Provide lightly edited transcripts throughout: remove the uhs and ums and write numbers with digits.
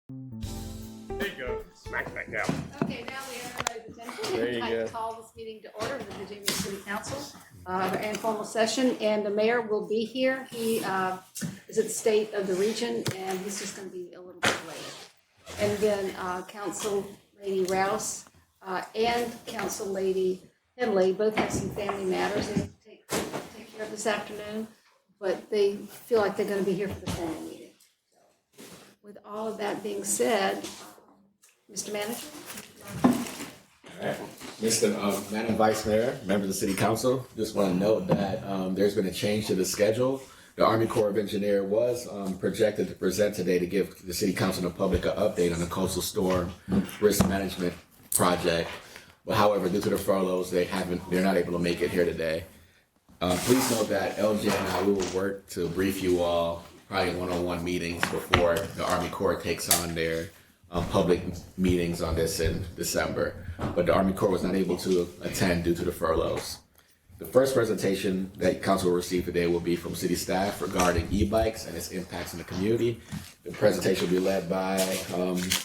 There you go. Smack back out. Okay, now we have everybody's attention. There you I go. call this meeting to order of the Virginia City Council, informal session, and the mayor will be here. He is at the state of the region, and he's just going to be a little bit late. And then Council Lady Rouse and Council Lady Henley both have some family matters they take care of this afternoon, but they feel like they're going to be here for the formal meeting. With all of that being said, Mr. Manager? Madam Vice Mayor, members of the City Council, just want to note that there's been a change to the schedule. The Army Corps of Engineers was projected to present today to give the City Council and the public an update on the coastal storm risk management project. But however, due to the furloughs, they're not able to make it here today. Please note that LJ and I, we will work to brief you all probably in one-on-one meetings before the Army Corps takes on their public meetings on this in December. But the Army Corps was not able to attend due to the furloughs. The first presentation that Council will receive today will be from City staff regarding e-bikes and its impacts in the community. The presentation will be led by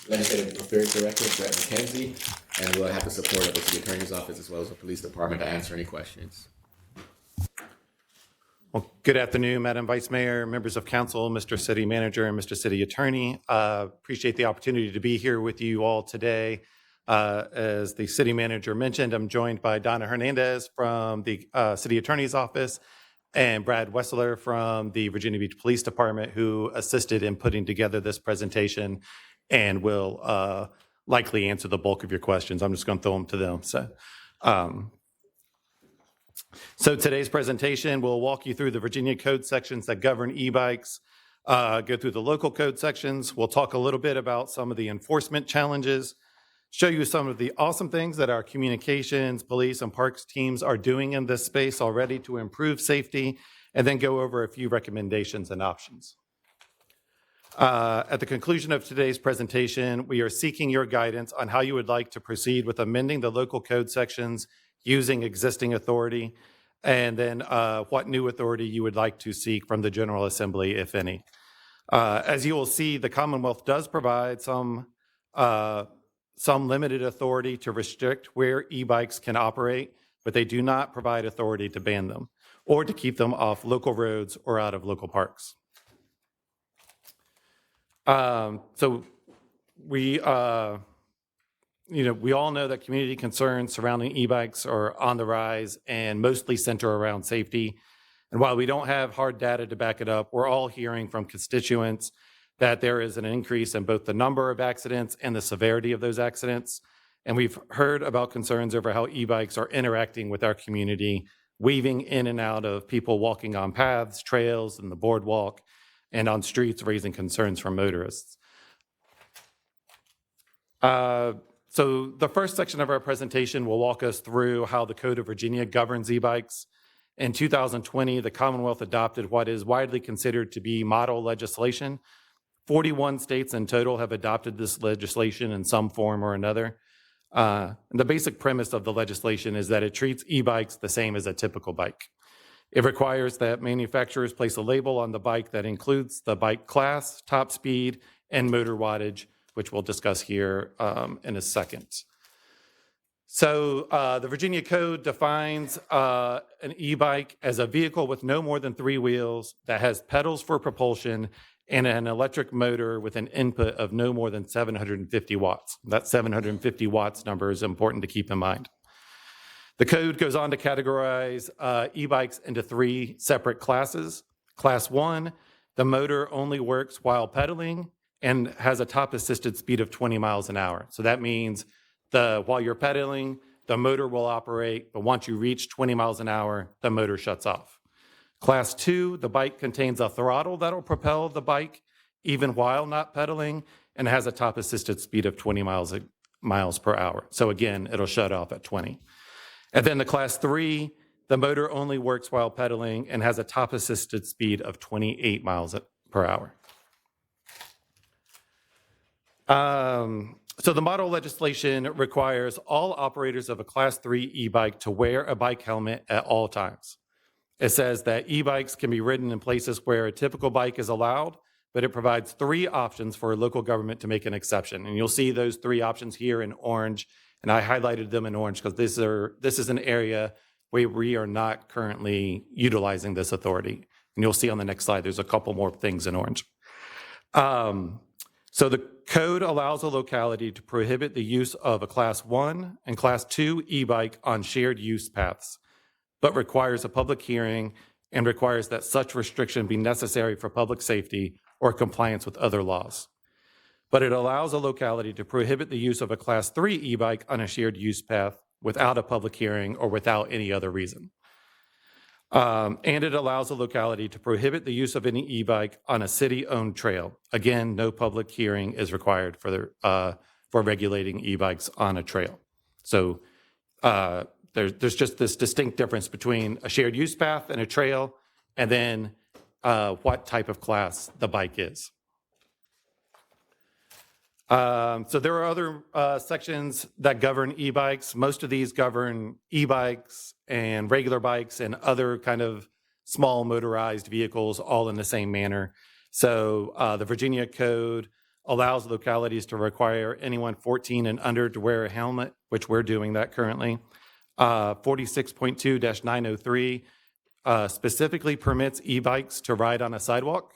Legislative Affairs Director Brett McKenzie, and we'll have the support of the City Attorney's Office as well as the Police Department to answer any questions. Well, good afternoon, Madam Vice Mayor, members of council, Mr. City Manager, and Mr. City Attorney. Appreciate the opportunity to be here with you all today. As the City Manager mentioned, I'm joined by Donna Hernandez from the City Attorney's Office and Brad Wessler from the Virginia Beach Police Department, who assisted in putting together this presentation and will likely answer the bulk of your questions. I'm just going to throw them to them. So today's presentation will walk you through the Virginia code sections that govern e-bikes, go through the local code sections. We'll talk a little bit about some of the enforcement challenges, show you some of the awesome things that our communications, police, and parks teams are doing in this space already to improve safety, and then go over a few recommendations and options. At the conclusion of today's presentation, we are seeking your guidance on how you would like to proceed with amending the local code sections using existing authority, and then what new authority you would like to seek from the General Assembly, if any. As you will see, the Commonwealth does provide some limited authority to restrict where e-bikes can operate, but they do not provide authority to ban them or to keep them off local roads or out of local parks. So we all know that community concerns surrounding e-bikes are on the rise and mostly center around safety. And while we don't have hard data to back it up, we're all hearing from constituents that there is an increase in both the number of accidents and the severity of those accidents. And we've heard about concerns over how e-bikes are interacting with our community, weaving in and out of people walking on paths, trails, and the boardwalk, and on streets, raising concerns from motorists. So the first section of our presentation will walk us through how the Code of Virginia governs e-bikes. In 2020, the Commonwealth adopted what is widely considered to be model legislation. 41 states in total have adopted this legislation in some form or another. And the basic premise of the legislation is that it treats e-bikes the same as a typical bike. It requires that manufacturers place a label on the bike that includes the bike class, top speed, and motor wattage, which we'll discuss here in a second. So the Virginia Code defines an e-bike as a vehicle with no more than 3 wheels that has pedals for propulsion and an electric motor with an input of no more than 750 watts. That 750 watts number is important to keep in mind. The code goes on to categorize e-bikes into 3 separate classes. Class 1, the motor only works while pedaling and has a top assisted speed of 20 miles an hour. So that means while you're pedaling, the motor will operate, but once you reach 20 miles an hour, the motor shuts off. Class 2, the bike contains a throttle that'll propel the bike even while not pedaling and has a top assisted speed of 20 miles per hour. So again, it'll shut off at 20. And then the Class 3, the motor only works while pedaling and has a top assisted speed of 28 miles per hour. So the model legislation requires all operators of a Class 3 e-bike to wear a bike helmet at all times. It says that e-bikes can be ridden in places where a typical bike is allowed, but it provides 3 options for a local government to make an exception. And you'll see those 3 options here in orange, and I highlighted them in orange because this is an area where we are not currently utilizing this authority. And you'll see on the next slide, there's a couple more things in orange. So the code allows a locality to prohibit the use of a Class 1 and Class 2 e-bike on shared use paths, but requires a public hearing and requires that such restriction be necessary for public safety or compliance with other laws. But it allows a locality to prohibit the use of a Class 3 e-bike on a shared use path without a public hearing or without any other reason. And it allows a locality to prohibit the use of any e-bike on a city-owned trail. Again, no public hearing is required for regulating e-bikes on a trail. So there's just this distinct difference between a shared use path and a trail, and then what type of class the bike is. So there are other sections that govern e-bikes. Most of these govern e-bikes and regular bikes and other kind of small motorized vehicles all in the same manner. So the Virginia Code allows localities to require anyone 14 and under to wear a helmet, which we're doing that currently. 46.2-903 specifically permits e-bikes to ride on a sidewalk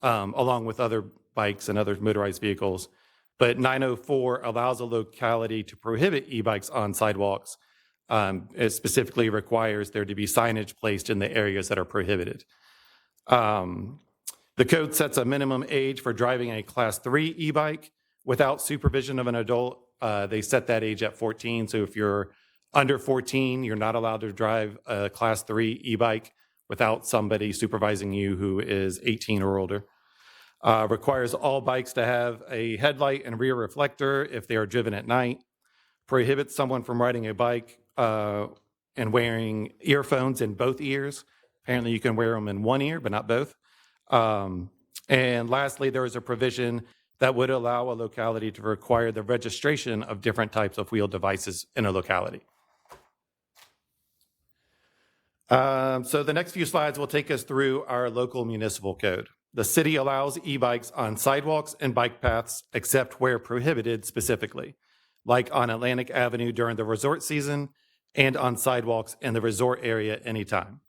along with other bikes and other motorized vehicles. But 904 allows a locality to prohibit e-bikes on sidewalks. It specifically requires there to be signage placed in the areas that are prohibited. The code sets a minimum age for driving a Class 3 e-bike without supervision of an adult. They set that age at 14. So if you're under 14, you're not allowed to drive a Class 3 e-bike without somebody supervising you who is 18 or older. Requires all bikes to have a headlight and rear reflector if they are driven at night. Prohibits someone from riding a bike and wearing earphones in both ears. Apparently you can wear them in one ear, but not both. And lastly, there is a provision that would allow a locality to require the registration of different types of wheeled devices in a locality. So the next few slides will take us through our local municipal code. The city allows e-bikes on sidewalks and bike paths except where prohibited specifically, like on Atlantic Avenue during the resort season and on sidewalks in the resort area anytime.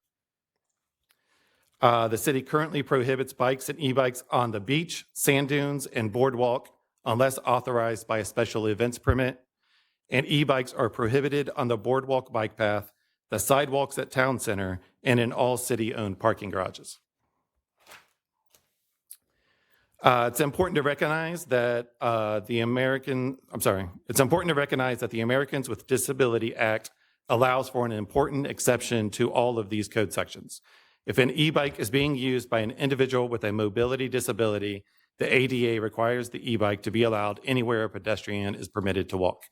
The city currently prohibits bikes and e-bikes on the beach, sand dunes, and boardwalk unless authorized by a special events permit, and e-bikes are prohibited on the boardwalk bike path, the sidewalks at Town Center, and in all city-owned parking garages. It's important to recognize that the Americans with Disability Act allows for an important exception to all of these code sections. If an e-bike is being used by an individual with a mobility disability, the ADA requires the e-bike to be allowed anywhere a pedestrian is permitted to walk.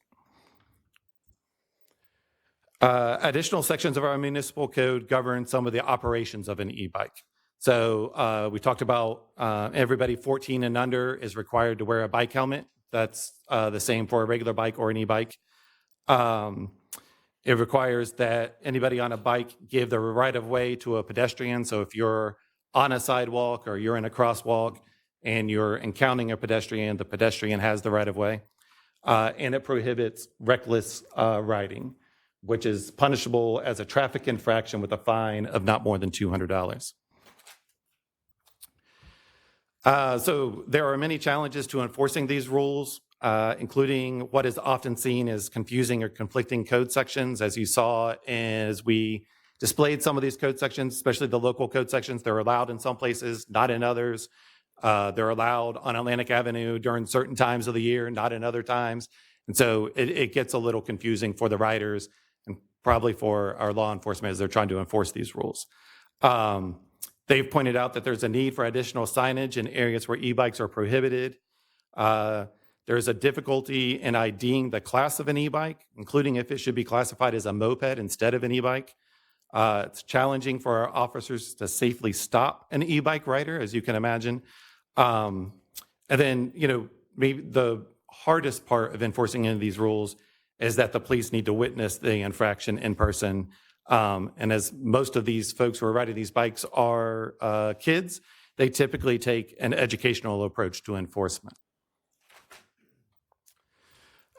Additional sections of our municipal code govern some of the operations of an e-bike. So we talked about everybody 14 and under is required to wear a bike helmet. That's the same for a regular bike or an e-bike. It requires that anybody on a bike give the right of way to a pedestrian. So if you're on a sidewalk or you're in a crosswalk and you're encountering a pedestrian, the pedestrian has the right of way. And it prohibits reckless riding, which is punishable as a traffic infraction with a fine of not more than $200. So there are many challenges to enforcing these rules, including what is often seen as confusing or conflicting code sections. As you saw, as we displayed some of these code sections, especially the local code sections, they're allowed in some places, not in others. They're allowed on Atlantic Avenue during certain times of the year, not in other times. And so it gets a little confusing for the riders and probably for our law enforcement as they're trying to enforce these rules. They've pointed out that there's a need for additional signage in areas where e-bikes are prohibited. There's a difficulty in IDing the class of an e-bike, including if it should be classified as a moped instead of an e-bike. It's challenging for our officers to safely stop an e-bike rider, as you can imagine. And then, maybe the hardest part of enforcing any of these rules is that the police need to witness the infraction in person. And as most of these folks who are riding these bikes are kids, they typically take an educational approach to enforcement.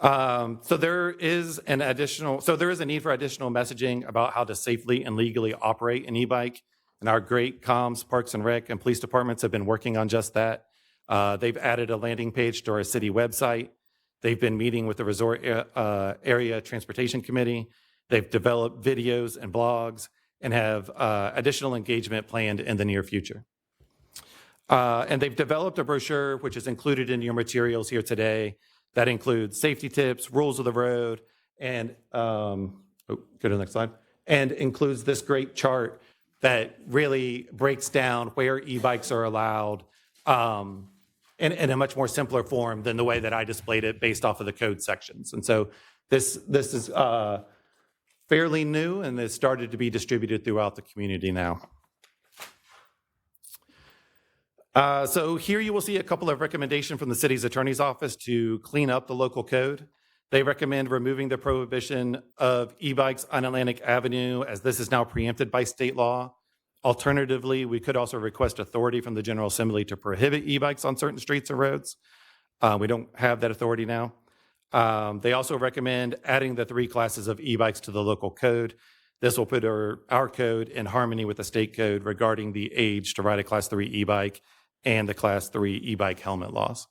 So there is a need for additional messaging about how to safely and legally operate an e-bike. And our great comms, Parks and Rec, and police departments have been working on just that. They've added a landing page to our city website. They've been meeting with the Resort Area Transportation Committee. They've developed videos and blogs and have additional engagement planned in the near future. And they've developed a brochure, which is included in your materials here today, that includes safety tips, rules of the road, and go to the next slide, and includes this great chart that really breaks down where e-bikes are allowed in a much more simpler form than the way that I displayed it based off of the code sections. And so this is fairly new, and it's started to be distributed throughout the community now. So here you will see a couple of recommendations from the city's attorney's office to clean up the local code. They recommend removing the prohibition of e-bikes on Atlantic Avenue, as this is now preempted by state law. Alternatively, we could also request authority from the General Assembly to prohibit e-bikes on certain streets and roads. We don't have that authority now. They also recommend adding the 3 classes of e-bikes to the local code. This will put our code in harmony with the state code regarding the age to ride a Class 3 e-bike and the Class 3 e-bike helmet laws.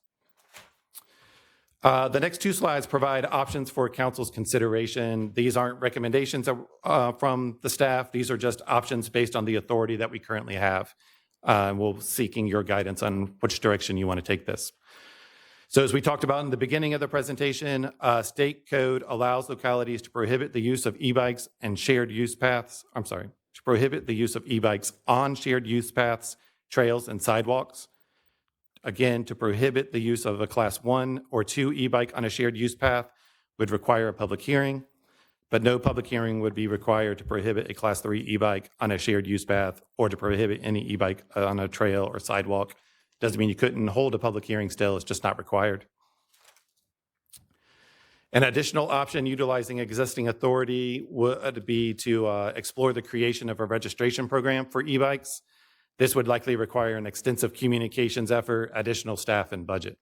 The next 2 slides provide options for council's consideration. These aren't recommendations from the staff. These are just options based on the authority that we currently have. We're seeking your guidance on which direction you want to take this. So as we talked about in the beginning of the presentation, state code allows localities to prohibit the use of e-bikes and shared use paths. To prohibit the use of e-bikes on shared use paths, trails, and sidewalks. Again, to prohibit the use of a Class 1 or 2 e-bike on a shared use path would require a public hearing, but no public hearing would be required to prohibit a Class 3 e-bike on a shared use path or to prohibit any e-bike on a trail or sidewalk. Doesn't mean you couldn't hold a public hearing still, it's just not required. An additional option utilizing existing authority would be to explore the creation of a registration program for e-bikes. This would likely require an extensive communications effort, additional staff, and budget.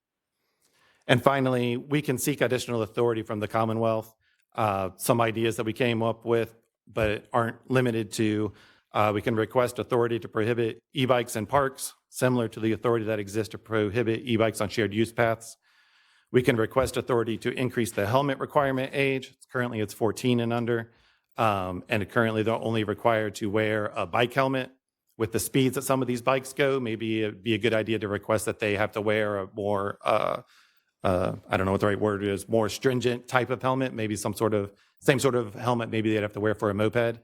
And finally, we can seek additional authority from the Commonwealth. Some ideas that we came up with, but aren't limited to, we can request authority to prohibit e-bikes in parks, similar to the authority that exists to prohibit e-bikes on shared use paths. We can request authority to increase the helmet requirement age. Currently, it's 14 and under, and currently they're only required to wear a bike helmet. With the speeds that some of these bikes go, maybe it'd be a good idea to request that they have to wear a more, I don't know what the right word is, more stringent type of helmet, maybe same sort of helmet maybe they'd have to wear for a moped.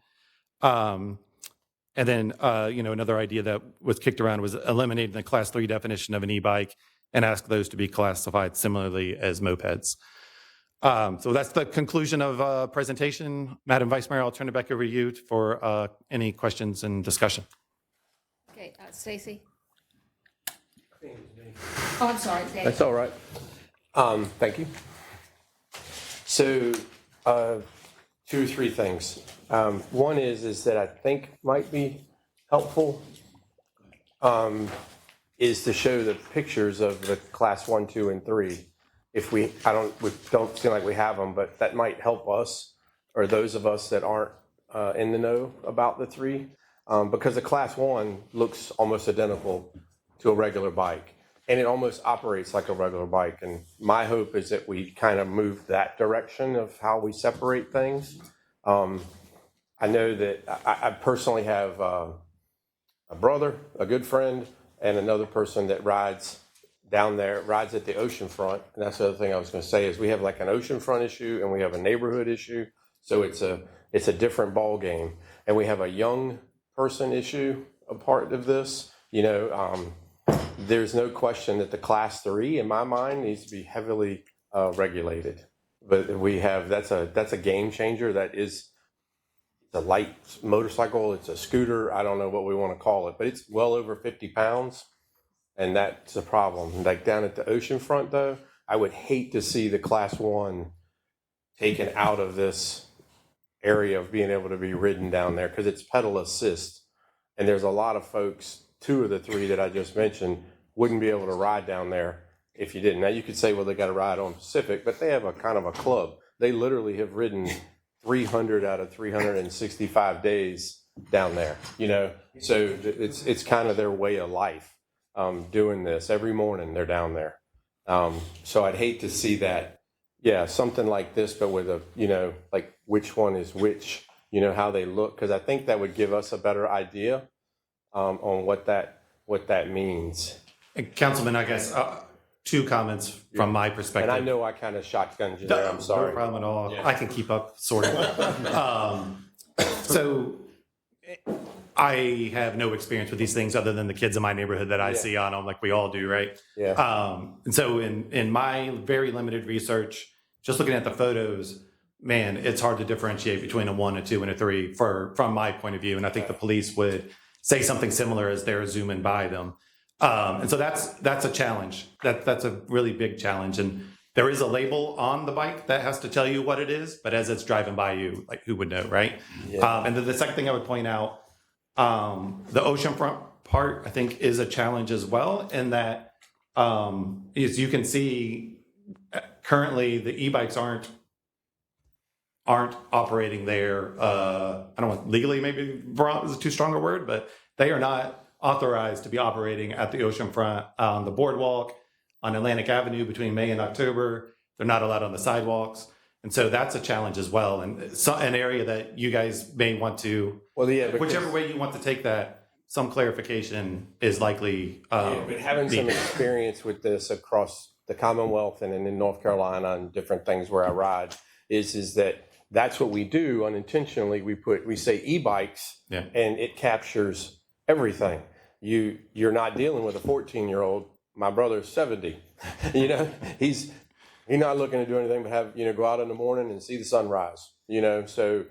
And then, another idea that was kicked around was eliminating the Class 3 definition of an e-bike and ask those to be classified similarly as mopeds. So that's the conclusion of presentation. Madam Vice Mayor, I'll turn it back over to you for any questions and discussion. Okay, Stacy? Oh, I'm sorry, Dave. That's all right. Thank you. So, 2 or 3 things. One is that I think might be helpful is to show the pictures of the Class 1, 2, and 3. If we don't seem like we have them, but that might help us or those of us that aren't in the know about the 3. Because the Class 1 looks almost identical to a regular bike, and it almost operates like a regular bike. And my hope is that we kind of move that direction of how we separate things. I know that I personally have a brother, a good friend, and another person that rides down there, rides at the oceanfront. And that's the other thing I was going to say is we have like an oceanfront issue and we have a neighborhood issue. So it's a different ball game. And we have a young person issue, a part of this. There's no question that the Class 3, in my mind, needs to be heavily regulated. But that's a game changer. That is a light motorcycle. It's a scooter. I don't know what we want to call it, but it's well over 50 pounds, and that's a problem. Like down at the oceanfront, though, I would hate to see the Class 1 taken out of this area of being able to be ridden down there because it's pedal assist, and there's a lot of folks 2 of the 3 that I just mentioned wouldn't be able to ride down there if you didn't. Now you could say, well, they got to ride on Pacific, but they have a kind of a club. They literally have ridden 300 out of 365 days down there, you know. So it's kind of their way of life, doing this every morning. They're down there. So I'd hate to see that. Yeah, something like this, but with a, you know, like which one is which, you know, how they look, because I think that would give us a better idea on what that means. And Councilman, I guess, 2 comments from my perspective. And I know I kind of shotgunned you there. I'm sorry. No problem at all. Yeah. I can keep up, sort of. So I have no experience with these things other than the kids in my neighborhood that I see on them, like we all do, right? Yeah. And so in my very limited research, just looking at the photos, man, it's hard to differentiate between a 1, a 2, and a 3 from my point of view. And I think the police would say something similar as they're zooming by them. And so that's a challenge. That's a really big challenge. And there is a label on the bike that has to tell you what it is, but as it's driving by you, like who would know, right? Yeah. And then the second thing I would point out, the oceanfront part, I think, is a challenge as well, in that, as you can see, currently the e-bikes aren't operating there. I don't want legally, maybe is a too strong a word, but they are not authorized to be operating at the oceanfront, on the boardwalk, on Atlantic Avenue between May and October. They're not allowed on the sidewalks. And so that's a challenge as well. And so, an area that you guys may want to, Well, yeah, because, whichever way you want to take that, some clarification is likely. but having some experience with this across the Commonwealth and in North Carolina and different things where I ride is that that's what we do unintentionally. We say e-bikes, Yeah. and it captures everything. You're not dealing with a 14-year-old. My brother's 70. You know, he's not looking to do anything but have, you know, go out in the morning and see the sunrise. You know, so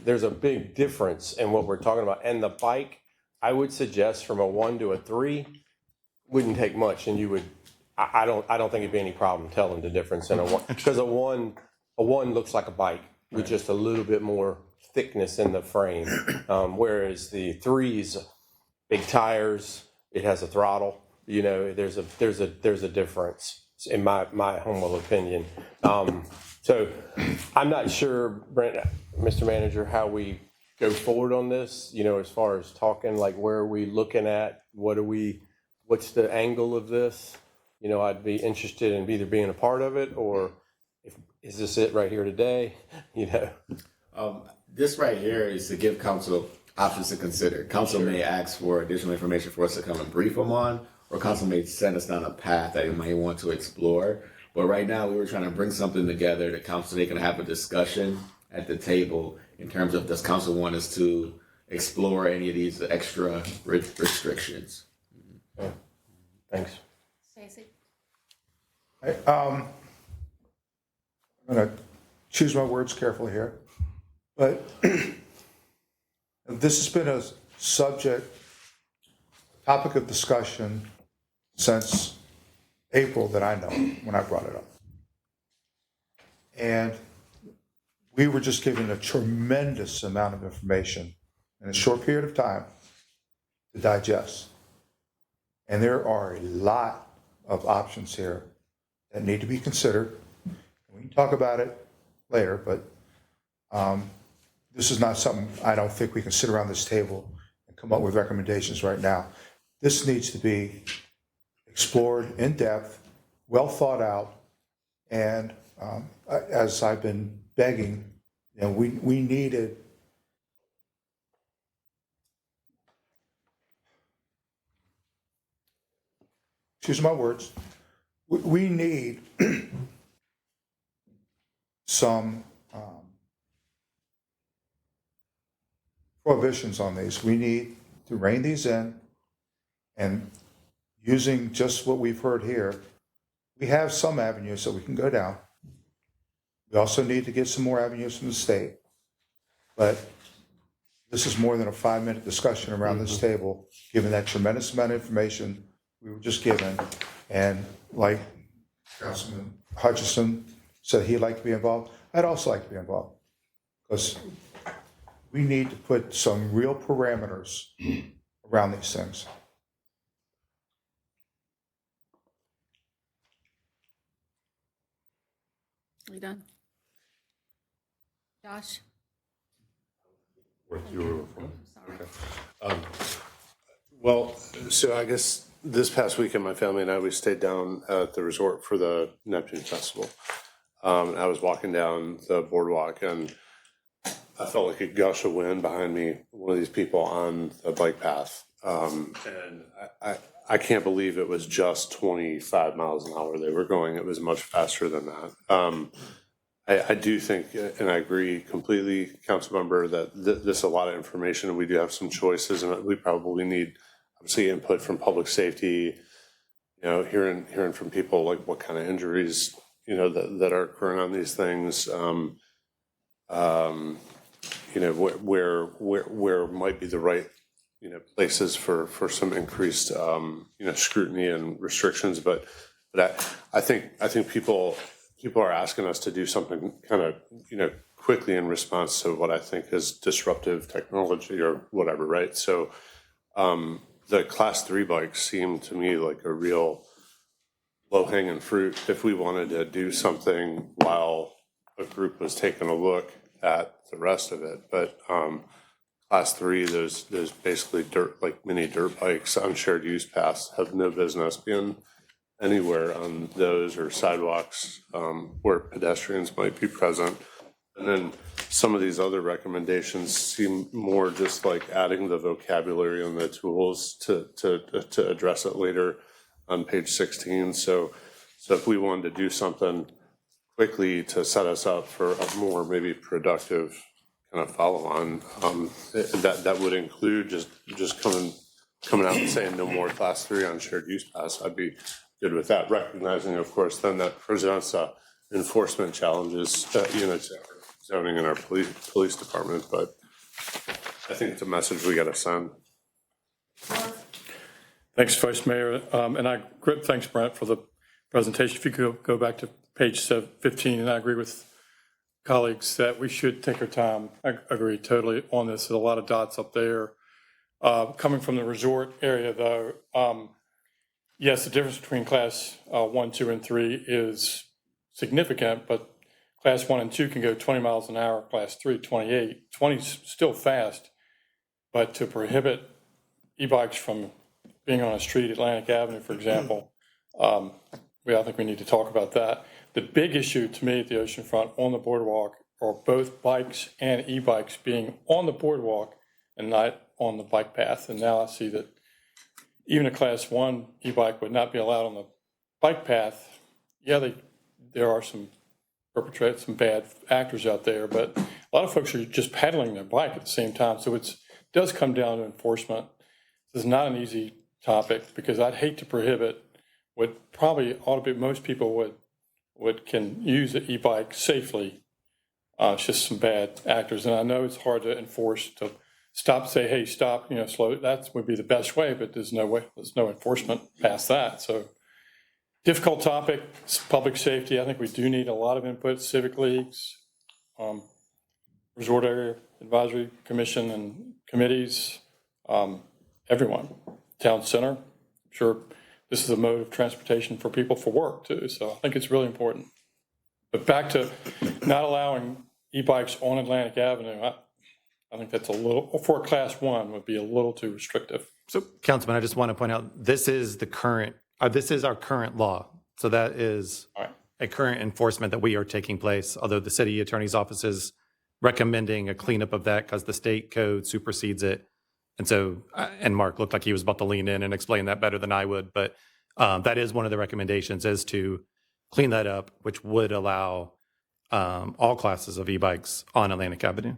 there's a big difference in what we're talking about. And the bike, I would suggest from a 1 to a 3 wouldn't take much, and you would. I don't think it'd be any problem telling the difference in a 1, because a one looks like a bike with just a little bit more thickness in the frame, whereas the 3's big tires, it has a throttle. You know, there's a difference in my humble opinion. So I'm not sure, Brent, Mr. Manager, how we go forward on this. You know, as far as talking, like where are we looking at? What's the angle of this? You know, I'd be interested in either being a part of it or is this it right here today? You know. This right here is to give council options to consider. Council may ask for additional information for us to come and brief them on, or council may send us down a path that you may want to explore. But right now, we were trying to bring something together that council, they can have a discussion at the table in terms of, does council want us to explore any of these extra restrictions? Yeah. Thanks. Stacy? I'm going to choose my words carefully here, but this has been a topic of discussion since April that I know when I brought it up. And we were just given a tremendous amount of information in a short period of time to digest. And there are a lot of options here that need to be considered. We can talk about it later, but this is not something I don't think we can sit around this table and come up with recommendations right now. This needs to be explored in depth, well thought out, and as I've been begging, you know, we needed choose my words. We need some prohibitions on these. We need to rein these in, and using just what we've heard here, we have some avenues that we can go down. We also need to get some more avenues from the state. But this is more than a 5-minute discussion around this table, given that tremendous amount of information we were just given. And like Councilman Hutchison said he'd like to be involved, I'd also like to be involved. Because we need to put some real parameters around these things. You done? Josh? Sorry. Well, so I guess this past weekend, my family and I, we stayed down at the resort for the Neptune Festival. I was walking down the boardwalk and I felt like a gush of wind behind me, one of these people on the bike path. And I can't believe it was just 25 miles an hour they were going. It was much faster than that. I do think, and I agree completely, Councilmember, that this is a lot of information and we do have some choices and we probably need, obviously, input from public safety, hearing from people like what kind of injuries, that are occurring on these things, where might be the right, places for some increased, scrutiny and restrictions. But I think people are asking us to do something kind of, quickly in response to what I think is disruptive technology or whatever, right? So the Class 3 bikes seem to me like a real low-hanging fruit if we wanted to do something while a group was taking a look at the rest of it. But Class 3, those basically mini dirt bikes on shared use paths have no business being anywhere on those or sidewalks where pedestrians might be present. And then some of these other recommendations seem more just like adding the vocabulary and the tools to address it later on page 16. So if we wanted to do something quickly to set us up for a more maybe productive kind of follow on, that would include just coming out and saying no more Class 3 on shared use paths. I'd be good with that, recognizing, of course, then that presents enforcement challenges, to zoning in our police department. But I think it's a message we got to send. Thanks, Vice Mayor. Thanks, Brent, for the presentation. If you could go back to page 15, and I agree with colleagues that we should take our time. I agree totally on this. There's a lot of dots up there. Coming from the resort area, though, yes, the difference between Class 1, 2, and 3 is significant, but Class 1 and 2 can go 20 miles an hour, Class 3, 28. 20 is still fast, but to prohibit e-bikes from being on a street, Atlantic Avenue, for example, I think we need to talk about that. The big issue to me at the oceanfront on the boardwalk are both bikes and e-bikes being on the boardwalk and not on the bike path. And now I see that even a Class 1 e-bike would not be allowed on the bike path. Yeah, there are some bad actors out there, but a lot of folks are just pedaling their bike at the same time. So it does come down to enforcement. This is not an easy topic because I'd hate to prohibit what probably ought to be most people can use an e-bike safely. It's just some bad actors, and I know it's hard to enforce to stop, say, hey, stop, slow. That would be the best way, but there's no enforcement past that. So difficult topic, public safety. I think we do need a lot of input, civic leagues, resort area advisory commission and committees, everyone, town center. I'm sure this is a mode of transportation for people for work too. So I think it's really important. But back to not allowing e-bikes on Atlantic Avenue, I think that's a little, for a Class 1, would be a little too restrictive. So, Councilman, I just want to point out, this is our current law. So that is a current enforcement that we are taking place, although the city attorney's office is recommending a cleanup of that because the state code supersedes it. And so, and Mark looked like he was about to lean in and explain that better than I would, but that is one of the recommendations, is to clean that up, which would allow all classes of e-bikes on Atlantic Avenue.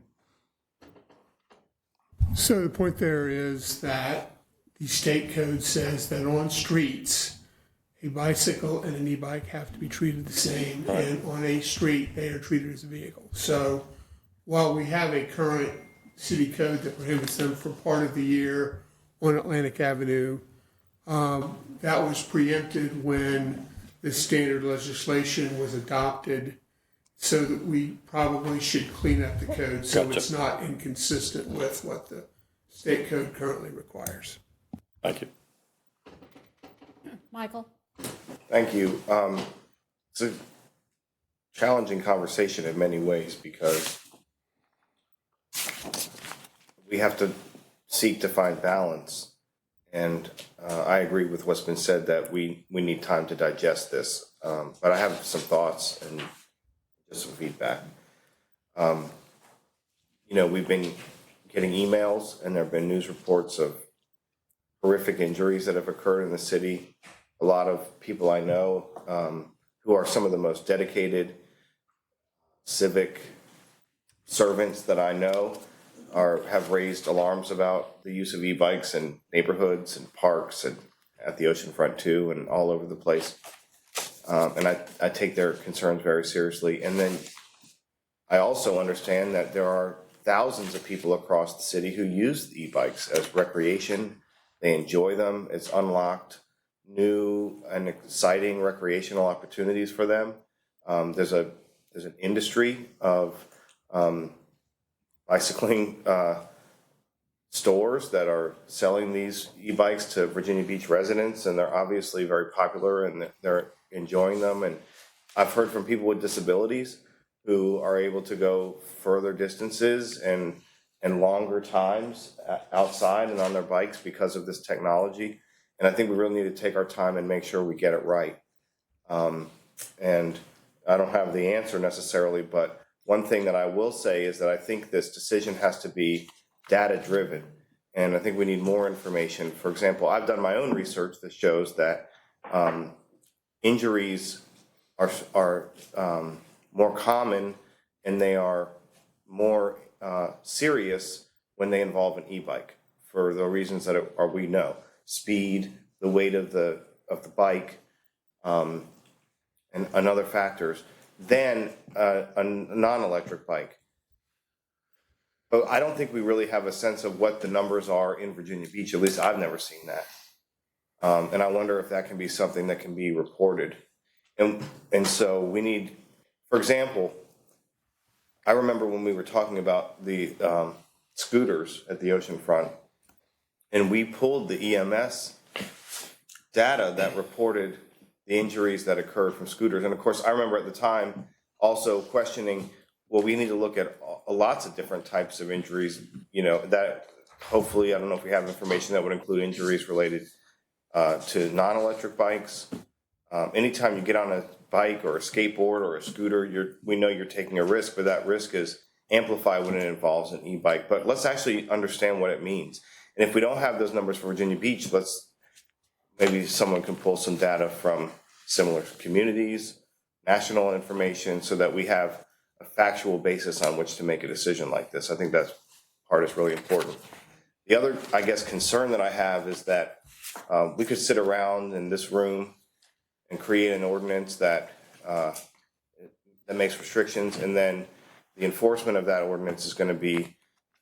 So the point there is that the state code says that on streets, a bicycle and an e-bike have to be treated the same, and on a street, they are treated as a vehicle. So while we have a current city code that prohibits them for part of the year on Atlantic Avenue, that was preempted when the standard legislation was adopted, so that we probably should clean up the code so it's not inconsistent with what the state code currently requires. Thank you. Michael? Thank you. So challenging conversation in many ways because we have to seek to find balance. And I agree with what's been said that we need time to digest this. But I have some thoughts and just some feedback. We've been getting emails and there have been news reports of horrific injuries that have occurred in the city. A lot of people I know who are some of the most dedicated civic servants that I know have raised alarms about the use of e-bikes in neighborhoods and parks and at the oceanfront too and all over the place. And I take their concerns very seriously. And then I also understand that there are thousands of people across the city who use the e-bikes as recreation. They enjoy them. It's unlocked new and exciting recreational opportunities for them. There's an industry of bicycling stores that are selling these e-bikes to Virginia Beach residents, and they're obviously very popular and they're enjoying them. And I've heard from people with disabilities who are able to go further distances and longer times outside and on their bikes because of this technology. And I think we really need to take our time and make sure we get it right. And I don't have the answer necessarily, but one thing that I will say is that I think this decision has to be data-driven. And I think we need more information. For example, I've done my own research that shows that injuries are more common and they are more serious when they involve an e-bike for the reasons that we know. Speed, the weight of the bike, and other factors than a non-electric bike. But I don't think we really have a sense of what the numbers are in Virginia Beach. At least I've never seen that. And I wonder if that can be something that can be reported. And so we need, for example, I remember when we were talking about the scooters at the oceanfront, and we pulled the EMS data that reported the injuries that occurred from scooters. And of course, I remember at the time also questioning, well, we need to look at lots of different types of injuries, that hopefully, I don't know if we have information that would include injuries related to non-electric bikes. Anytime you get on a bike or a skateboard or a scooter, we know you're taking a risk, but that risk is amplified when it involves an e-bike. But let's actually understand what it means. And if we don't have those numbers for Virginia Beach, maybe someone can pull some data from similar communities, national information, so that we have a factual basis on which to make a decision like this. I think that part is really important. The other, I guess, concern that I have is that we could sit around in this room and create an ordinance that makes restrictions, and then the enforcement of that ordinance is going to be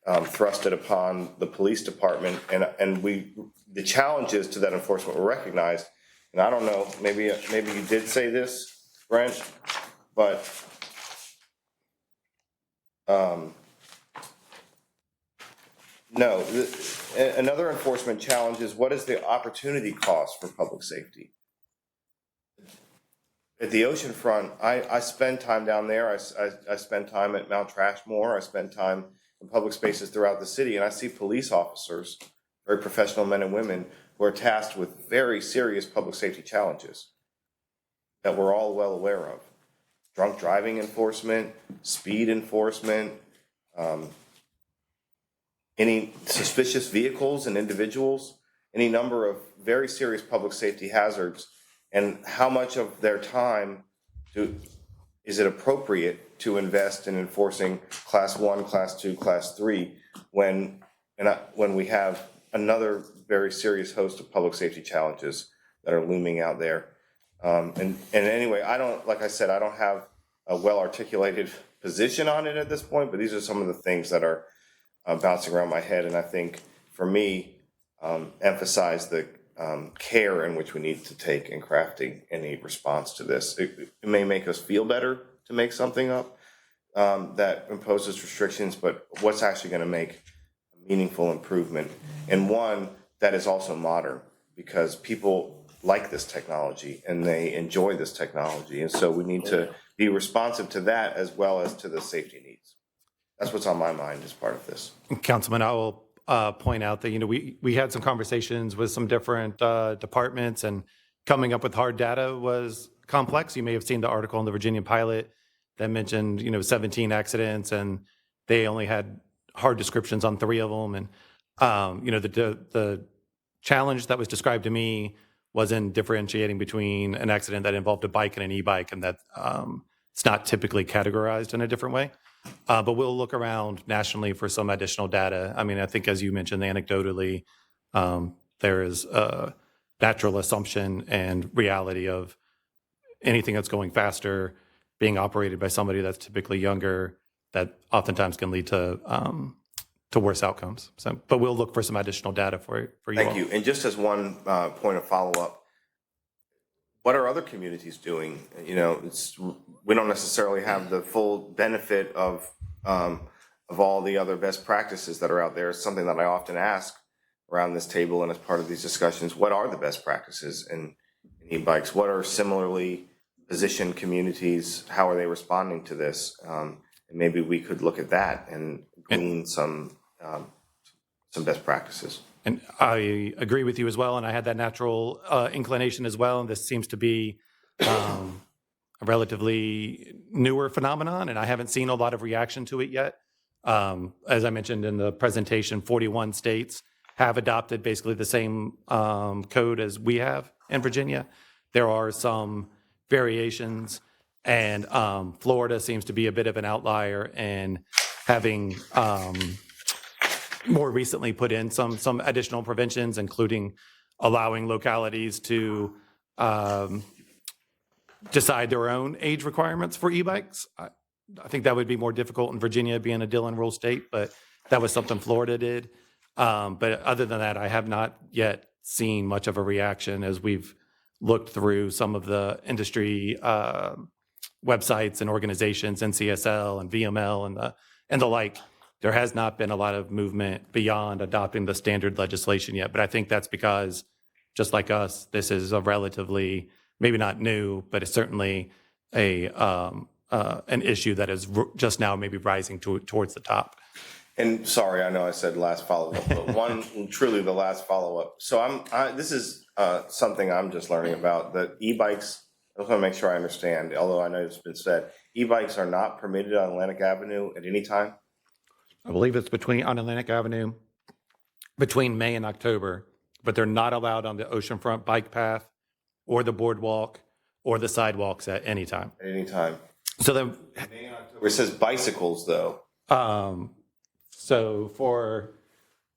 thrusted upon the police department, and the challenges to that enforcement were recognized. And I don't know, maybe you did say this, Brent, but no. Another enforcement challenge is, what is the opportunity cost for public safety? At the oceanfront, I spend time down there. I spend time at Mount Trashmore. I spend time in public spaces throughout the city, and I see police officers, very professional men and women, who are tasked with very serious public safety challenges that we're all well aware of. Drunk driving enforcement, speed enforcement, any suspicious vehicles and individuals, any number of very serious public safety hazards, and how much of their time is it appropriate to invest in enforcing Class 1, Class 2, Class 3 when we have another very serious host of public safety challenges that are looming out there. And anyway, I don't have a well-articulated position on it at this point, but these are some of the things that are bouncing around my head, and I think for me, emphasize the care in which we need to take in crafting any response to this. It may make us feel better to make something up that imposes restrictions, but what's actually going to make a meaningful improvement, and one that is also modern, because people like this technology and they enjoy this technology, and so we need to be responsive to that as well as to the safety needs. That's what's on my mind as part of this. Councilman, I will point out that, we had some conversations with some different departments, and coming up with hard data was complex. You may have seen the article in the Virginia Pilot that mentioned, 17 accidents, and they only had hard descriptions on 3 of them. And, the challenge that was described to me was in differentiating between an accident that involved a bike and an e-bike, and that it's not typically categorized in a different way. But we'll look around nationally for some additional data. I mean, I think, as you mentioned, anecdotally, there is a natural assumption and reality of anything that's going faster being operated by somebody that's typically younger, that oftentimes can lead to worse outcomes. So, but we'll look for some additional data for you. Thank you. And just as one point of follow-up, what are other communities doing? We don't necessarily have the full benefit of all the other best practices that are out there. It's something that I often ask around this table and as part of these discussions. What are the best practices in e-bikes? What are similarly positioned communities? How are they responding to this? And maybe we could look at that and glean some best practices. And I agree with you as well, and I had that natural inclination as well, and this seems to be a relatively newer phenomenon, and I haven't seen a lot of reaction to it yet. As I mentioned in the presentation, 41 states have adopted basically the same code as we have in Virginia. There are some variations, and Florida seems to be a bit of an outlier in having more recently put in some additional preventions, including allowing localities to decide their own age requirements for e-bikes. I think that would be more difficult in Virginia, being a Dillon rule state, but that was something Florida did. But other than that, I have not yet seen much of a reaction as we've looked through some of the industry websites and organizations, NCSL and VML and the like. There has not been a lot of movement beyond adopting the standard legislation yet, but I think that's because, just like us, this is a relatively, maybe not new, but it's certainly an issue that is just now maybe rising towards the top. And sorry, I know I said last follow-up, but truly the last follow-up. So this is something I'm just learning about, that e-bikes, I just want to make sure I understand, although I know it's been said, e-bikes are not permitted on Atlantic Avenue at any time? I believe it's on Atlantic Avenue between May and October, but they're not allowed on the oceanfront bike path or the boardwalk or the sidewalks at any time. At any time. So then, May and October. It says bicycles, though. So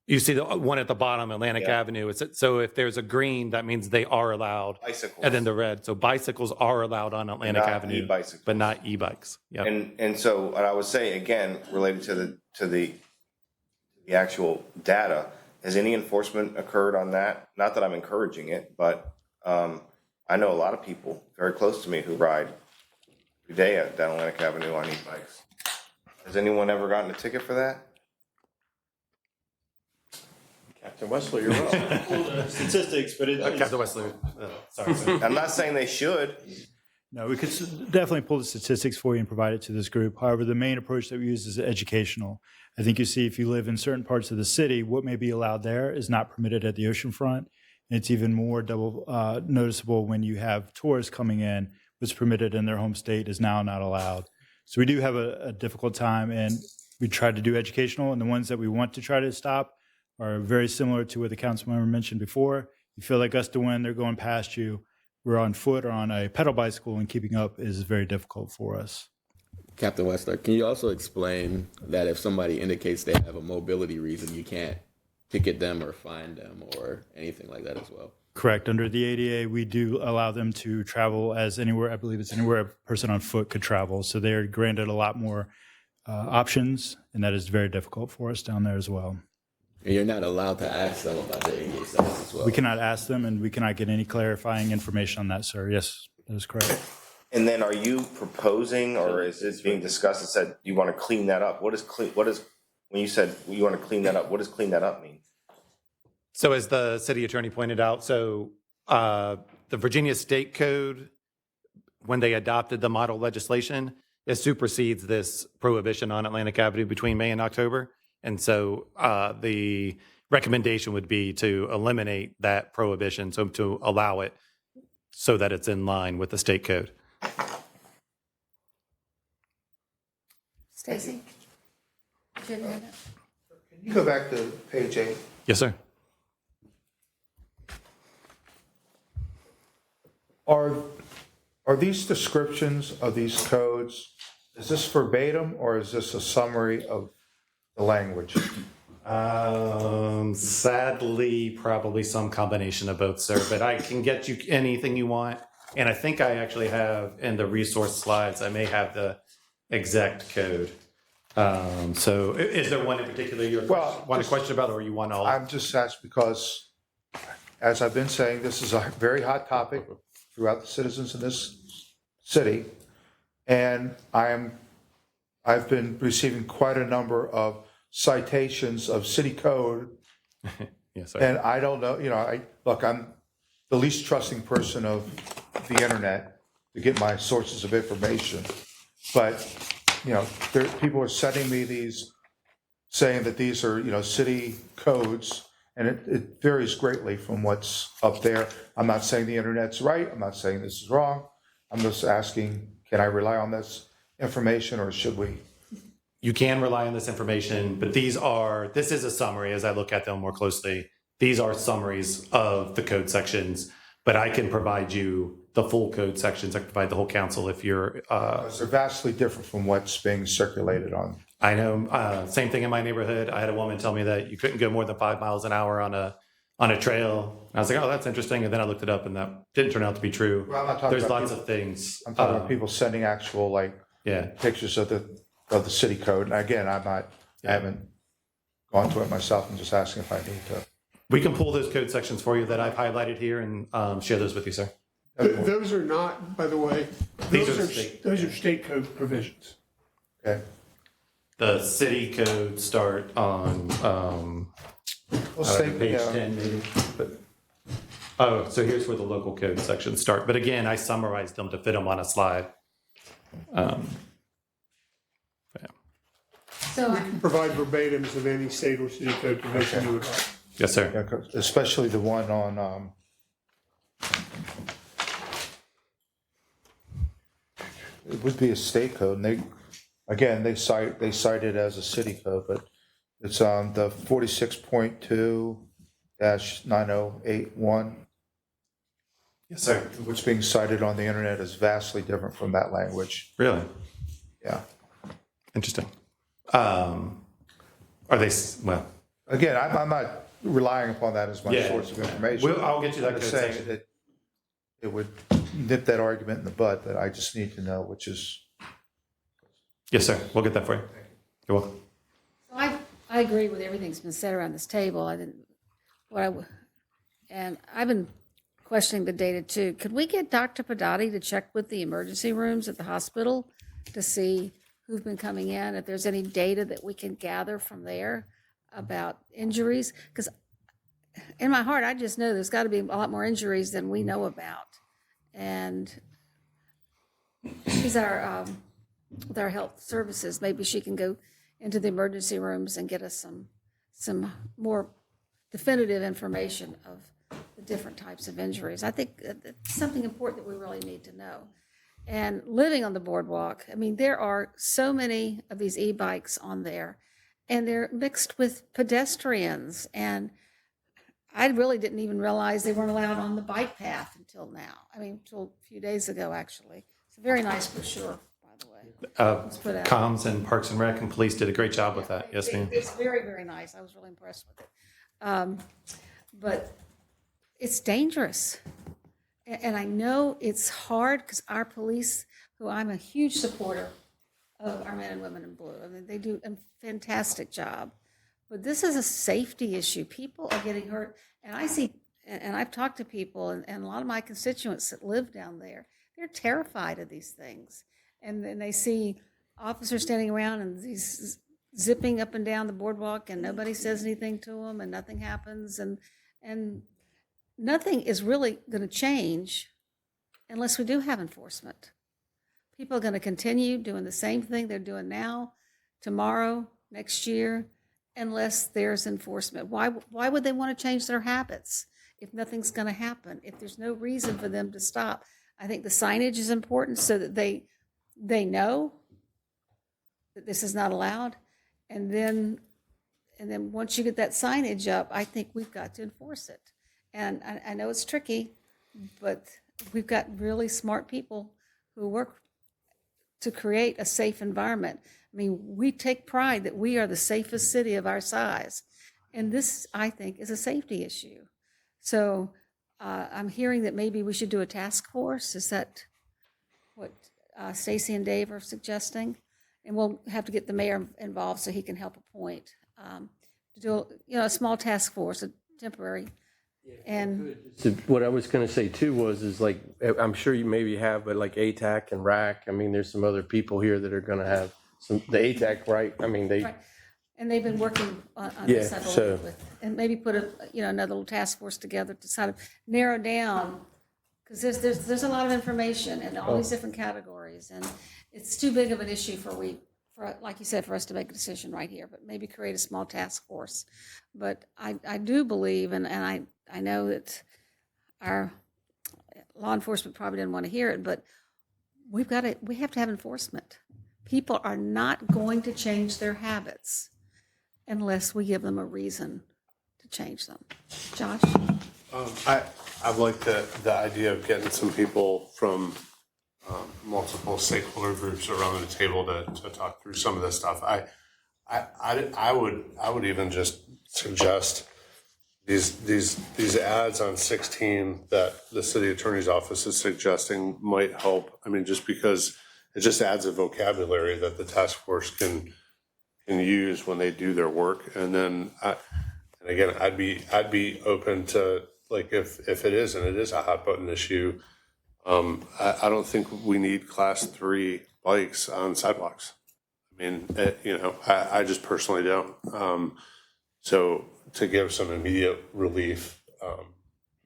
you see the one at the bottom, Atlantic Avenue. So if there's a green, that means they are allowed. Bicycles. And then the red. So bicycles are allowed on Atlantic Avenue, e-bicycles. but not e-bikes. Yep. And so what I would say, again, related to the actual data, has any enforcement occurred on that? Not that I'm encouraging it, but I know a lot of people very close to me who ride every day down Atlantic Avenue on e-bikes. Has anyone ever gotten a ticket for that? Captain Wesley, you're up. Statistics, but Captain Wesley. Sorry. I'm not saying they should. No, we could definitely pull the statistics for you and provide it to this group. However, the main approach that we use is educational. I think you see if you live in certain parts of the city, what may be allowed there is not permitted at the oceanfront. And it's even more noticeable when you have tourists coming in. What's permitted in their home state is now not allowed. So we do have a difficult time, and we try to do educational, and the ones that we want to try to stop are very similar to what the council member mentioned before. You feel like gust of wind, they're going past you. We're on foot or on a pedal bicycle, and keeping up is very difficult for us. Captain Westler, can you also explain that if somebody indicates they have a mobility reason, you can't ticket them or fine them or anything like that as well? Correct. Under the ADA, we do allow them to travel as anywhere, I believe it's anywhere a person on foot could travel. So they're granted a lot more options, and that is very difficult for us down there as well. And you're not allowed to ask them about the ADA status as well? We cannot ask them, and we cannot get any clarifying information on that, sir. Yes, that is correct. And then are you proposing, or is it being discussed and said you want to clean that up? What is when you said you want to clean that up, what does clean that up mean? So as the city attorney pointed out, the Virginia State Code when they adopted the model legislation, it supersedes this prohibition on Atlantic Avenue between May and October. And so the recommendation would be to eliminate that prohibition, so to allow it so that it's in line with the state code. Stacy? Did you have your hand up? Can you go back to page 8? Yes, sir. Are these descriptions of these codes, is this verbatim or is this a summary of the language? Sadly, probably some combination of both, sir, but I can get you anything you want. And I think I actually have in the resource slides, I may have the exact code. So is there one in particular you want to question about, or you want all? I'm just asked because, as I've been saying, this is a very hot topic throughout the citizens in this city. And I've been receiving quite a number of citations of city code. Yes, sir. And I don't know, I'm the least trusting person of the internet to get my sources of information. But, people are sending me these, saying that these are, city codes, and it varies greatly from what's up there. I'm not saying the internet's right. I'm not saying this is wrong. I'm just asking, can I rely on this information or should we? You can rely on this information, but this is a summary as I look at them more closely. These are summaries of the code sections, but I can provide you the full code sections. I can provide the whole council if you're. They're vastly different from what's being circulated on. I know. Same thing in my neighborhood. I had a woman tell me that you couldn't go more than 5 miles an hour on a trail. I was like, oh, that's interesting. And then I looked it up, and that didn't turn out to be true. Well, I'm not talking There's about lots people, of things. I'm talking about people sending actual Yeah. pictures of the city code. And again, I haven't gone through it myself. I'm just asking if I need to. We can pull those code sections for you that I've highlighted here and share those with you, sir. Those are not, by the way, These those are are state- those are state code provisions. Okay. The city code start on page 10 maybe. Oh, so here's where the local code sections start. But again, I summarized them to fit them on a slide. So, Provide verbatims of any state or city code provision you would like. Yes, sir. Yeah, especially the one on, it would be a state code, and they cite it as a city code, but it's on the 46.2-9081. Yes, sir. What's being cited on the internet is vastly different from that language. Really? Yeah. Interesting. Are they, well, Again, I'm not relying upon that as my Yeah. source of information. I'll get you that I'm just code saying section. that it would nip that argument in the bud, that I just need to know, which is. yes, sir. We'll get that for you. You're welcome. I agree with everything that's been said around this table. And I've been questioning the data too. Could we get Dr. Padati to check with the emergency rooms at the hospital to see who've been coming in, if there's any data that we can gather from there about injuries? Because in my heart, I just know there's got to be a lot more injuries than we know about. And she's with our health services, maybe she can go into the emergency rooms and get us some more definitive information of the different types of injuries. I think it's something important that we really need to know. And living on the boardwalk, I mean, there are so many of these e-bikes on there, and they're mixed with pedestrians. And I really didn't even realize they weren't allowed on the bike path until now. I mean, until a few days ago, actually. It's a very nice brochure, by the way. Let's put out. Comms and Parks and Rec and Police did a great job with that. Yes, ma'am. It's very, very nice. I was really impressed with it. But it's dangerous. And I know it's hard because our police, who I'm a huge supporter of our men and women in blue, I mean, they do a fantastic job. But this is a safety issue. People are getting hurt. And I see, and I've talked to people, and a lot of my constituents that live down there, they're terrified of these things. And then they see officers standing around and these zipping up and down the boardwalk, and nobody says anything to them, and nothing happens, and nothing is really going to change unless we do have enforcement. People are going to continue doing the same thing they're doing now, tomorrow, next year, unless there's enforcement. Why would they want to change their habits if nothing's going to happen, if there's no reason for them to stop? I think the signage is important so that they know that this is not allowed. And then once you get that signage up, I think we've got to enforce it. And I know it's tricky, but we've got really smart people who work to create a safe environment. I mean, we take pride that we are the safest city of our size. And this, I think, is a safety issue. So I'm hearing that maybe we should do a task force. Is that what Stacy and Dave are suggesting? And we'll have to get the mayor involved so he can help appoint. To do a small task force, a temporary. And So what I was going to say too is like, I'm sure you maybe have, but like ATAC and RAC, I mean, there's some other people here that are going to have some, the ATAC, right? I mean, they, right. And they've been working on Yeah, this, I believe, so- and maybe put another little task force together to sort of narrow down, because there's a lot of information in all these different categories, and it's too big of an issue for like you said, for us to make a decision right here, but maybe create a small task force. But I do believe, and I know that our law enforcement probably didn't want to hear it, but we have to have enforcement. People are not going to change their habits unless we give them a reason to change them. Josh? I like the idea of getting some people from multiple stakeholder groups around the table to talk through some of this stuff. I would even just suggest these ads on 16 that the city attorney's office is suggesting might help. I mean, just because it just adds a vocabulary that the task force can use when they do their work. And then, and again, I'd be open to, like, if it is, and it is a hot button issue, I don't think we need class 3 bikes on sidewalks. I mean, I just personally don't. So to give some immediate relief,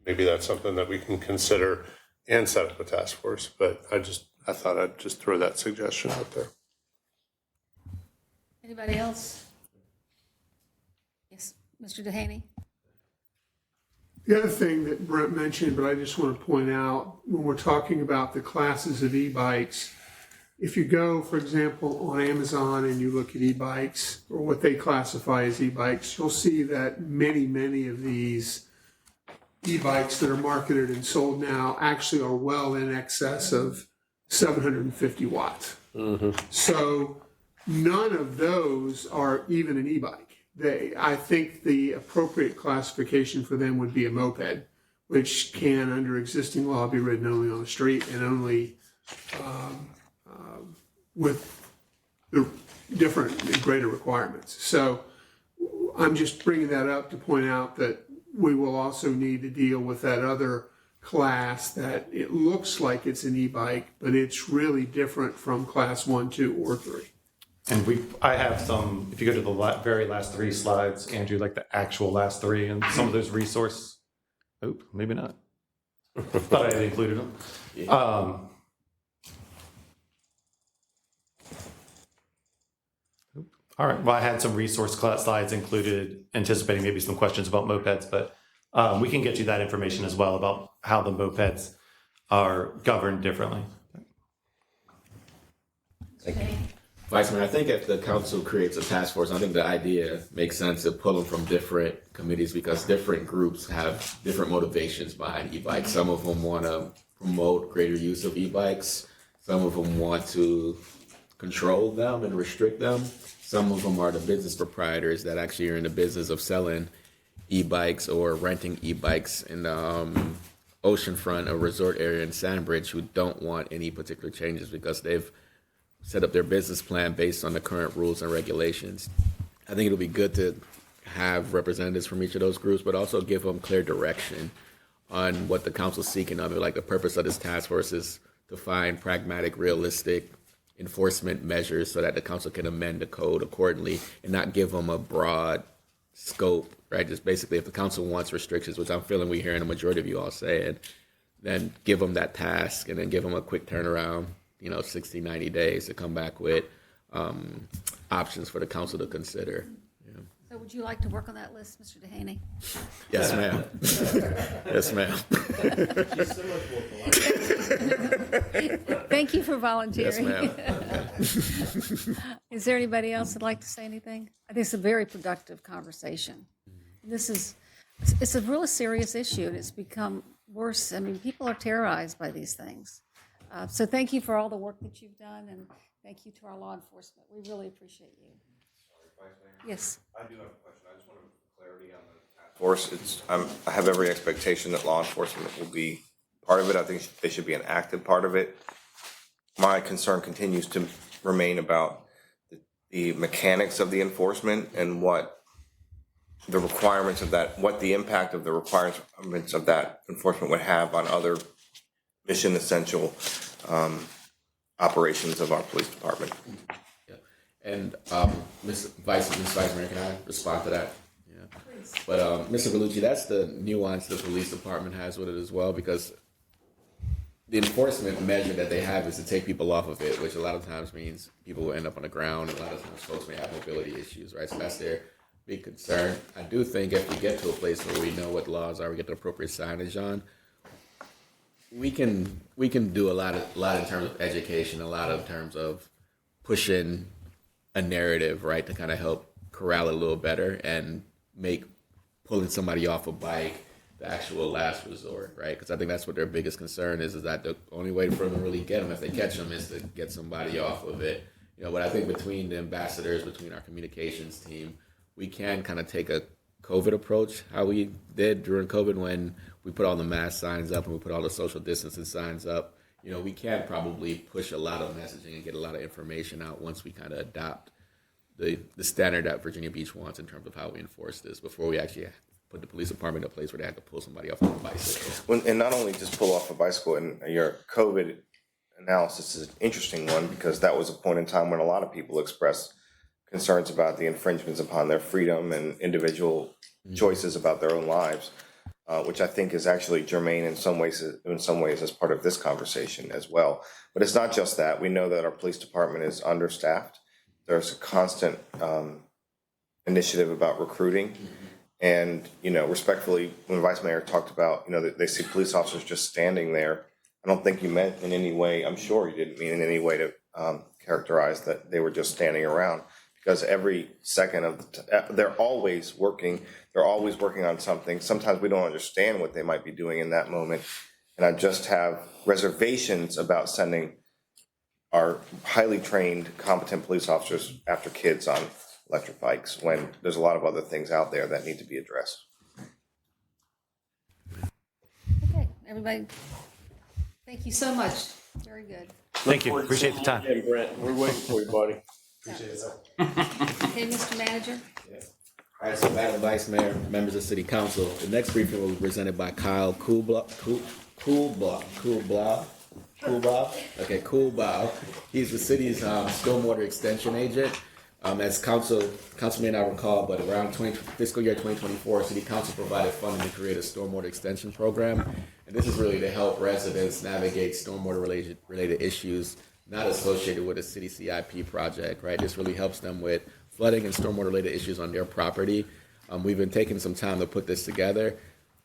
maybe that's something that we can consider and set up a task force. But I thought I'd just throw that suggestion out there. Anybody else? Yes, Mr. Dehaney? The other thing that Brent mentioned, but I just want to point out, when we're talking about the classes of e-bikes, if you go, for example, on Amazon and you look at e-bikes, or what they classify as e-bikes, you'll see that many of these e-bikes that are marketed and sold now actually are well in excess of 750 watts. Mm-hmm. So none of those are even an e-bike. I think the appropriate classification for them would be a moped, which can, under existing law, be ridden only on the street and only with the different and greater requirements. So I'm just bringing that up to point out that we will also need to deal with that other class that it looks like it's an e-bike, but it's really different from class 1, 2, or 3. And I have some, if you go to the very last 3 slides, Andrew, like the actual last 3 and some of those resource, maybe not. Thought I had included them. All right, well, I had some resource slides included, anticipating maybe some questions about mopeds, but we can get you that information as well about how the mopeds are governed differently. Thank you. Vice Mayor, I think if the council creates a task force, I think the idea makes sense to pull them from different committees because different groups have different motivations behind e-bikes. Some of them want to promote greater use of e-bikes. Some of them want to control them and restrict them. Some of them are the business proprietors that actually are in the business of selling e-bikes or renting e-bikes in the oceanfront or resort area in Sandbridge who don't want any particular changes because they've set up their business plan based on the current rules and regulations. I think it'll be good to have representatives from each of those groups, but also give them clear direction on what the council's seeking of it. Like the purpose of this task force is to find pragmatic, realistic enforcement measures so that the council can amend the code accordingly and not give them a broad scope, right? Just basically if the council wants restrictions, which I'm feeling we're hearing a majority of you all saying, then give them that task and then give them a quick turnaround, 60, 90 days to come back with options for the council to consider. So would you like to work on that list, Mr. Dehaney? Yes, ma'am. Yes, ma'am. Thank you for volunteering. Yes, ma'am. Is there anybody else that'd like to say anything? I think it's a very productive conversation. It's a really serious issue, and it's become worse. I mean, people are terrorized by these things. So thank you for all the work that you've done, and thank you to our law enforcement. We really appreciate you. Yes. I do have a question. I just want clarity on the task force. I have every expectation that law enforcement will be part of it. I think they should be an active part of it. My concern continues to remain about the mechanics of the enforcement and what the requirements of that, what the impact of the requirements of that enforcement would have on other mission essential operations of our police department. And Ms. Vice Mayor, can I respond to that? Yeah. But Mr. Vellucci, that's the nuance the police department has with it as well, because the enforcement measure that they have is to take people off of it, which a lot of times means people will end up on the ground. A lot of times folks may have mobility issues, right? So that's their big concern. I do think if we get to a place where we know what laws are, we get the appropriate signage on, we can do a lot in terms of education, a lot in terms of pushing a narrative, right, to kind of help corral it a little better and make pulling somebody off a bike the actual last resort, right? Because I think that's what their biggest concern is that the only way for them to really get them, if they catch them, is to get somebody off of it. But I think between the ambassadors, between our communications team, we can kind of take a COVID approach, how we did during COVID when we put all the mask signs up and we put all the social distancing signs up. We can probably push a lot of messaging and get a lot of information out once we kind of adopt the standard that Virginia Beach wants in terms of how we enforce this before we actually put the police department in a place where they have to pull somebody off of a bicycle. And not only just pull off a bicycle, and your COVID analysis is an interesting one because that was a point in time when a lot of people expressed concerns about the infringements upon their freedom and individual choices about their own lives. Which I think is actually germane in some ways as part of this conversation as well. But it's not just that. We know that our police department is understaffed. There's a constant initiative about recruiting. And, respectfully, when Vice Mayor talked about, they see police officers just standing there, I don't think you meant in any way, I'm sure you didn't mean in any way to characterize that they were just standing around. Because every second of they're always working on something. Sometimes we don't understand what they might be doing in that moment. And I just have reservations about sending our highly trained, competent police officers after kids on electric bikes when there's a lot of other things out there that need to be addressed. Okay, everybody, thank you so much. Very good. Thank you. Appreciate the time. Hey, Brent, we're waiting for you, buddy. Okay, Mr. Manager. All right, so Madam Vice Mayor, members of City Council, the next briefing will be presented by Kyle Coolbaugh. Okay, Coolbaugh. He's the city's stormwater extension agent. As council may not recall, but around fiscal year 2024, City Council provided funding to create a stormwater extension program. And this is really to help residents navigate stormwater related issues not associated with a city CIP project, right? This really helps them with flooding and stormwater related issues on their property. We've been taking some time to put this together.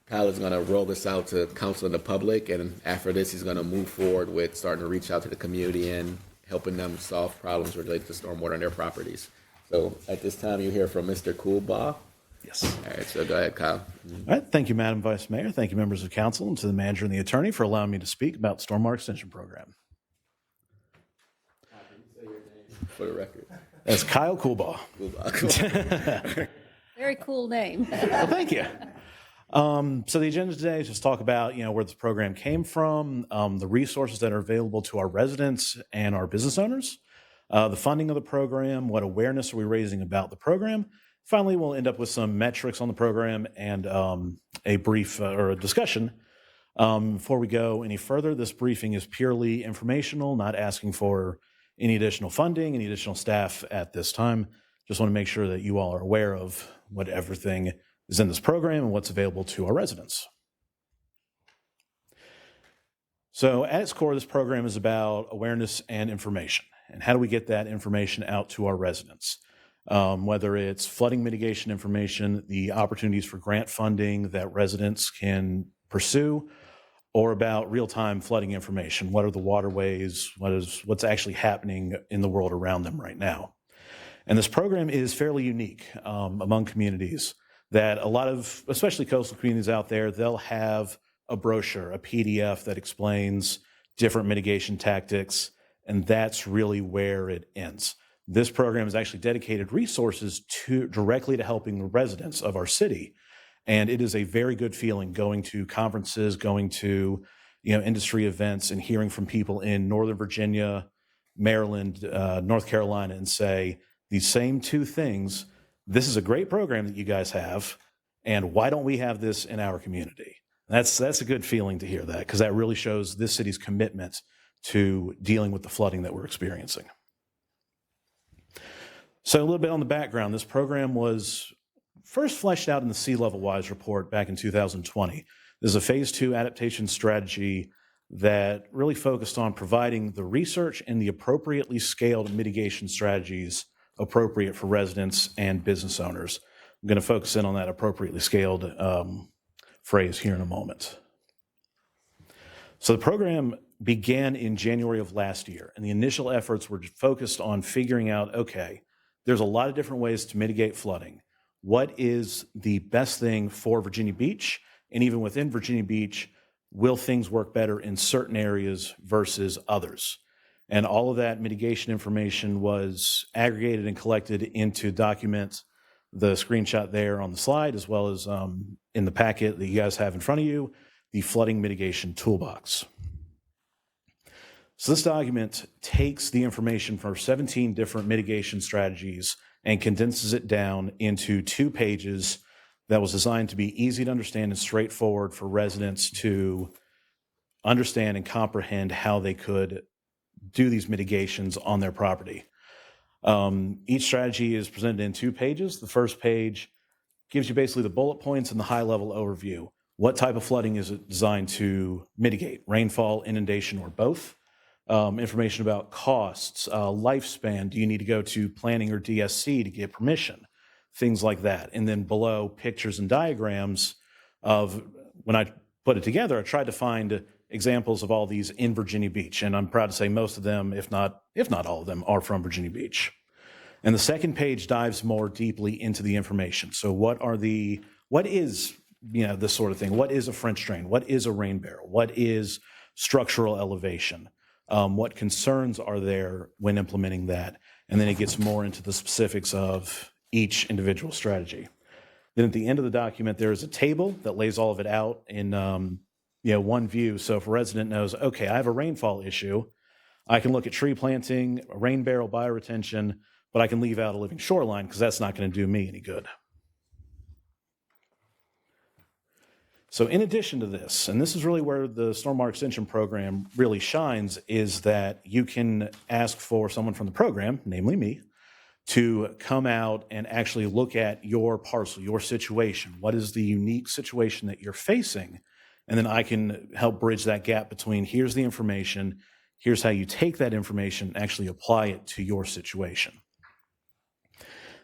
Kyle is going to roll this out to council and the public, and after this, he's going to move forward with starting to reach out to the community and helping them solve problems related to stormwater on their properties. So at this time, you hear from Mr. Coolbaugh. Yes. All right, so go ahead, Kyle. All right. Thank you, Madam Vice Mayor. Thank you, members of council, and to the manager and the attorney for allowing me to speak about Stormwater Extension Program. For the record. That's Kyle Coolbaugh. Very cool name. Well, thank you. So the agenda today is just talk about, where this program came from, the resources that are available to our residents and our business owners, the funding of the program, what awareness are we raising about the program. Finally, we'll end up with some metrics on the program and a brief or a discussion. Before we go any further, this briefing is purely informational, not asking for any additional funding, any additional staff at this time. Just want to make sure that you all are aware of what everything is in this program and what's available to our residents. So at its core, this program is about awareness and information. And how do we get that information out to our residents? Whether it's flooding mitigation information, the opportunities for grant funding that residents can pursue, or about real-time flooding information. What are the waterways? What's actually happening in the world around them right now? And this program is fairly unique among communities that a lot of, especially coastal communities out there, they'll have a brochure, a PDF that explains different mitigation tactics, and that's really where it ends. This program has actually dedicated resources directly to helping the residents of our city. And it is a very good feeling going to conferences, going to industry events, and hearing from people in Northern Virginia, Maryland, North Carolina, and say these same two things. This is a great program that you guys have, and why don't we have this in our community? That's a good feeling to hear that, because that really shows this city's commitment to dealing with the flooding that we're experiencing. So a little bit on the background. This program was first fleshed out in the Sea Level Rise report back in 2020. This is a phase 2 adaptation strategy that really focused on providing the research and the appropriately scaled mitigation strategies appropriate for residents and business owners. I'm going to focus in on that appropriately scaled phrase here in a moment. So the program began in January of last year, and the initial efforts were focused on figuring out, okay, there's a lot of different ways to mitigate flooding. What is the best thing for Virginia Beach? And even within Virginia Beach, will things work better in certain areas versus others? And all of that mitigation information was aggregated and collected into documents, the screenshot there on the slide, as well as in the packet that you guys have in front of you, the Flooding Mitigation Toolbox. So this document takes the information from 17 different mitigation strategies and condenses it down into 2 pages that was designed to be easy to understand and straightforward for residents to understand and comprehend how they could do these mitigations on their property. Each strategy is presented in 2 pages. The first page gives you basically the bullet points and the high-level overview. What type of flooding is it designed to mitigate? Rainfall, inundation, or both? Information about costs, lifespan. Do you need to go to planning or DSC to get permission? Things like that. And then below, pictures and diagrams of, when I put it together, I tried to find examples of all these in Virginia Beach. And I'm proud to say most of them, if not all of them, are from Virginia Beach. And the second page dives more deeply into the information. So what is this sort of thing? What is a French drain? What is a rain barrel? What is structural elevation? What concerns are there when implementing that? And then it gets more into the specifics of each individual strategy. Then at the end of the document, there is a table that lays all of it out in one view. So if a resident knows, okay, I have a rainfall issue, I can look at tree planting, a rain barrel bioretention, but I can leave out a living shoreline because that's not going to do me any good. So in addition to this, and this is really where the Stormwater Extension Program really shines, is that you can ask for someone from the program, namely me, to come out and actually look at your parcel, your situation. What is the unique situation that you're facing? And then I can help bridge that gap between here's the information, here's how you take that information and actually apply it to your situation.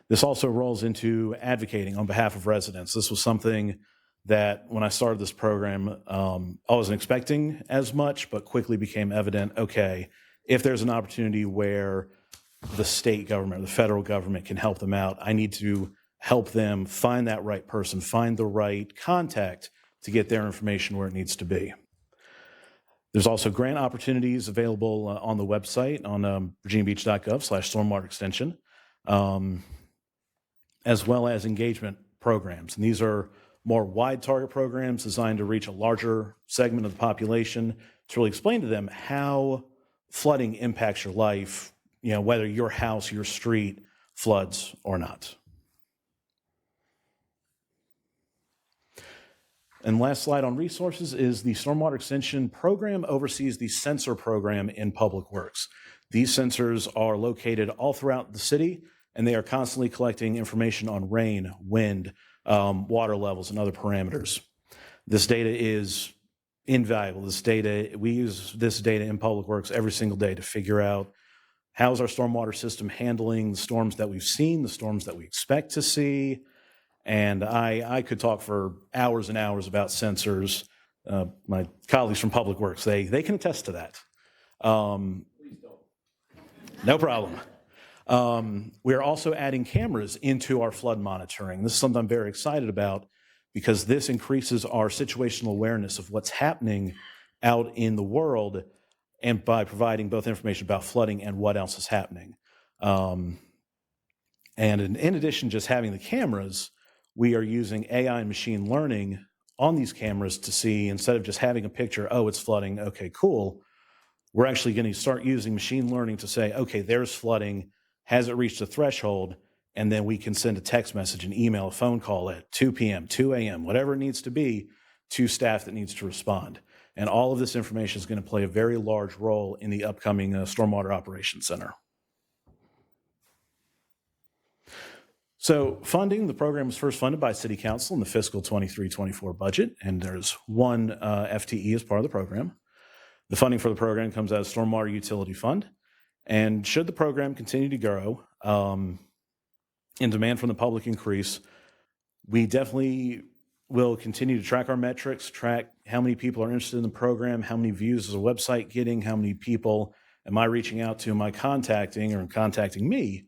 This also rolls into advocating on behalf of residents. This was something that when I started this program, I wasn't expecting as much, but quickly became evident, okay, if there's an opportunity where the state government or the federal government can help them out, I need to help them find that right person, find the right contact to get their information where it needs to be. There's also grant opportunities available on the website on virginiabeach.gov/stormwater-extension, as well as engagement programs. And these are more wide target programs designed to reach a larger segment of the population to really explain to them how flooding impacts your life, whether your house, your street floods or not. And last slide on resources is the Stormwater Extension Program oversees the sensor program in Public Works. These sensors are located all throughout the city, and they are constantly collecting information on rain, wind, water levels, and other parameters. This data is invaluable. This data, we use this data in Public Works every single day to figure out how's our stormwater system handling the storms that we've seen, the storms that we expect to see. And I could talk for hours and hours about sensors. My colleagues from Public Works, they can attest to that. Please don't. No problem. We are also adding cameras into our flood monitoring. This is something I'm very excited about because this increases our situational awareness of what's happening out in the world, and by providing both information about flooding and what else is happening. And in addition to just having the cameras, we are using AI and machine learning on these cameras to see, instead of just having a picture, oh, it's flooding, okay, cool. We're actually going to start using machine learning to say, okay, there's flooding, has it reached a threshold? And then we can send a text message, an email, a phone call at 2 p.m., 2 a.m., whatever it needs to be, to staff that needs to respond. And all of this information is going to play a very large role in the upcoming Stormwater Operations Center. So funding, the program was first funded by City Council in the fiscal 23-24 budget, and there's one FTE as part of the program. The funding for the program comes out of Stormwater Utility Fund. And should the program continue to grow and demand from the public increase, we definitely will continue to track our metrics, track how many people are interested in the program, how many views is the website getting, how many people am I reaching out to, am I contacting or contacting me,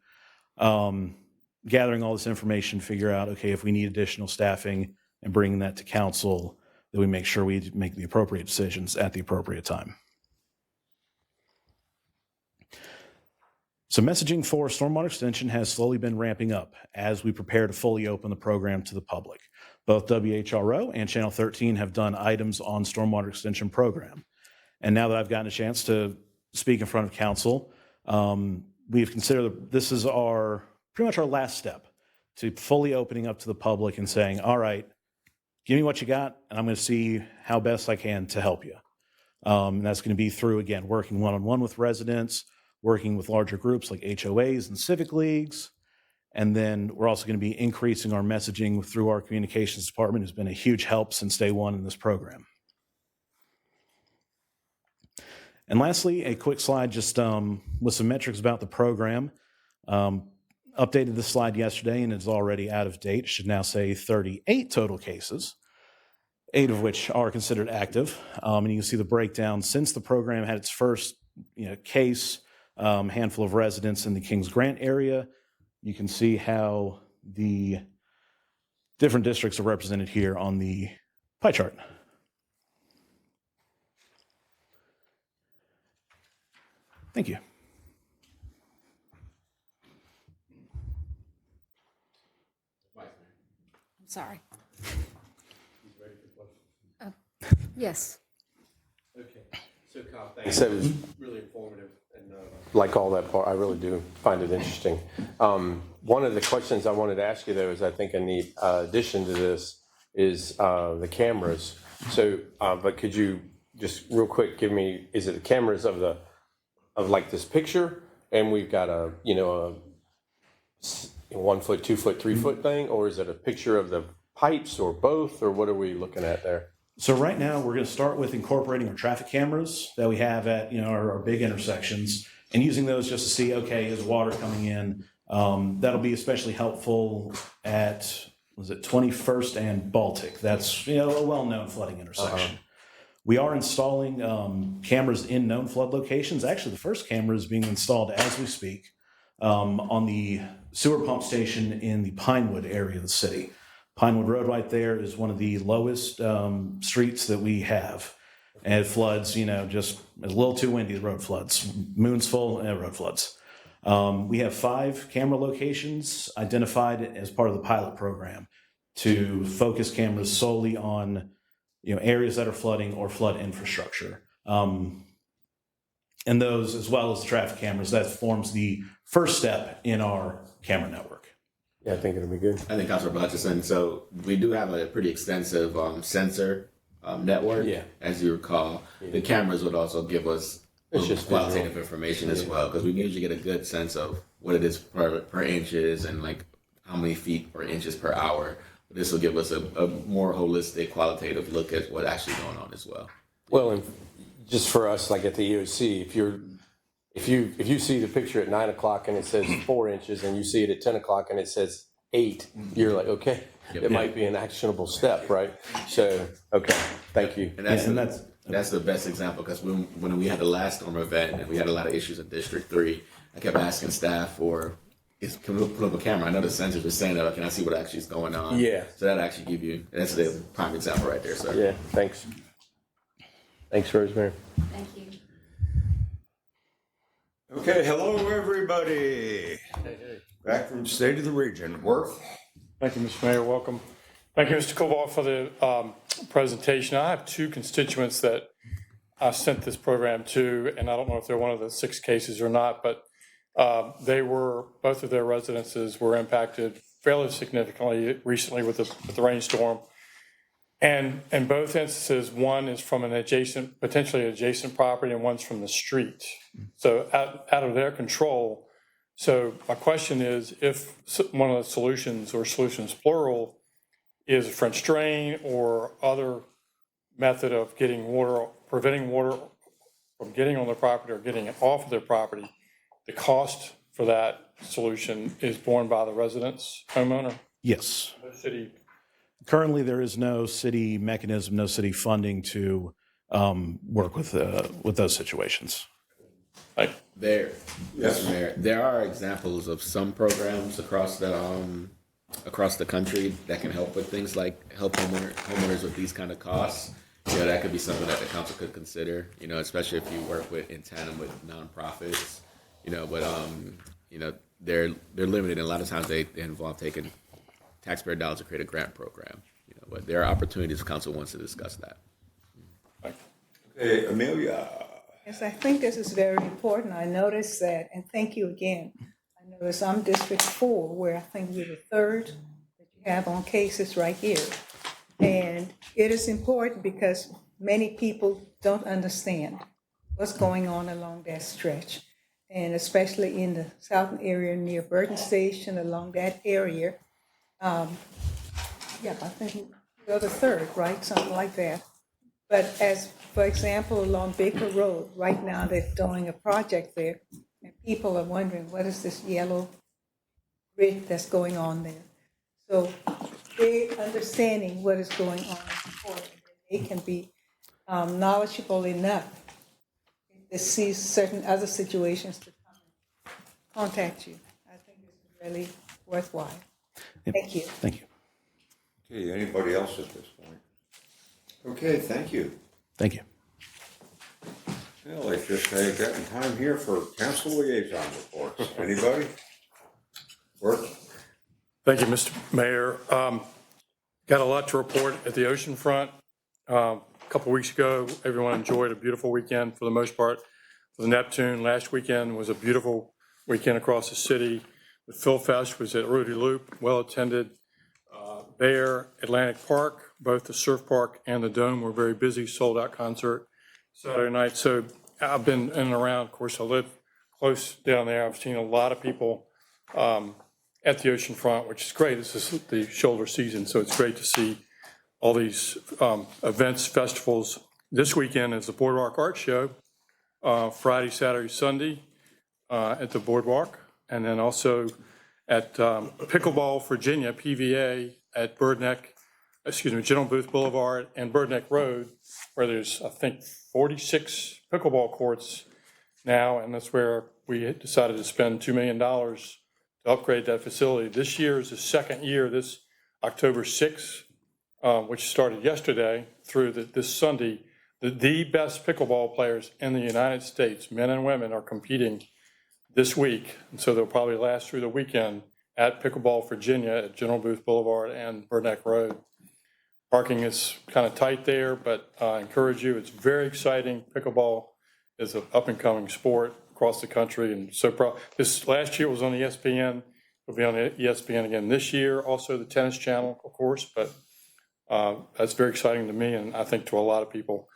gathering all this information, figure out, okay, if we need additional staffing and bringing that to council, that we make sure we make the appropriate decisions at the appropriate time. So messaging for Stormwater Extension has slowly been ramping up as we prepare to fully open the program to the public. Both WHRO and Channel 13 have done items on Stormwater Extension program. And now that I've gotten a chance to speak in front of council, we've considered this is pretty much our last step to fully opening up to the public and saying, all right, give me what you got, and I'm going to see how best I can to help you. And that's going to be through, again, working one-on-one with residents, working with larger groups like HOAs and civic leagues. And then we're also going to be increasing our messaging through our communications department, who's been a huge help since day one in this program. And lastly, a quick slide just with some metrics about the program. Updated this slide yesterday and it's already out of date. It should now say 38 total cases, 8 of which are considered active. And you can see the breakdown since the program had its first case, handful of residents in the Kings Grant area. You can see how the different districts are represented here on the pie chart. Thank you. I'm sorry. Yes. Okay. So Kyle, thanks. That was really informative. And like all that part, I really do find it interesting. One of the questions I wanted to ask you, though, is I think in the addition to this is the cameras. So, but could you just real quick give me, is it the cameras of like this picture, and we've got a 1 foot, 2 foot, 3 foot thing, or is it a picture of the pipes, or both, or what are we looking at there? So right now we're going to start with incorporating our traffic cameras that we have at our big intersections, and using those just to see, okay, is water coming in? That'll be especially helpful at 21st and Baltic. That's a well-known flooding intersection. We are installing cameras in known flood locations. Actually, the first camera is being installed as we speak on the sewer pump station in the Pinewood area of the city. Pinewood Road right there is one of the lowest streets that we have. And it floods, just a little too windy, the road floods. Moon's full, and road floods. We have 5 camera locations identified as part of the pilot program to focus cameras solely on areas that are flooding or flood infrastructure. And those, as well as the traffic cameras, that forms the first step in our camera network. Yeah, I think it'll be good. I think Councilor Hutchison, so we do have a pretty extensive sensor network. Yeah. As you recall, the cameras would also give us qualitative information as well, because we usually get a good sense of what it is per inches and like how many feet or inches per hour. This will give us a more holistic, qualitative look at what's actually going on as well. Well, and just for us, like at the EOC, if you see the picture at 9 o'clock and it says 4 inches, and you see it at 10 o'clock and it says 8, you're like, okay, it might be an actionable step, right? So, okay, thank you. And that's the best example, because when we had the last storm event and we had a lot of issues in District 3, I kept asking staff can we put up a camera? I know the sensors were saying that, can I see what actually is going on? Yeah. So that actually give you, that's the prime example right there, sir. Yeah, thanks. Thanks, Rosemary. Thank you. Okay, hello, everybody. Back from State of the Region. Worth? Thank you, Mr. Mayor. Welcome. Thank you, Mr. Cobalt, for the presentation. I have 2 constituents that I sent this program to, and I don't know if they're one of the 6 cases or not, but both of their residences were impacted fairly significantly recently with the rainstorm. And in both instances, one is from an potentially adjacent property, and one's from the street. So out of their control. So my question is, if one of the solutions, or solutions plural, is a French drain or other method of preventing water from getting on their property or getting it off of their property, the cost for that solution is borne by the residents, homeowner? Yes. The city. Currently, there is no city mechanism, no city funding to work with those situations. There are examples of some programs across the country that can help with things like help homeowners with these kind of costs. That could be something that the council could consider. Especially if you work in tandem with nonprofits. But they're limited, and a lot of times they involve taking taxpayer dollars to create a grant program. But there are opportunities if council wants to discuss that. Okay, Amelia. Yes, I think this is very important. I noticed that, and thank you again. I noticed I'm District 4, where I think we're the third that you have on cases right here. And it is important because many people don't understand what's going on along that stretch. And especially in the southern area near Burton Station, along that area. I think you're the third, right? Something like that. But as, for example, along Baker Road, right now they're doing a project there, and people are wondering, what is this yellow grid that's going on there? So they're understanding what is going on is important. They can be knowledgeable enough to see certain other situations to come and contact you. I think it's really worthwhile. Thank you. Thank you. Okay, anybody else at this point? Okay, thank you. Thank you. Well, it's just getting time here for council liaison reports. Anybody? Worth? Thank you, Mr. Mayor. Got a lot to report at the oceanfront. A couple weeks ago, everyone enjoyed a beautiful weekend for the most part. For the Neptune, last weekend was a beautiful weekend across the city. The Phil Fest was at Rudy Loop, well attended. There, Atlantic Park, both the surf park and the Dome were very busy, sold out concert Saturday night. So I've been in and around. Of course, I live close down there. I've seen a lot of people at the oceanfront, which is great. This is the shoulder season, so it's great to see all these events, festivals. This weekend is the Boardwalk Art Show, Friday, Saturday, Sunday at the Boardwalk, and then also at Pickleball Virginia, PVA, at General Booth Boulevard and Birdneck Road, where there's, I think, 46 pickleball courts now, and that's where we decided to spend $2 million to upgrade that facility. This year is the second year, this October 6th, which started yesterday through this Sunday. The best pickleball players in the United States, men and women, are competing this week, and so they'll probably last through the weekend at Pickleball Virginia at General Booth Boulevard and Birdneck Road. Parking is kind of tight there, but I encourage you. It's very exciting. Pickleball is an up-and-coming sport across the country, and so proud. This last year was on ESPN. It'll be on ESPN again this year. Also, the Tennis Channel, of course, but that's very exciting to me, and I think to a lot of people.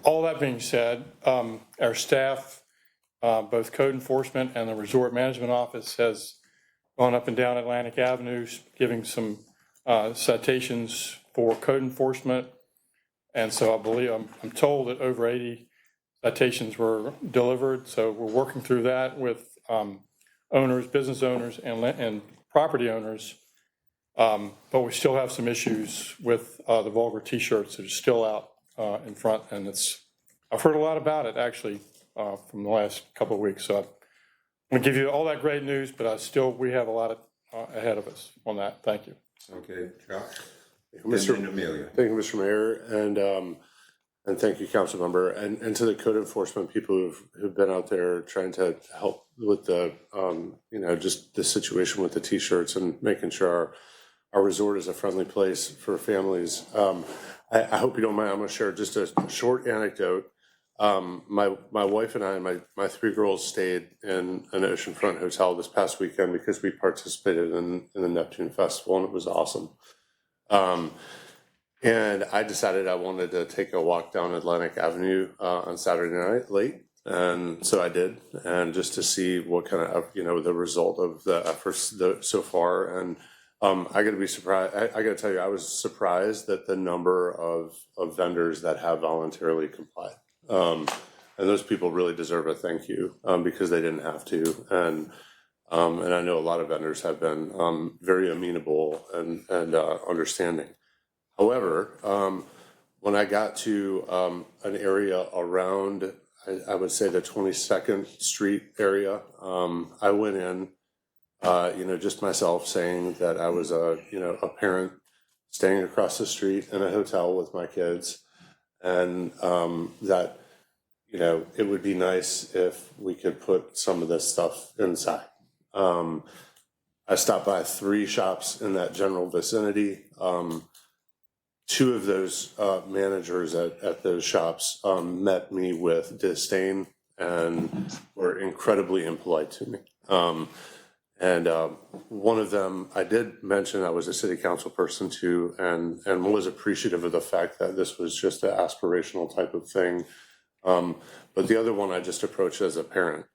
All that being said, our staff, both code enforcement and the resort management office, has gone up and down Atlantic Avenue, giving some citations for code enforcement. And so I'm told that over 80 citations were delivered. So we're working through that with owners, business owners, and property owners. But we still have some issues with the vulgar T-shirts that are still out in front. And I've heard a lot about it, actually, from the last couple of weeks. So I'm going to give you all that great news, but we have a lot ahead of us on that. Thank you. Okay, Josh? Mr. And Amelia. Thank you, Mr. Mayor, and thank you, council member, and to the code enforcement people who've been out there trying to help with the, just the situation with the T-shirts and making sure our resort is a friendly place for families. I hope you don't mind. I'm going to share just a short anecdote. My wife and I and my 3 girls stayed in an oceanfront hotel this past weekend because we participated in the Neptune Festival, and it was awesome. And I decided I wanted to take a walk down Atlantic Avenue on Saturday night late. And so I did, and just to see what kind of, the result of the efforts so far. And I got to be surprised. I got to tell you, I was surprised that the number of vendors that have voluntarily complied. And those people really deserve a thank you because they didn't have to. And I know a lot of vendors have been very amenable and understanding. However, when I got to an area around, I would say the 22nd Street area, I went in, just myself saying that I was a parent staying across the street in a hotel with my kids, and that, it would be nice if we could put some of this stuff inside. I stopped by 3 shops in that general vicinity. 2 of those managers at those shops met me with disdain and were incredibly impolite to me. And one of them, I did mention I was a city council person too, and was appreciative of the fact that this was just an aspirational type of thing. But the other one I just approached as a parent.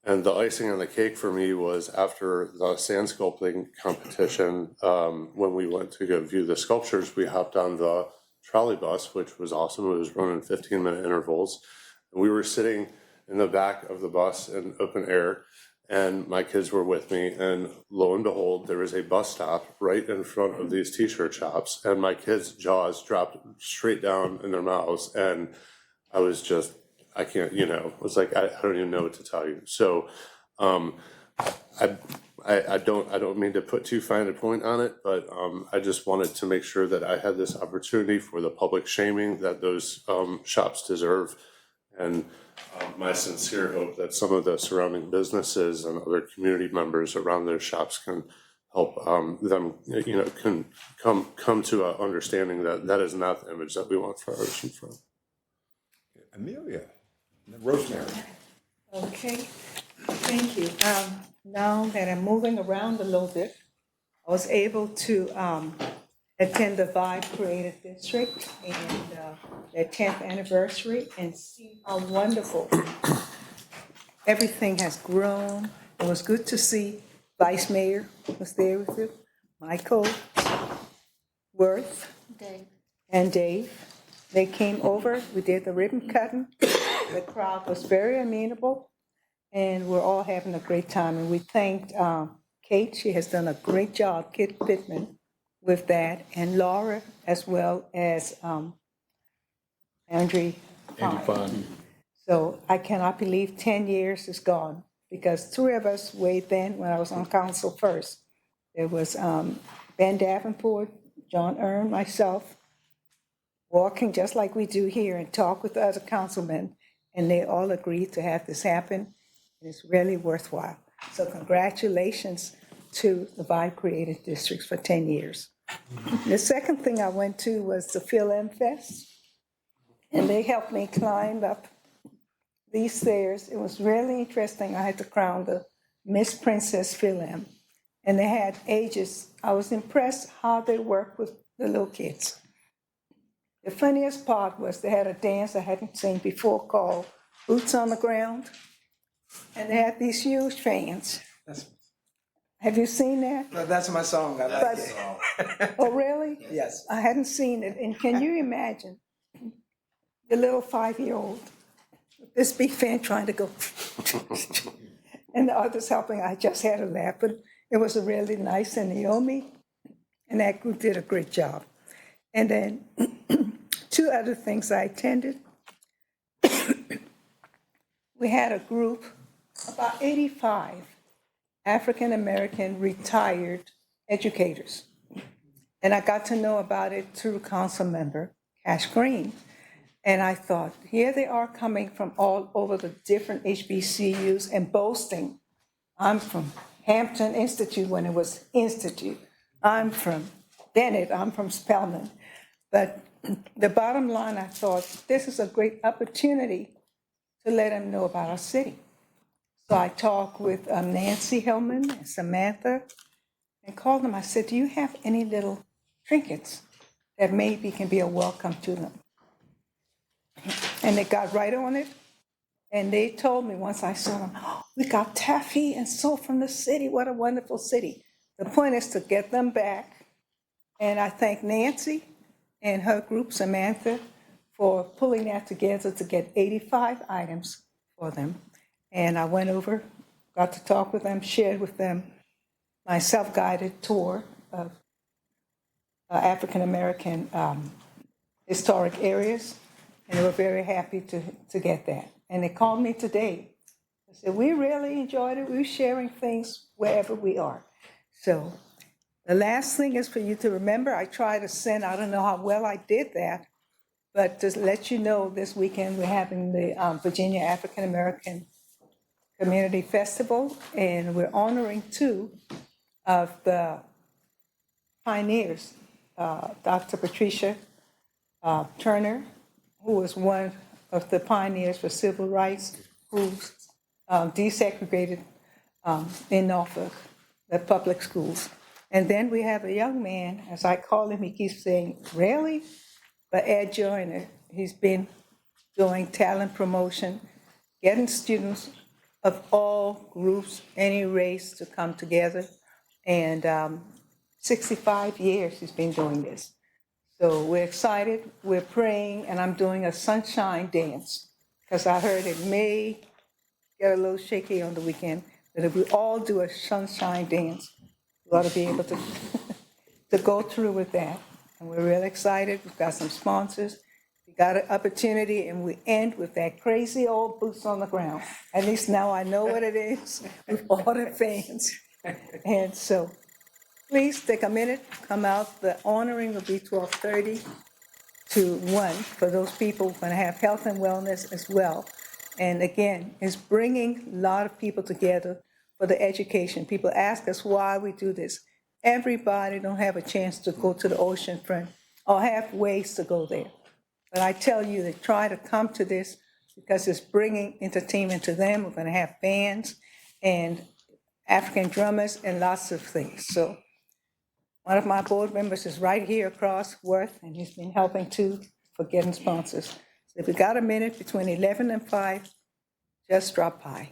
And the icing on the cake for me was after the sand sculpting competition, when we went to go view the sculptures, we hopped on the trolley bus, which was awesome. It was running 15-minute intervals. And we were sitting in the back of the bus in open air, and my kids were with me. And lo and behold, there was a bus stop right in front of these T-shirt shops, and my kids' jaws dropped straight down in their mouths. And I was just, I can't, it was like, I don't even know what to tell you. So I don't mean to put too fine a point on it, but I just wanted to make sure that I had this opportunity for the public shaming that those shops deserve. And my sincere hope that some of the surrounding businesses and other community members around those shops can help them, can come to an understanding that that is not the image that we want for our oceanfront. Amelia, Rosemary. Okay, thank you. Now that I'm moving around a little bit, I was able to attend the Vibe Creative District and their 10th anniversary and see how wonderful everything has grown. It was good to see Vice Mayor was there with you, Michael Worth, and Dave. They came over, we did the ribbon cutting. The crowd was very amenable, and we're all having a great time. And we thanked Kate, she has done a great job, Kit Pittman, with that, and Laura, as well as Andrew Fine. So I cannot believe 10 years is gone, because 3 of us way then, when I was on council first, there was Ben Davenport, John Earn, myself, walking just like we do here and talk with the other councilmen, and they all agreed to have this happen. It's really worthwhile. So congratulations to the Vibe Creative Districts for 10 years. The second thing I went to was the Phil M Fest, and they helped me climb up these stairs. It was really interesting. I had to crown the Miss Princess Phil M, and they had ages. I was impressed how they worked with the little kids. The funniest part was they had a dance I hadn't seen before called Boots on the Ground, and they had these huge fans. Have you seen that? No, that's my song. I like it. Oh, really? Yes. I hadn't seen it, and can you imagine the little 5-year-old, this big fan trying to go, and the others helping. I just had a laugh, but it was a really nice, and Naomi and that group did a great job. And then 2 other things I attended. We had a group, about 85 African-American retired educators. And I got to know about it through council member Cash Green. And I thought, here they are coming from all over the different HBCUs and boasting. I'm from Hampton Institute when it was Institute. I'm from Bennett, I'm from Spelman. But the bottom line, I thought, this is a great opportunity to let them know about our city. So I talked with Nancy Hillman and Samantha and called them. I said, do you have any little trinkets that maybe can be a welcome to them? And they got right on it. And they told me once I saw them, oh, we got taffy and soap from the city. What a wonderful city. The point is to get them back. And I thank Nancy and her group, Samantha, for pulling that together to get 85 items for them. And I went over, got to talk with them, shared with them my self-guided tour of African-American historic areas. And they were very happy to get that. And they called me today. They said, we really enjoyed it. We're sharing things wherever we are. So the last thing is for you to remember, I try to send, I don't know how well I did that, but to let you know, this weekend we're having the Virginia African American Community Festival, and we're honoring 2 of the pioneers, Dr. Patricia Turner, who was one of the pioneers for civil rights, who desegregated in Norfolk, the public schools. And then we have a young man, as I call him, he keeps saying, really? But Ed Joyner, he's been doing talent promotion, getting students of all groups, any race to come together. And 65 years he's been doing this. So we're excited, we're praying, and I'm doing a sunshine dance because I heard it may get a little shaky on the weekend, but if we all do a sunshine dance, we ought to be able to, to go through with that. And we're really excited. We've got some sponsors. We got an opportunity, and we end with that crazy old boots on the ground. At least now I know what it is with all the fans. And so please take a minute, come out. The honoring will be 12:30 to 1 for those people who are going to have health and wellness as well. And again, it's bringing a lot of people together for the education. People ask us why we do this. Everybody don't have a chance to go to the ocean front or have ways to go there. But I tell you to try to come to this because it's bringing entertainment to them. We're going to have bands and African drummers and lots of things. So one of my board members is right here across Worth, and he's been helping too for getting sponsors. So if we got a minute between 11 and 5, just drop by.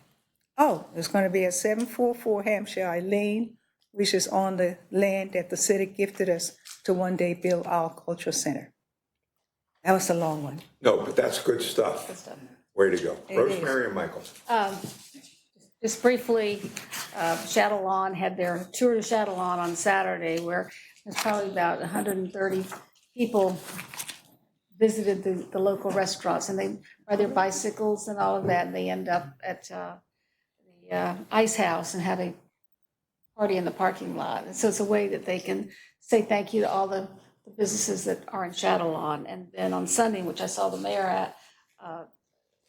Oh, it's going to be at 744 Hampshire Lane, which is on the land that the city gifted us to one day build our cultural center. That was a long one. No, but that's good stuff. Good stuff. Way to go. It Rosemary and Michael. Just briefly, Shadow Lawn had their tour to Shadow Lawn on Saturday, where there's probably about 130 people visited the local restaurants, and they ride their bicycles and all of that, and they end up at the Ice House and have a party in the parking lot. And so it's a way that they can say thank you to all the businesses that are in Shadow Lawn. And then on Sunday, which I saw the mayor at,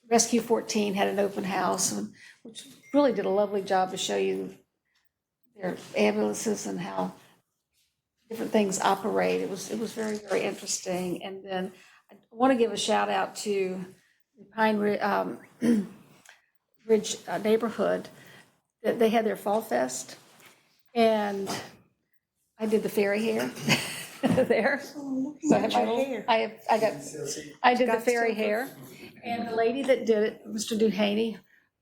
Rescue 14 had an open house, which really did a lovely job to show you their ambulances and how different things operate. It was very, very interesting. And then I want to give a shout out to the Pine Ridge neighborhood, that they had their Fall Fest, and I did the fairy hair there. So I had my little, I did the fairy hair, and the lady that did it, Mr. Duhaney,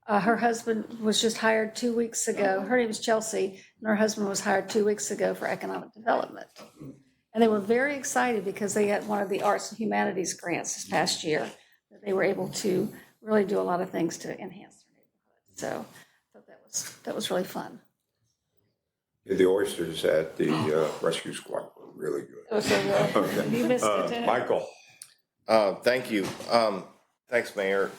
her husband was just hired 2 weeks ago. Her name is Chelsea, and her husband was hired 2 weeks ago for economic development. And they were very excited because they had one of the arts and humanities grants this past year. That they were able to really do a lot of things to enhance their neighborhood. So I thought that was really fun. The oysters at the rescue squad were really good. It was so good. Okay. You missed it, didn't you? Michael. Thank you. Thanks, Mayor.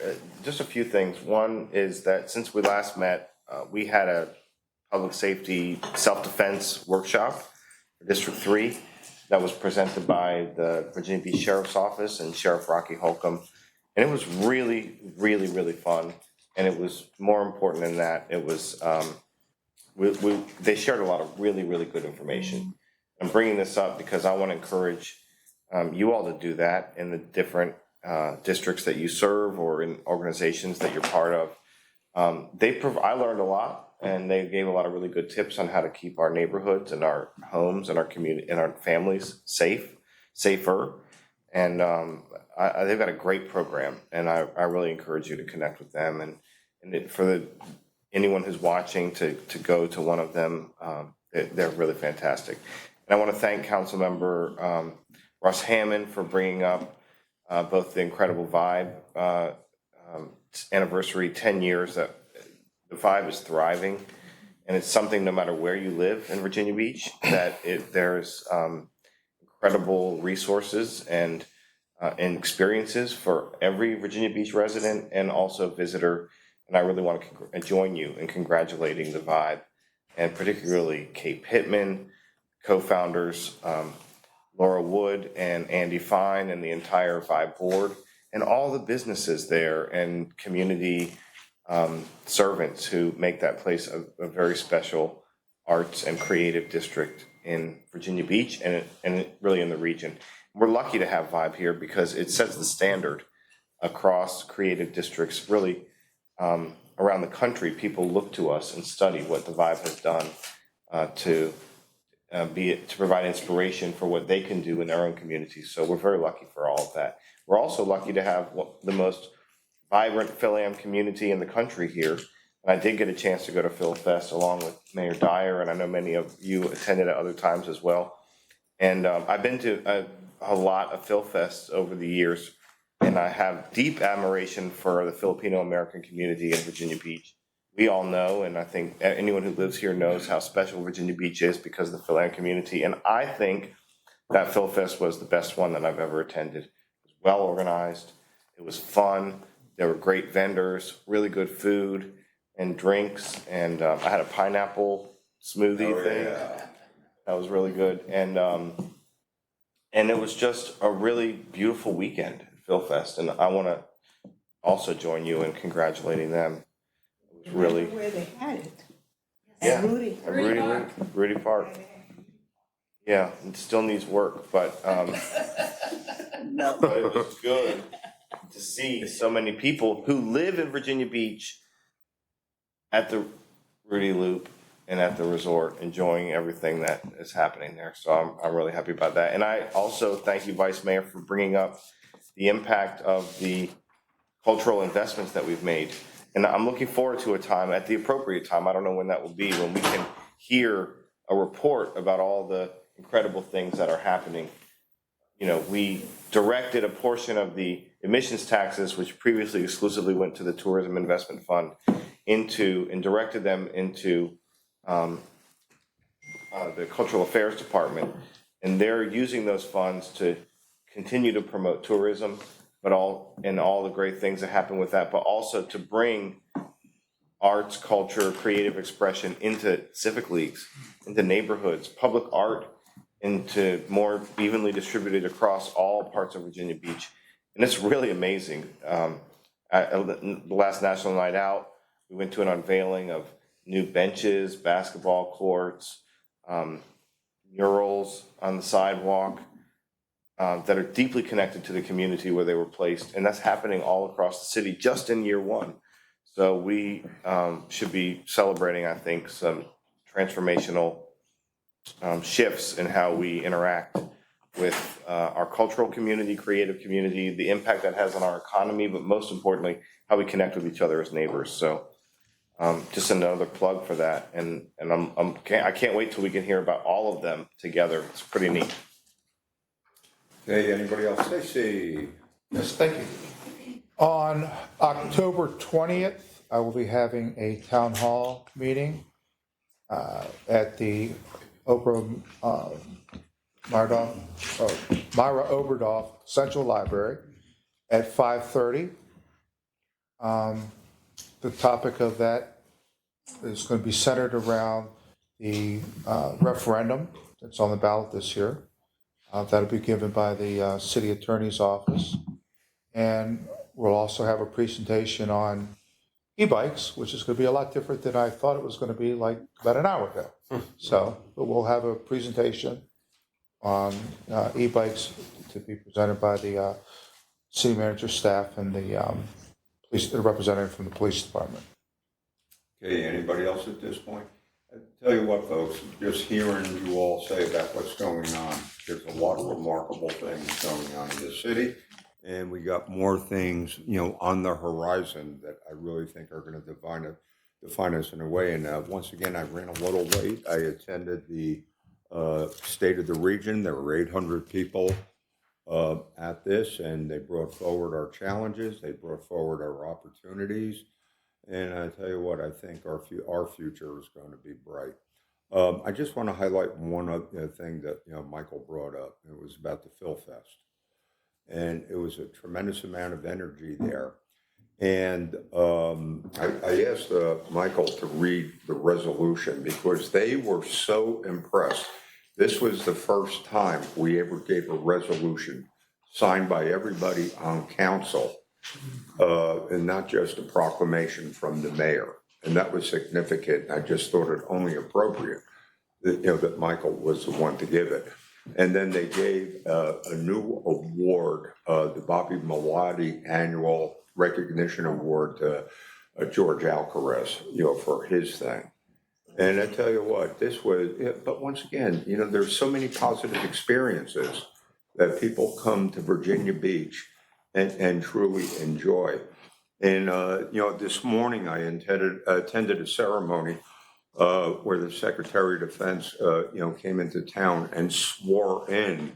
Just a few things. One is that since we last met, we had a public safety self-defense workshop for District 3 that was presented by the Virginia Beach Sheriff's Office and Sheriff Rocky Holcomb. And it was really, really, really fun. And it was more important than that. It was, they shared a lot of really, really good information. I'm bringing this up because I want to encourage you all to do that in the different districts that you serve or in organizations that you're part of. I learned a lot, and they gave a lot of really good tips on how to keep our neighborhoods and our homes and our community and our families safer. And they've got a great program, and I really encourage you to connect with them. And for anyone who's watching to go to one of them, they're really fantastic. And I want to thank Councilmember Russ Hammond for bringing up both the incredible Vibe anniversary, 10 years that the Vibe is thriving, and it's something no matter where you live in Virginia Beach, that there's incredible resources and experiences for every Virginia Beach resident and also visitor. And I really want to join you in congratulating the Vibe, and particularly Kate Pittman, co-founders Laura Wood and Andy Fine and the entire Vibe board, and all the businesses there and community servants who make that place a very special arts and creative district in Virginia Beach and really in the region. We're lucky to have Vibe here because it sets the standard across creative districts. Really, around the country, people look to us and study what the Vibe has done to provide inspiration for what they can do in their own communities. So we're very lucky for all of that. We're also lucky to have the most vibrant Phil-Am community in the country here. And I did get a chance to go to Phil Fest along with Mayor Dyer, and I know many of you attended at other times as well. And I've been to a lot of Phil Fests over the years, and I have deep admiration for the Filipino American community in Virginia Beach. We all know, and I think anyone who lives here knows how special Virginia Beach is because of the Phil-Am community. And I think that Phil Fest was the best one that I've ever attended. It was well organized. It was fun. There were great vendors, really good food and drinks. And I had a pineapple smoothie thing. Yeah. That was really good. And it was just a really beautiful weekend at Phil Fest. And I want to also join you in congratulating them. Really, where they had it. Yeah, At Rudy Park. Yeah, it still needs work, but but it was good to see so many people who live in Virginia Beach at the Rudy Loop and at the resort, enjoying everything that is happening there. So I'm really happy about that. And I also thank you, Vice Mayor, for bringing up the impact of the cultural investments that we've made. And I'm looking forward to a time, at the appropriate time, I don't know when that will be, when we can hear a report about all the incredible things that are happening. You know, we directed a portion of the emissions taxes, which previously exclusively went to the Tourism Investment Fund, and directed them into the Cultural Affairs Department. And they're using those funds to continue to promote tourism, but all the great things that happen with that, but also to bring arts, culture, creative expression into civic leagues, into neighborhoods, public art, into more evenly distributed across all parts of Virginia Beach. And it's really amazing. At the last National Night Out, we went to an unveiling of new benches, basketball courts, murals on the sidewalk, that are deeply connected to the community where they were placed. And that's happening all across the city just in year one. So we should be celebrating, I think, some transformational shifts in how we interact with our cultural community, creative community, the impact that has on our economy, but most importantly, how we connect with each other as neighbors. So just another plug for that. And I can't wait till we can hear about all of them together. It's pretty neat. Okay, anybody else? Stacy? Yes, thank you. On October 20th, I will be having a town hall meeting at the Myra Oberdorf Central Library at 5:30. The topic of that is going to be centered around the referendum that's on the ballot this year. That'll be given by the city attorney's office. And we'll also have a presentation on e-bikes, which is going to be a lot different than I thought it was going to be like about an hour ago. But we'll have a presentation on e-bikes to be presented by the city manager staff and the representative from the police department. Okay, anybody else at this point? I tell you what, folks, just hearing you all say about what's going on, there's a lot of remarkable things going on in the city. And we got more things, on the horizon that I really think are going to define us in a way. And once again, I ran a little late. I attended the State of the Region. There were 800 people at this, and they brought forward our challenges. They brought forward our opportunities. And I tell you what, I think our future is going to be bright. I just want to highlight one other thing that Michael brought up. It was about the Phil Fest. And it was a tremendous amount of energy there. And I asked Michael to read the resolution because they were so impressed. This was the first time we ever gave a resolution signed by everybody on council, and not just a proclamation from the mayor. And that was significant. I just thought it only appropriate that, that Michael was the one to give it. And then they gave a new award, the Bobby Malati Annual Recognition Award to George Alcaraz, for his thing. And I tell you what, this was, but once again, there's so many positive experiences that people come to Virginia Beach and truly enjoy. And, this morning I attended a ceremony where the Secretary of Defense, came into town and swore in.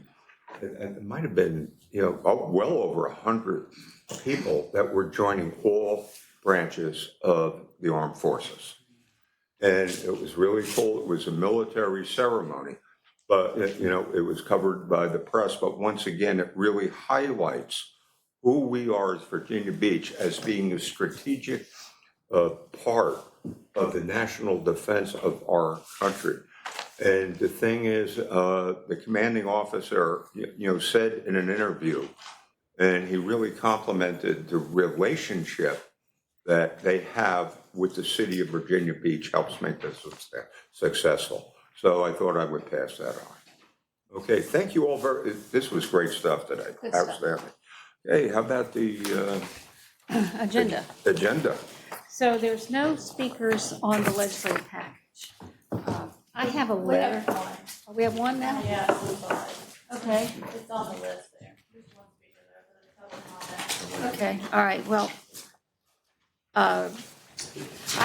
It might have been, well over 100 people that were joining all branches of the armed forces. And it was really cool. It was a military ceremony, but, it was covered by the press. But once again, it really highlights who we are as Virginia Beach as being a strategic part of the national defense of our country. And the thing is, the commanding officer, said in an interview, and he really complimented the relationship that they have with the city of Virginia Beach helps make this successful. So I thought I would pass that on. Okay, thank you all this was great stuff today. Good stuff. Outstanding. Hey, how about the Agenda. agenda? So there's no speakers on the legislative package. I have a letter. Oh, we have one now? Yeah, Okay, it's on the list there. There's one speaker there, but it's covered on that. okay, all right, well, I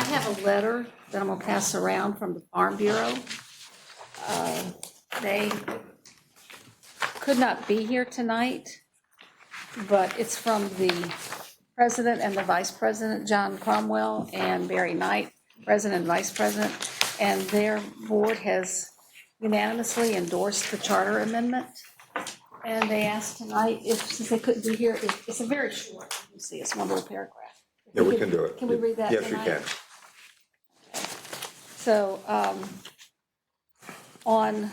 have a letter that I'm gonna pass around from the Farm Bureau. They could not be here tonight, but it's from the president and the vice president, John Cromwell and Barry Knight, president and vice president, and their board has unanimously endorsed the charter amendment. And they asked tonight since they couldn't be here, it's a very short, you see, it's one little paragraph. Yeah, we can do it. Can we read that Yes, tonight? you can. So, on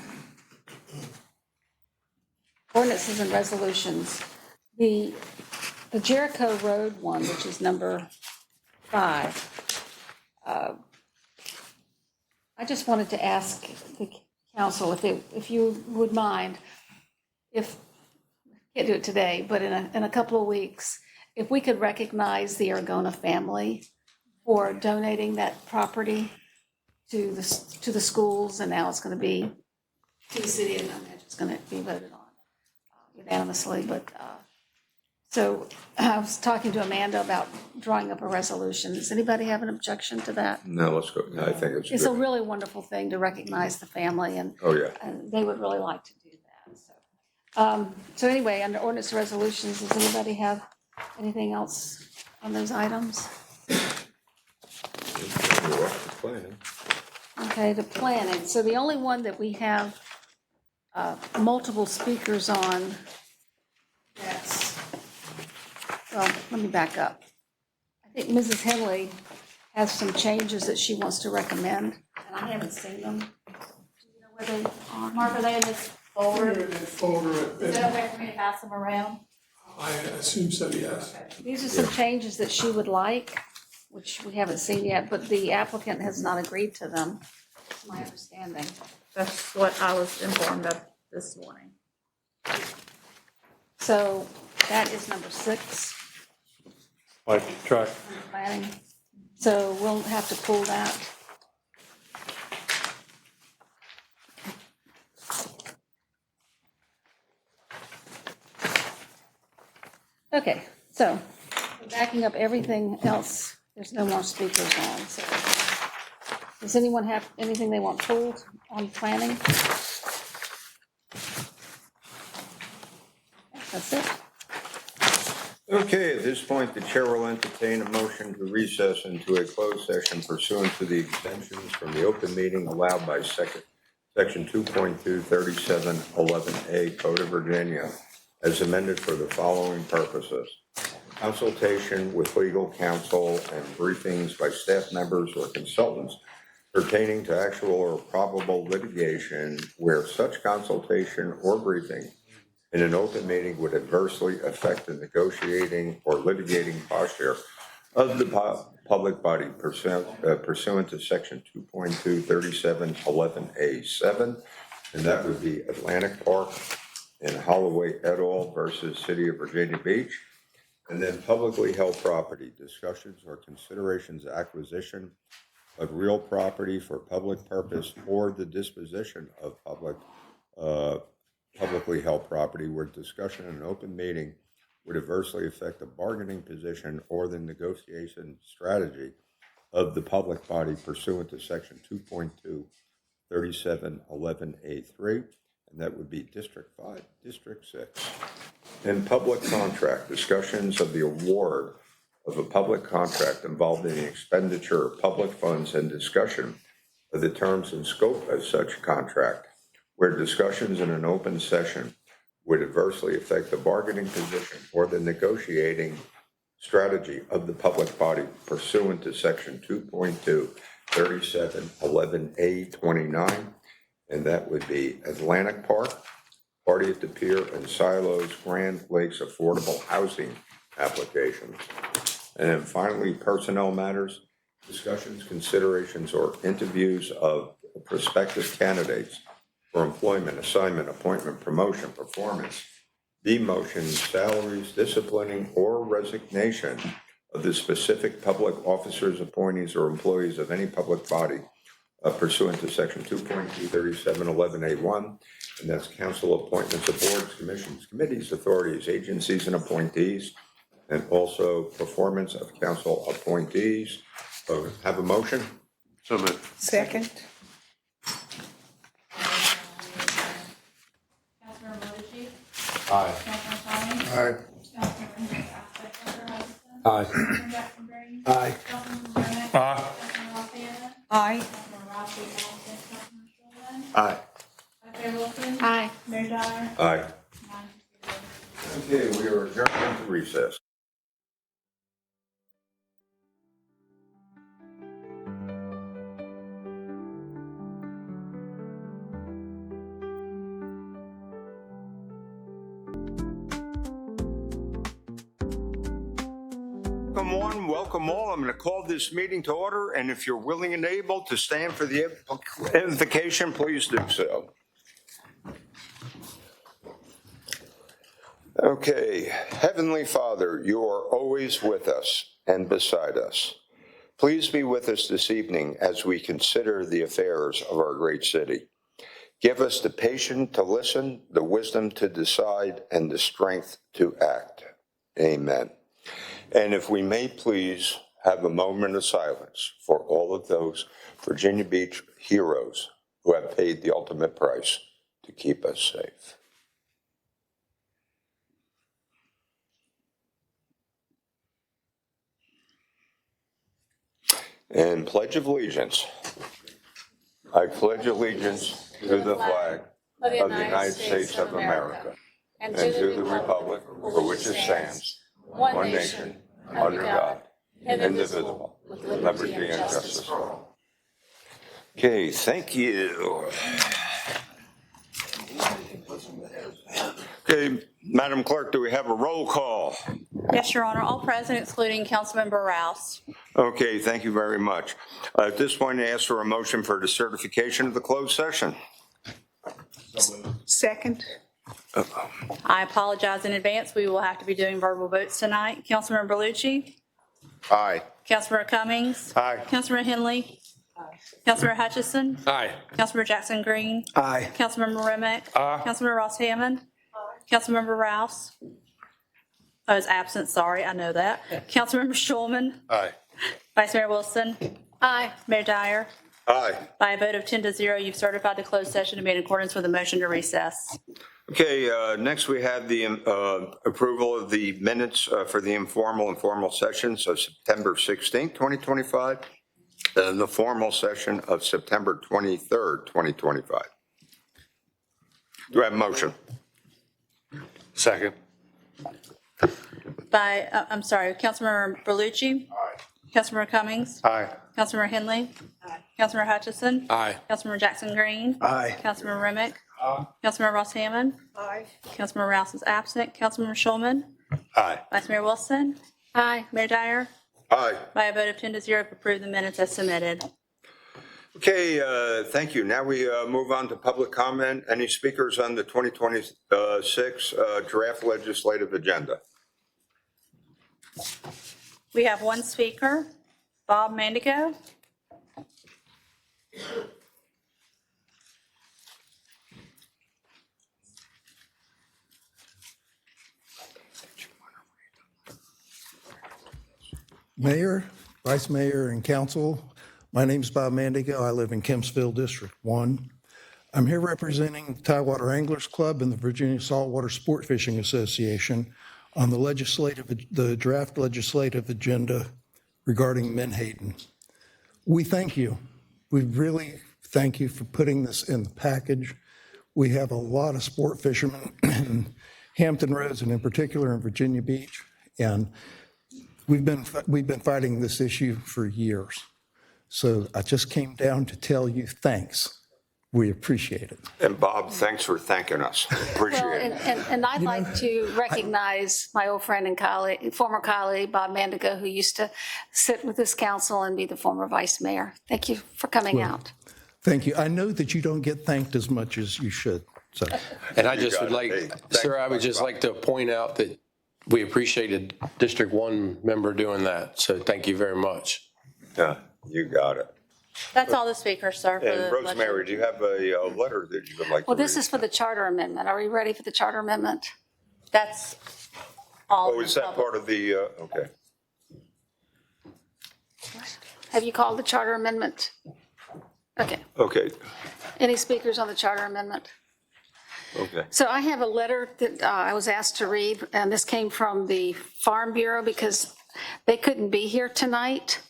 ordinances and resolutions, the Jericho Road one, which is number 5, I just wanted to ask the council if you would mind, if, can't do it today, but in a couple of weeks, if we could recognize the Argona family for donating that property to the schools, and now it's going to be to the city, and I imagine it's going to be voted on unanimously. But so I was talking to Amanda about drawing up a resolution. Does anybody have an objection to that? No, let's go. I think it's It's a good. really wonderful thing to recognize the family, and Oh, yeah. and they would really like to do that. So So anyway, under ordinance resolutions, does anybody have anything else on those items? Okay, the planning. So the only one that we have multiple speakers on, that's, well, let me back up. I think Mrs. Henley has some changes that she wants to recommend, and I haven't seen them. Do you know where they are? Mark, are they in this folder? Folder, Is that okay for me to pass them around? I assume so, yes. These are some changes that she would like, which we haven't seen yet, but the applicant has not agreed to them, is my understanding. That's what I was informed of this morning. So that is number 6, Like track. planning. So we'll have to pull that. Okay, so backing up everything else, there's no more speakers on, so. Does anyone have anything they want pulled on planning? That's it. Okay, at this point, the chair will entertain a motion to recess into a closed session pursuant to the exemptions from the open meeting allowed by section 2.23711A Code of Virginia, as amended for the following purposes: consultation with legal counsel and briefings by staff members or consultants pertaining to actual or probable litigation where such consultation or briefing in an open meeting would adversely affect the negotiating or litigating posture of the public body pursuant to section 2.23711A7, and that would be Atlantic Park and Holloway et al. Versus City of Virginia Beach. And then publicly held property, discussions or considerations, acquisition of real property for public purpose or the disposition of publicly held property where discussion in an open meeting would adversely affect the bargaining position or the negotiation strategy of the public body pursuant to section 2.23711A3, and that would be District 5, District 6. In public contract, discussions of the award of a public contract involving the expenditure of public funds and discussion of the terms and scope of such contract, where discussions in an open session would adversely affect the bargaining position or the negotiating strategy of the public body pursuant to section 2.23711A29, and that would be Atlantic Park, Party at the Pier, and Silos Grand Lakes Affordable Housing applications. And then finally, personnel matters, discussions, considerations, or interviews of prospective candidates for employment, assignment, appointment, promotion, performance, demotion, salaries, disciplining, or resignation of the specific public officers, appointees, or employees of any public body pursuant to section 2.23711A1, and that's council appointments of boards, commissions, committees, authorities, agencies, and appointees, and also performance of council appointees. So have a motion? So moved. Second. Councilmember Modici? Aye. Councilmember Sonic? Aye. Councilmember Hudson? Aye. Councilmember Jackson Green? Aye. Councilmember Burnett? Aye. Councilmember LaFayette? Aye. Councilmember Rossi, absent. Councilmember Shulman? Aye. Vice Mayor Wilson? Aye. Mayor Dyer? Aye. 9-0. Okay, we are adjourned into recess. Welcome all. I'm going to call this meeting to order, and if you're willing and able to stand for the invocation, please do so. Okay, Heavenly Father, you are always with us and beside us. Please be with us this evening as we consider the affairs of our great city. Give us the patience to listen, the wisdom to decide, and the strength to act. Amen. And if we may please have a moment of silence for all of those Virginia Beach heroes who have paid the ultimate price to keep us safe. And pledge of allegiance. I pledge allegiance to the flag of the United States of America and to the republic for which it stands, one nation, under God, indivisible, with liberty and justice for all. Okay, thank you. Okay, Madam Clerk, do we have a roll call? Yes, Your Honor. All present excluding Councilmember Rouse. Okay, thank you very much. At this point, I ask for a motion for the certification of the closed session. Second. I apologize in advance. We will have to be doing verbal votes tonight. Councilmember Berlucci? Aye. Councilmember Cummings? Aye. Councilmember Henley? Councilmember Hutchison? Aye. Councilmember Jackson Green? Aye. Councilmember Remick? Aye. Councilmember Ross Hammond? Councilmember Rouse? I was absent, sorry, I know that. Councilmember Shulman? Aye. Vice Mayor Wilson? Aye. Mayor Dyer? Aye. By a vote of 10-0, you've certified the closed session to be in accordance with the motion to recess. Okay, next we have the approval of the minutes for the informal and formal sessions of September 16th, 2025, and the formal session of September 23rd, 2025. Do I have a motion? Second. I'm sorry, Councilmember Berlucci? Aye. Councilmember Cummings? Aye. Councilmember Henley? Aye. Councilmember Hutchison? Aye. Councilmember Jackson Green? Aye. Councilmember Remick? Aye. Councilmember Ross Hammond? Aye. Councilmember Rouse is absent. Councilmember Shulman? Aye. Vice Mayor Wilson? Aye. Mayor Dyer? Aye. By a vote of 10-0, approve the minutes as submitted. Okay, thank you. Now we move on to public comment. Any speakers on the 2026 draft legislative agenda? We have one speaker, Bob Mandigo. Mayor, Vice Mayor, and Council, my name is Bob Mandigo. I live in Kempsville, District 1. I'm here representing the Tidewater Anglers Club and the Virginia Saltwater Sport Fishing Association on the draft legislative agenda regarding Menhaden. We thank you. We really thank you for putting this in the package. We have a lot of sport fishermen in Hampton Roads and in particular in Virginia Beach, and we've been fighting this issue for years. So I just came down to tell you thanks. We appreciate it. And Bob, thanks for thanking us. Appreciate Well, it. and I'd like to recognize my old friend and colleague, former colleague, Bob Mandigo, who used to sit with this council and be the former vice mayor. Thank you for coming out. Thank you. I know that you don't get thanked as much as you should. So, And I just would got like, it. Hey, sir, I would just like to point out that we appreciated District 1 member doing that. So thank you very much. Yeah, you got it. That's all the speakers, sir. for And the Rosemary, do you have a letter that you would like to Well, this read? is for the charter amendment. Are we ready for the charter amendment? That's all. Oh, is that part of the, okay. Have you called the charter amendment? Okay. Okay, Any speakers on the charter amendment? okay. So I have a letter that I was asked to read, and this came from the Farm Bureau because they couldn't be here tonight.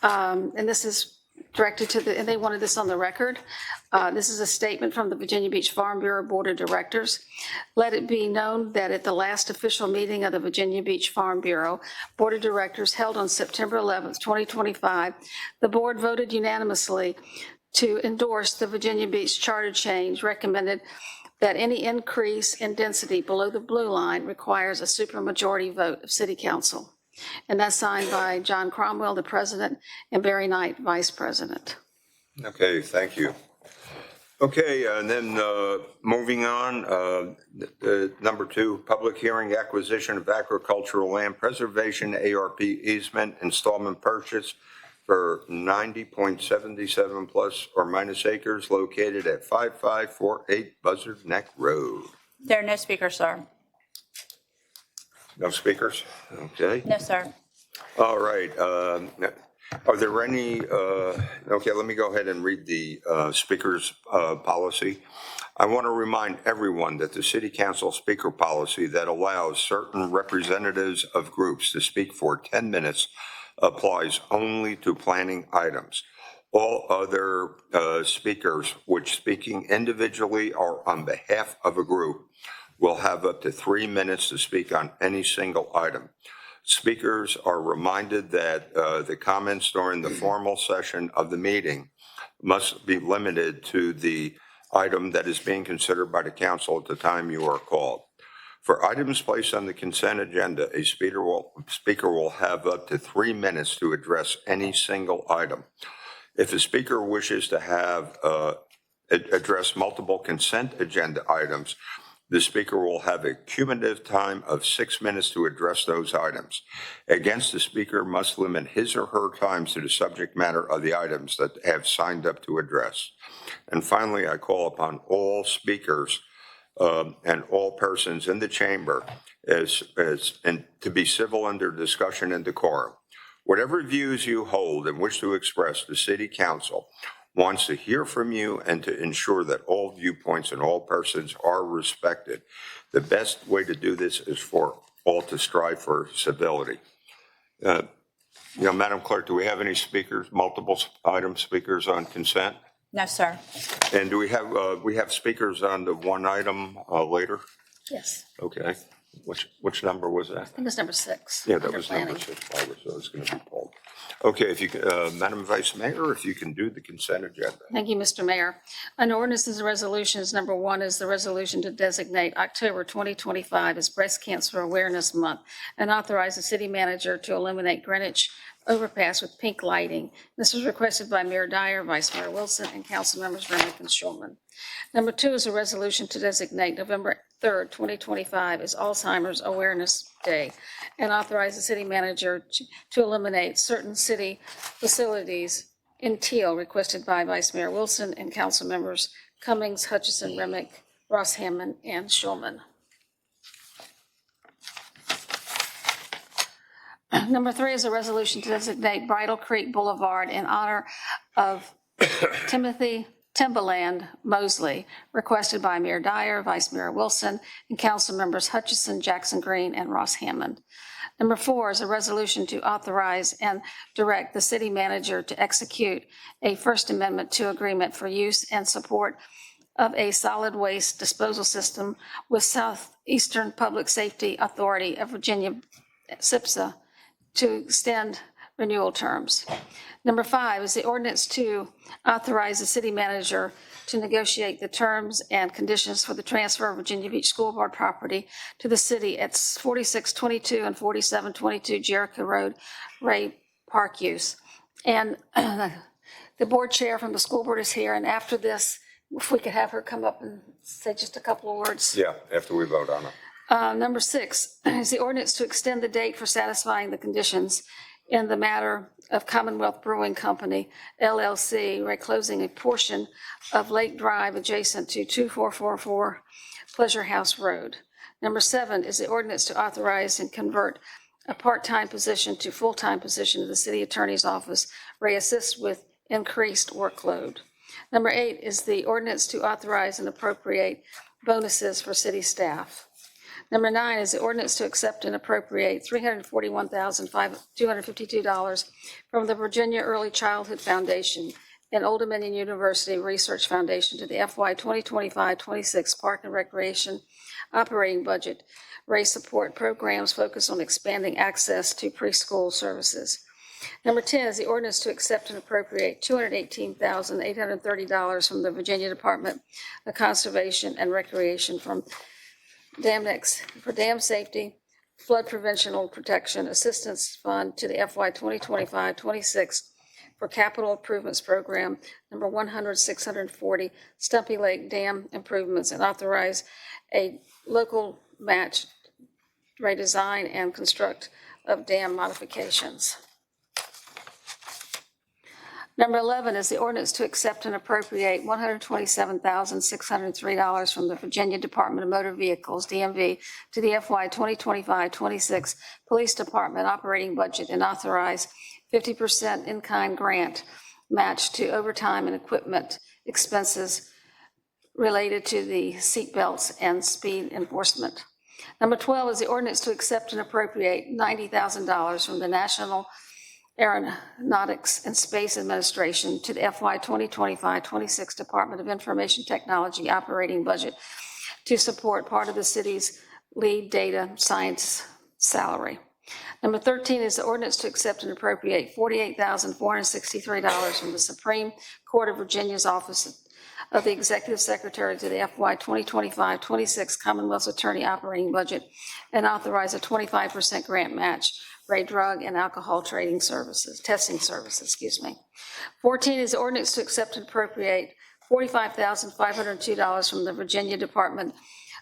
And this is directed to and they wanted this on the record. This is a statement from the Virginia Beach Farm Bureau Board of Directors. Let it be known that at the last official meeting of the Virginia Beach Farm Bureau Board of Directors held on September 11th, 2025, the board voted unanimously to endorse the Virginia Beach charter change, recommended that any increase in density below the blue line requires a supermajority vote of City Council. And that's signed by John Cromwell, the president, and Barry Knight, vice president. Okay, thank you. Okay, and then moving on, number 2, public hearing acquisition of agricultural land preservation, ARP easement, installment purchase for 90.77 plus or minus acres located at 5548 Buzzard Neck Road. There are no speakers, sir. No speakers? Okay. No, sir. All right. Are there any, okay, let me go ahead and read the speaker's policy. I want to remind everyone that the City Council speaker policy that allows certain representatives of groups to speak for 10 minutes applies only to planning items. All other speakers, which speaking individually or on behalf of a group, will have up to 3 minutes to speak on any single item. Speakers are reminded that the comments during the formal session of the meeting must be limited to the item that is being considered by the council at the time you are called. For items placed on the consent agenda, a speaker will have up to 3 minutes to address any single item. If a speaker wishes to have address multiple consent agenda items, the speaker will have a cumulative time of 6 minutes to address those items. Against, the speaker must limit his or her times to the subject matter of the items that they have signed up to address. And finally, I call upon all speakers and all persons in the chamber and to be civil under discussion and decorum. Whatever views you hold and wish to express, the City Council wants to hear from you and to ensure that all viewpoints and all persons are respected. The best way to do this is for all to strive for civility. Madam Clerk, do we have any speakers, multiple item speakers on consent? No, sir. And do we have speakers on the one item later? Yes, Okay. Which number was that? I think it's number 6. Yeah, that under was number planning. 6, Barbara, so it's going to be pulled. Okay, if you can, Madam Vice Mayor, if you can do the consent agenda. Thank you, Mr. Mayor. Under ordinances and resolutions, number 1 is the resolution to designate October 2025 as Breast Cancer Awareness Month and authorize the city manager to illuminate Greenwich overpass with pink lighting. This was requested by Mayor Dyer, Vice Mayor Wilson, and council members Remick and Schulman. Number 2 is a resolution to designate November 3rd, 2025 as Alzheimer's Awareness Day and authorize the city manager to eliminate certain city facilities in teal requested by Vice Mayor Wilson and council members Cummings, Hutchison, Remick, Ross Hammond, and Schulman. Number 3 is a resolution to designate Bridle Creek Boulevard in honor of Timothy Timbaland Mosley, requested by Mayor Dyer, Vice Mayor Wilson, and council members Hutchison, Jackson Green, and Ross Hammond. Number 4 is a resolution to authorize and direct the city manager to execute a First Amendment to agreement for use and support of a solid waste disposal system with Southeastern Public Safety Authority of Virginia, SIPSA, to extend renewal terms. Number 5 is the ordinance to authorize the city manager to negotiate the terms and conditions for the transfer of Virginia Beach School Board property to the city at 4622 and 4722 Jericho Road, Ray Park use. And the board chair from the school board is here, and after this, if we could have her come up and say just a couple of words. Yeah, after we vote on it. Number 6 is the ordinance to extend the date for satisfying the conditions in the matter of Commonwealth Brewing Company, LLC, reclosing a portion of Lake Drive adjacent to 2444 Pleasure House Road. Number 7 is the ordinance to authorize and convert a part-time position to full-time position of the city attorney's office, where he assists with increased workload. Number 8 is the ordinance to authorize and appropriate bonuses for city staff. Number 9 is the ordinance to accept and appropriate $341,252 from the Virginia Early Childhood Foundation and Old Dominion University Research Foundation to the FY 2025-26 Park and Recreation operating budget. Race support programs focus on expanding access to preschool services. Number 10 is the ordinance to accept and appropriate $218,830 from the Virginia Department of Conservation and Recreation from DAMNIX for dam safety, flood prevention protection assistance fund to the FY 2025-26 for capital improvements program number 100-640 Stumpy Lake Dam improvements, and authorize a local match redesign and construct of dam modifications. Number 11 is the ordinance to accept and appropriate $127,603 from the Virginia Department of Motor Vehicles, DMV, to the FY 2025-26 Police Department operating budget and authorize 50% in-kind grant match to overtime and equipment expenses related to the seatbelts and speed enforcement. Number 12 is the ordinance to accept and appropriate $90,000 from the National Aeronautics and Space Administration to the FY 2025-26 Department of Information Technology operating budget to support part of the city's lead data science salary. Number 13 is the ordinance to accept and appropriate $48,463 from the Supreme Court of Virginia's Office of the Executive Secretary to the FY 2025-26 Commonwealth Attorney operating budget and authorize a 25% grant match for a drug and alcohol testing services. 14 is the ordinance to accept and appropriate $45,502 from the Virginia Department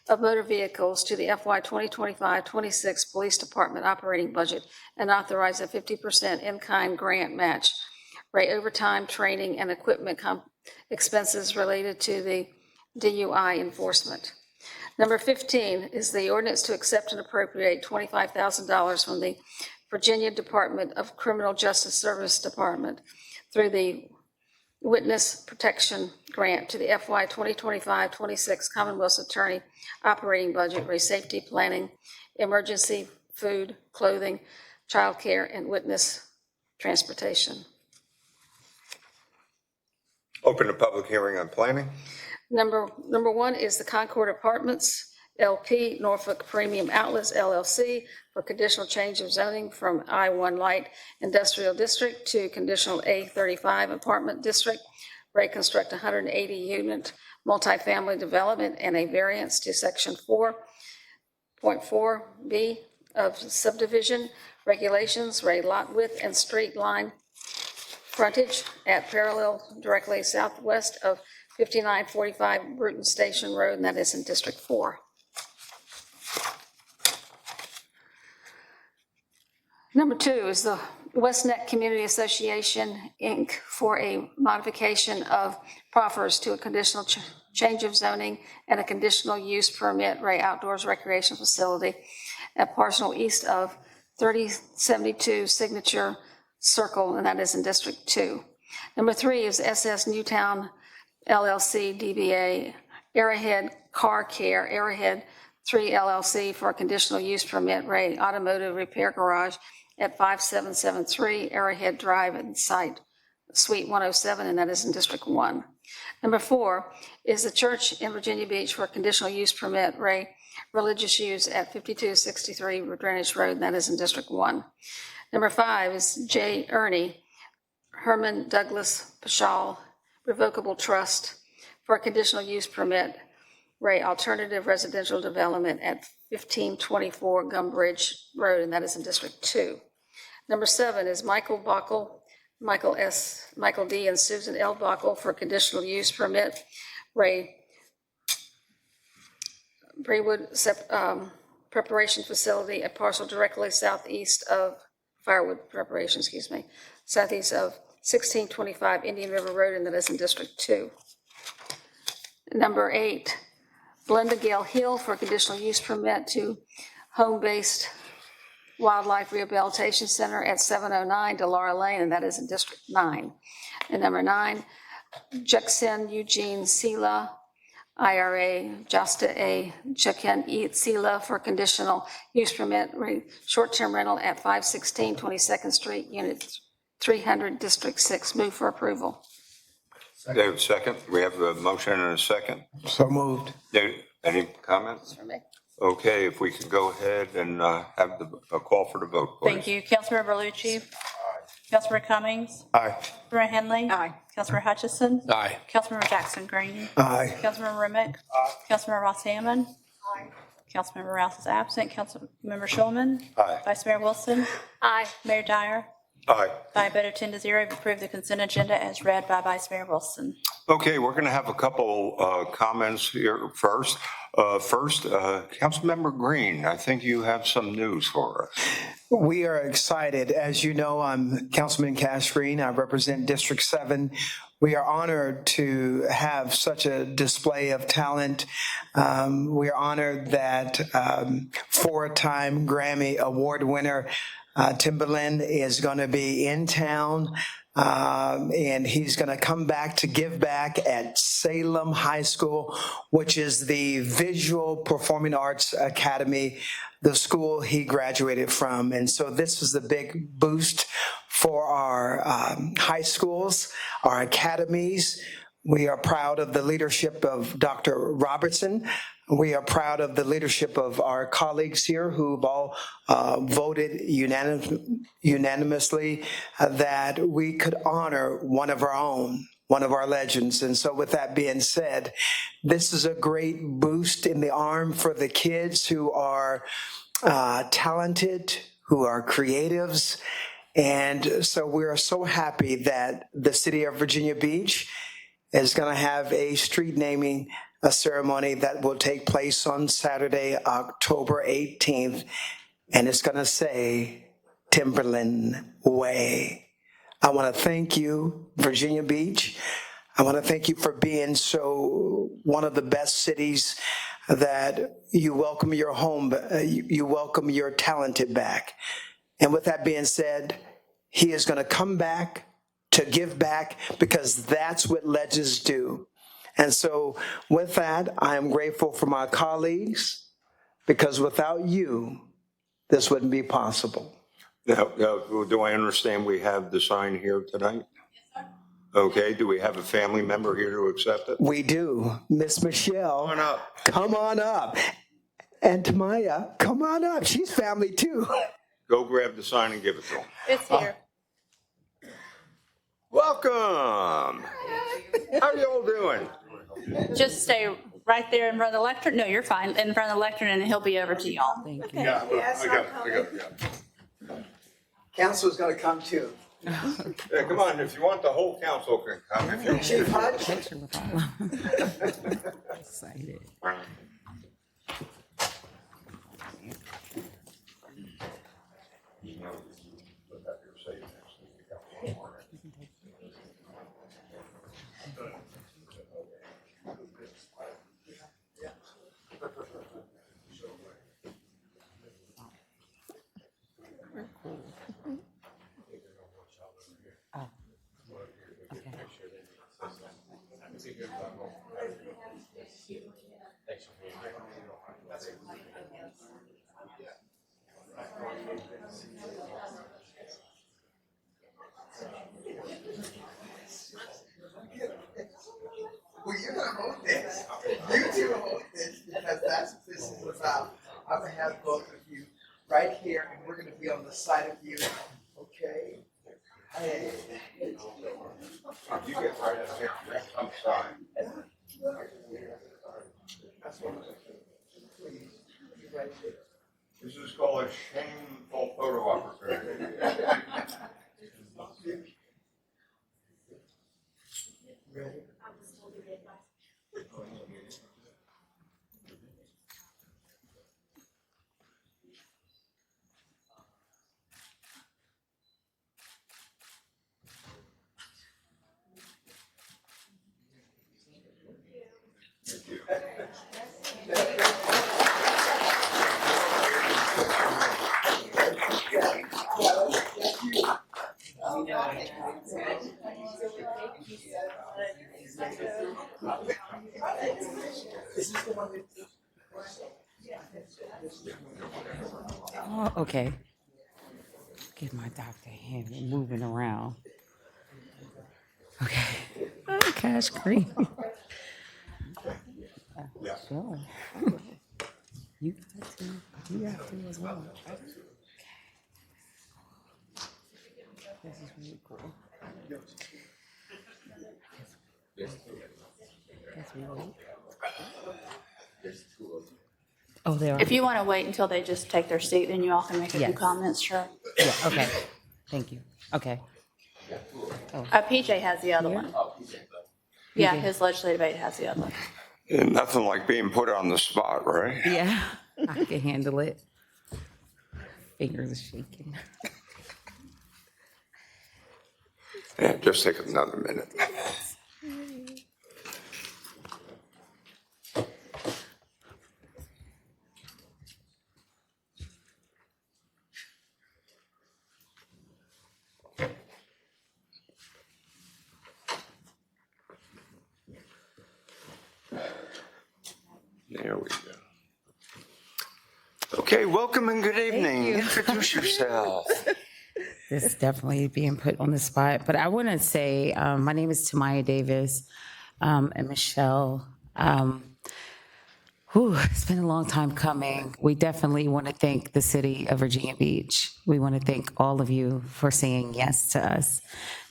of Motor Vehicles to the FY 2025-26 Police Department operating budget and authorize a 50% in-kind grant match for overtime, training, and equipment expenses related to the DUI enforcement. Number 15 is the ordinance to accept and appropriate $25,000 from the Virginia Department of Criminal Justice Service Department through the Witness Protection Grant to the FY 2025-26 Commonwealth Attorney operating budget for safety planning, emergency food, clothing, childcare, and witness transportation. Open the public hearing on planning. Number 1 is the Concord Apartments LP Norfolk Premium Outlets LLC for conditional change of zoning from I-1 Light Industrial District to conditional A35 Apartment District, where they construct 180-unit multifamily development and a variance to Section 4.4B of subdivision regulations, where a lot width and street line frontage at parallel directly southwest of 5945 Bruton Station Road, and that is in District 4. Number 2 is the West Neck Community Association, Inc. for a modification of proffers to a conditional change of zoning and a conditional use permit for an outdoors recreation facility at parcel east of 3072 Signature Circle, and that is in District 2. Number 3 is SS Newtown LLC DBA Arrowhead Car Care Arrowhead 3 LLC for a conditional use permit for an automotive repair garage at 5773 Arrowhead Drive and site Suite 107, and that is in District 1. Number 4 is the church in Virginia Beach for a conditional use permit for a religious use at 5263 Greenwich Road, and that is in District 1. Number 5 is J. Ernie Herman Douglas Pashal Revocable Trust for a conditional use permit for an alternative residential development at 1524 Gumbridge Road, and that is in District 2. Number 7 is Michael Bockel, Michael D. and Susan L. Bockel for a conditional use permit for a Brewood preparation facility at parcel directly southeast of firewood preparation, southeast of 1625 Indian River Road, and that is in District 2. Number 8, Glenda Gale Hill for a conditional use permit to home-based Wildlife Rehabilitation Center at 709 Delara Lane, and that is in District 9. And number 9, Juxin Eugene Sela, IRA Josta A. Jukin Sela for conditional use permit, short-term rental at 516 22nd Street, Unit 300, District 6. Move for approval. David, second. We have a motion and a second. So moved. David, any comments? For me. Okay, if we could go ahead and have a call for the vote, please. Thank you. Councilmember Berlucci. Councilmember Cummings. Aye. Councilmember Henley. Aye. Councilmember Hutchison. Aye. Councilmember Jackson Green. Aye. Councilmember Remick. Councilmember Ross Hammond. Councilmember Rouse is absent. Councilmember Schulman. Aye. Vice Mayor Wilson. Aye. Mayor Dyer. Aye. By a vote of 10-0, you've approved the consent agenda as read by Vice Mayor Wilson. Okay, we're going to have a couple comments here first. Councilmember Green, I think you have some news for us. We are excited. As you know, I'm Councilman Cash Green. I represent District 7. We are honored to have such a display of talent. We are honored that 4-time Grammy Award winner Timbaland is going to be in town And he's going to come back to give back at Salem High School, which is the Visual Performing Arts Academy, the school he graduated from. And so this is the big boost for our high schools, our academies. We are proud of the leadership of Dr. Robertson. We are proud of the leadership of our colleagues here who've all voted unanimously that we could honor one of our own, one of our legends. And so with that being said, this is a great boost in the arm for the kids who are talented, who are creatives. And so we are so happy that the city of Virginia Beach is going to have a street naming ceremony that will take place on Saturday, October 18th, and it's going to say Timberland Way. I want to thank you, Virginia Beach. I want to thank you for being so one of the best cities that you welcome your home, you welcome your talented back. And with that being said, he is going to come back to give back because that's what legends do. And so with that, I am grateful for my colleagues because without you, this wouldn't be possible. Now, do I understand we have the sign here tonight? Okay, do we have a family member here to accept it? We do. Miss Michelle, Come on up. come on up. And Tamaya, come on up. She's family too. Go grab the sign and give it to them. It's here. Welcome. How are you all doing? Just stay right there in front of the lectern. No, you're fine. In front of the lectern, and he'll be over to y'all. Thank you. Yeah, I got it. Council's going to come too. Yeah, come on, if you want, the whole council can come. If you Chief Hutch. Excited. Well, you're going to hold this. You two hold this because that's what this is about. I'm going to have both of you right here, and we're going to be on the side of you. Okay? Hey. You get right up here. I'm sorry. That's what I'm saying. Please, you right there. This is called a shameful photo opportunity. Ready? Oh, okay. Get my doctor hand moving around. Okay. Oh, Cash Green. Sure. You got to. You have to as well. Okay. This is really cool. Guess we wait. Oh, there are. If you want to wait until they just take their seat, then you all can make a few Yes. comments, sure. Yeah, okay. Thank you. Okay. PJ has the other one. Yeah, his legislative aide has the other one. And nothing like being put on the spot, right? Yeah, I can handle it. Fingers are shaking. Yeah, just take another minute. Here we go. Okay, welcome and good evening. Introduce yourself. This is definitely being put on the spot, but I want to say my name is Tamaya Davis and Michelle. It's been a long time coming. We definitely want to thank the city of Virginia Beach. We want to thank all of you for saying yes to us.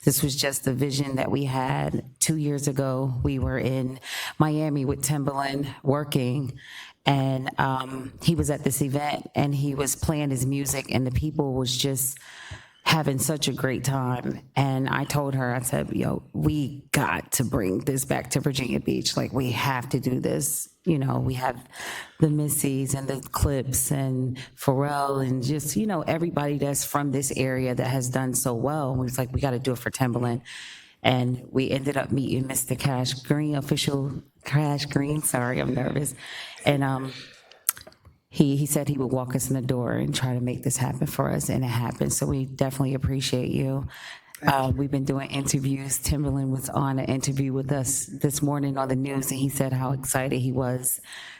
This was just a vision that we had 2 years ago. We were in Miami with Timbaland working, and he was at this event and he was playing his music and the people was just having such a great time. And I told her, I said, we got to bring this back to Virginia Beach. Like, we have to do this. We have the Missies and the Clips and Pharrell and just, everybody that's from this area that has done so well. And we was like, we got to do it for Timbaland. And we ended up meeting Mr. Cash Green, official Cash Green. Sorry, I'm nervous. And he said he would walk us in the door and try to make this happen for us, and it happened. So we definitely appreciate you. We've been doing interviews. Timbaland was on an interview with us this morning on the news, and he said how excited he was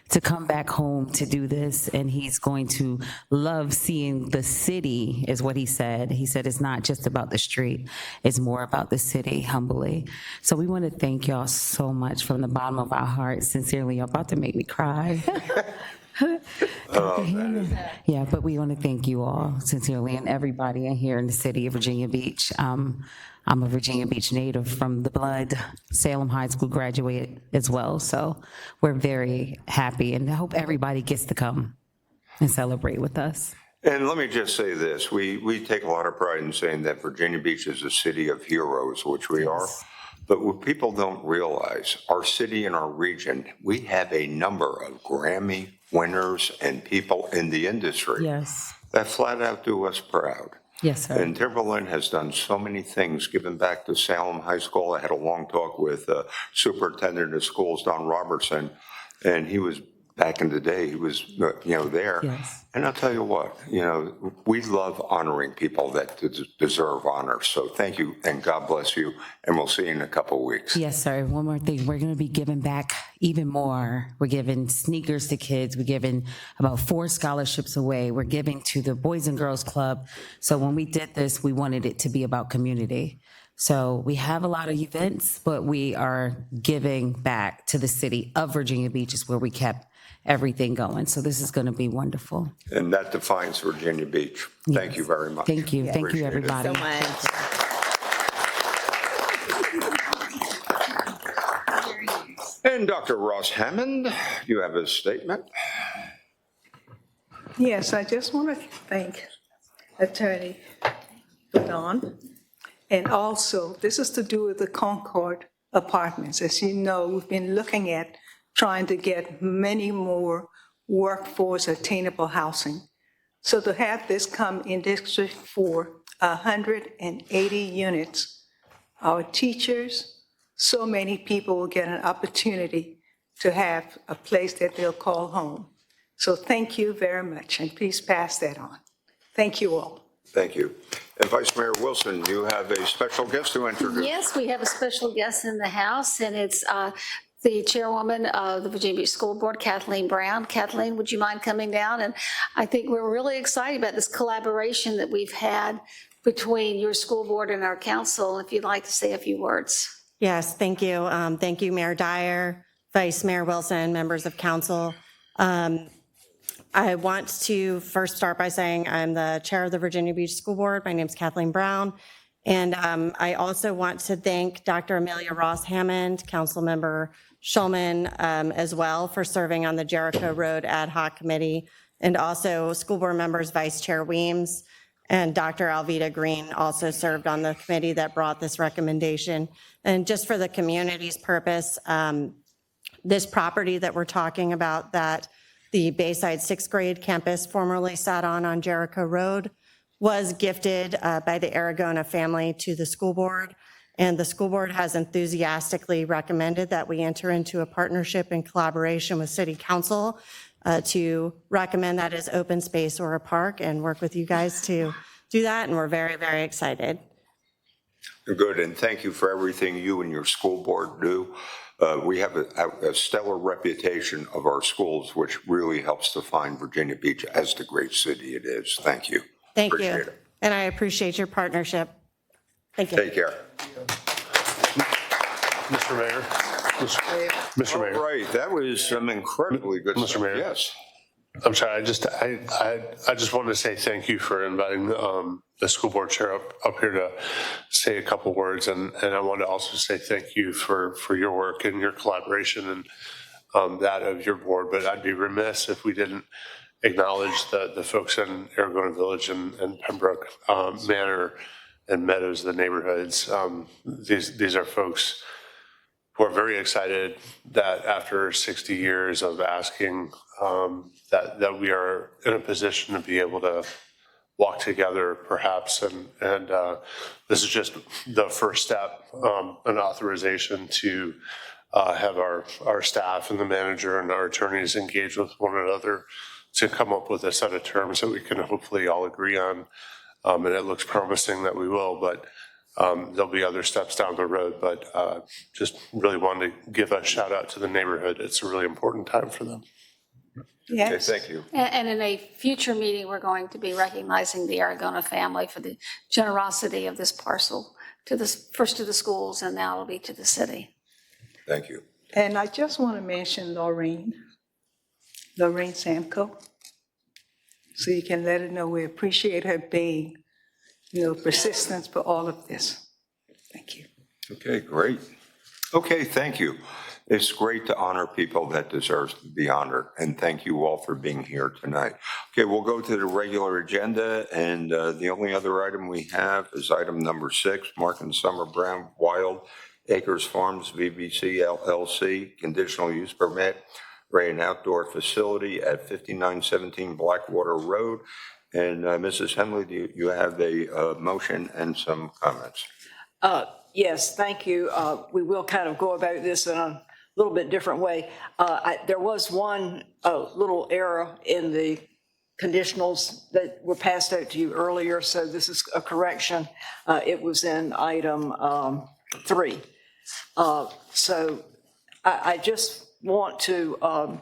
to come back home to do this, and he's going to love seeing the city, is what he said. He said it's not just about the street, it's more about the city, humbly. So we want to thank y'all so much from the bottom of our hearts. Sincerely, you're about to make me cry. Yeah, but we want to thank you all sincerely and everybody in here in the city of Virginia Beach. I'm a Virginia Beach native from the blood, Salem High School graduate as well. So we're very happy, and I hope everybody gets to come and celebrate with us. And let me just say this, we take a lot of pride in saying that Virginia Beach is a city of heroes, which we are. But what people don't realize, our city and our region, we have a number of Grammy winners and people in the industry that flat out do us proud. Yes, sir. And Timberland has done so many things, giving back to Salem High School. I had a long talk with Superintendent of Schools, Don Robertson, and he was, back in the day, he was, there. Yes. And I'll tell you what, we love honoring people that deserve honor. So thank you, and God bless you, and we'll see you in a couple of weeks. Yes, sir. One more thing. We're going to be giving back even more. We're giving sneakers to kids. We're giving about 4 scholarships away. We're giving to the Boys and Girls Club. So when we did this, we wanted it to be about community. So we have a lot of events, but we are giving back to the city of Virginia Beach is where we kept everything going. So this is going to be wonderful. And that defines Virginia Beach. Thank you very much. Thank you. Thank you, Appreciate it. everybody. So much. And Dr. Ross Hammond, you have a statement. Yes, I just want to thank Attorney Badon. And also, this is to do with the Concord Apartments. As you know, we've been looking at trying to get many more workforce attainable housing. So to have this come in District 4, 180 units, our teachers, so many people will get an opportunity to have a place that they'll call home. So thank you very much, and please pass that on. Thank you all. Thank you. And Vice Mayor Wilson, you have a special guest to introduce. Yes, we have a special guest in the house, and it's the chairwoman of the Virginia Beach School Board, Kathleen Brown. Kathleen, would you mind coming down? And I think we're really excited about this collaboration that we've had between your school board and our council. If you'd like to say a few words. Yes, thank you. Thank you, Mayor Dyer, Vice Mayor Wilson, members of council. I want to first start by saying I'm the chair of the Virginia Beach School Board. My name is Kathleen Brown. And I also want to thank Dr. Amelia Ross Hammond, Councilmember Shulman, as well, for serving on the Jericho Road Ad Hoc Committee, and also school board members Vice Chair Weems and Dr. Alveda Green also served on the committee that brought this recommendation. And just for the community's purpose, this property that we're talking about that the Bayside 6th grade campus formerly sat on Jericho Road was gifted by the Aragona family to the school board. And the school board has enthusiastically recommended that we enter into a partnership and collaboration with City Council to recommend that as open space or a park and work with you guys to do that. And we're very, very excited. Good, and thank you for everything you and your school board do. We have a stellar reputation of our schools, which really helps define Virginia Beach as the great city it is. Thank you. Thank you. Appreciate it. And I appreciate your partnership. Thank you. Take care. Mr. Mayor. Mr. Mayor. All right, that was some incredibly good Mr. stuff. Mayor. Yes. I'm sorry, I just wanted to say thank you for inviting the school board chair up here to say a couple words, and I want to also say thank you for your work and your collaboration and that of your board. But I'd be remiss if we didn't acknowledge the folks in Aragona Village and Pembroke Manor and Meadows, the neighborhoods. These are folks who are very excited that after 60 years of asking that we are in a position to be able to walk together perhaps, and this is just the first step, an authorization to have our staff and the manager and our attorneys engage with one another to come up with a set of terms that we can hopefully all agree on, and it looks promising that we will, but there'll be other steps down the road, but just really wanted to give a shout out to the neighborhood. It's a really important time for them. Yes. Okay, thank you. And in a future meeting, we're going to be recognizing the Aragona family for the generosity of this parcel to this, first to the schools, and now it'll be to the city. Thank you. And I just want to mention Lorraine Samko, so you can let her know we appreciate her being, persistence for all of this. Thank you. Okay, great. Okay, thank you. It's great to honor people that deserve to be honored, and thank you all for being here tonight. Okay, we'll go to the regular agenda, and the only other item we have is item number 6, Mark and Summer Brown Wild Acres Farms VBC LLC, conditional use permit for an outdoor facility at 5917 Blackwater Road. And Mrs. Henley, do you have a motion and some comments? Yes, thank you. We will kind of go about this in a little bit different way. There was one little error in the conditionals that were passed out to you earlier, so this is a correction. It was in item 3. So I just want to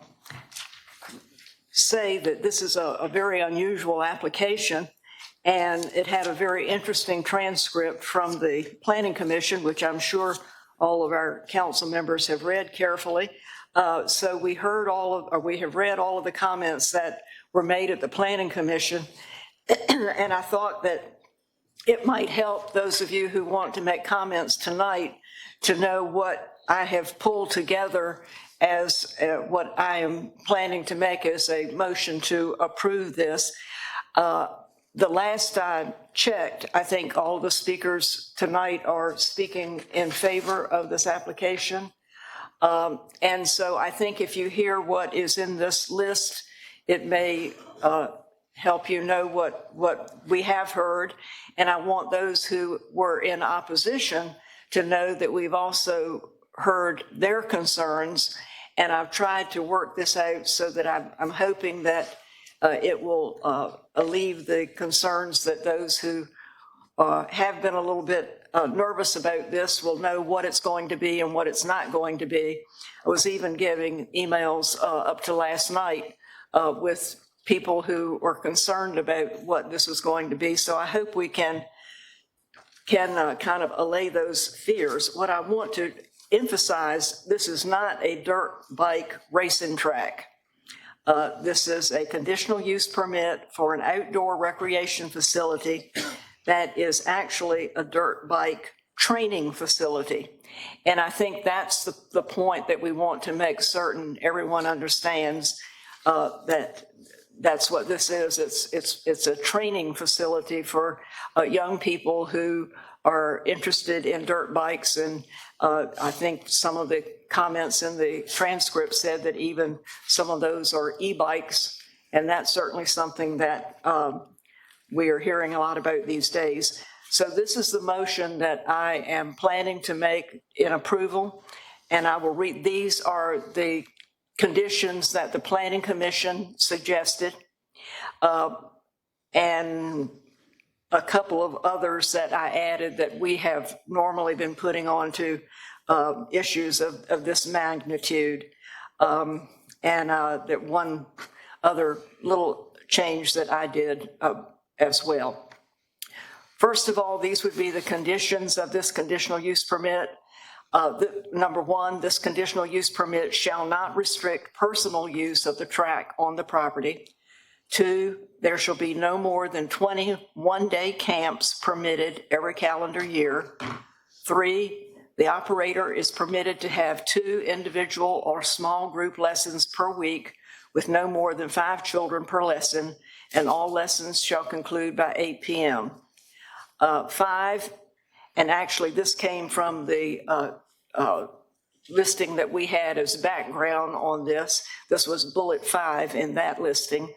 say that this is a very unusual application, and it had a very interesting transcript from the Planning Commission, which I'm sure all of our council members have read carefully. So we have read all of the comments that were made at the Planning Commission, and I thought that it might help those of you who want to make comments tonight to know what I have pulled together as what I am planning to make as a motion to approve this. The last I checked, I think all the speakers tonight are speaking in favor of this application. And so I think if you hear what is in this list, it may help you know what we have heard. And I want those who were in opposition to know that we've also heard their concerns. And I've tried to work this out so that I'm hoping that it will alleviate the concerns that those who have been a little bit nervous about this will know what it's going to be and what it's not going to be. I was even getting emails up to last night with people who were concerned about what this was going to be. So I hope we can kind of allay those fears. What I want to emphasize, this is not a dirt bike racing track. This is a conditional use permit for an outdoor recreation facility that is actually a dirt bike training facility. And I think that's the point that we want to make certain everyone understands, that that's what this is. It's a training facility for young people who are interested in dirt bikes. And I think some of the comments in the transcript said that even some of those are e-bikes. And that's certainly something that we are hearing a lot about these days. So this is the motion that I am planning to make in approval. And I will read, these are the conditions that the Planning Commission suggested. And a couple of others that I added that we have normally been putting onto issues of this magnitude. And that one other little change that I did as well. First of all, these would be the conditions of this conditional use permit. Number one, this conditional use permit shall not restrict personal use of the track on the property. 2, there shall be no more than 20 one-day camps permitted every calendar year. 3, the operator is permitted to have 2 individual or small group lessons per week with no more than 5 children per lesson, and all lessons shall conclude by 8 p.m. 5, and actually this came from the listing that we had as background on this. This was bullet 5 in that listing.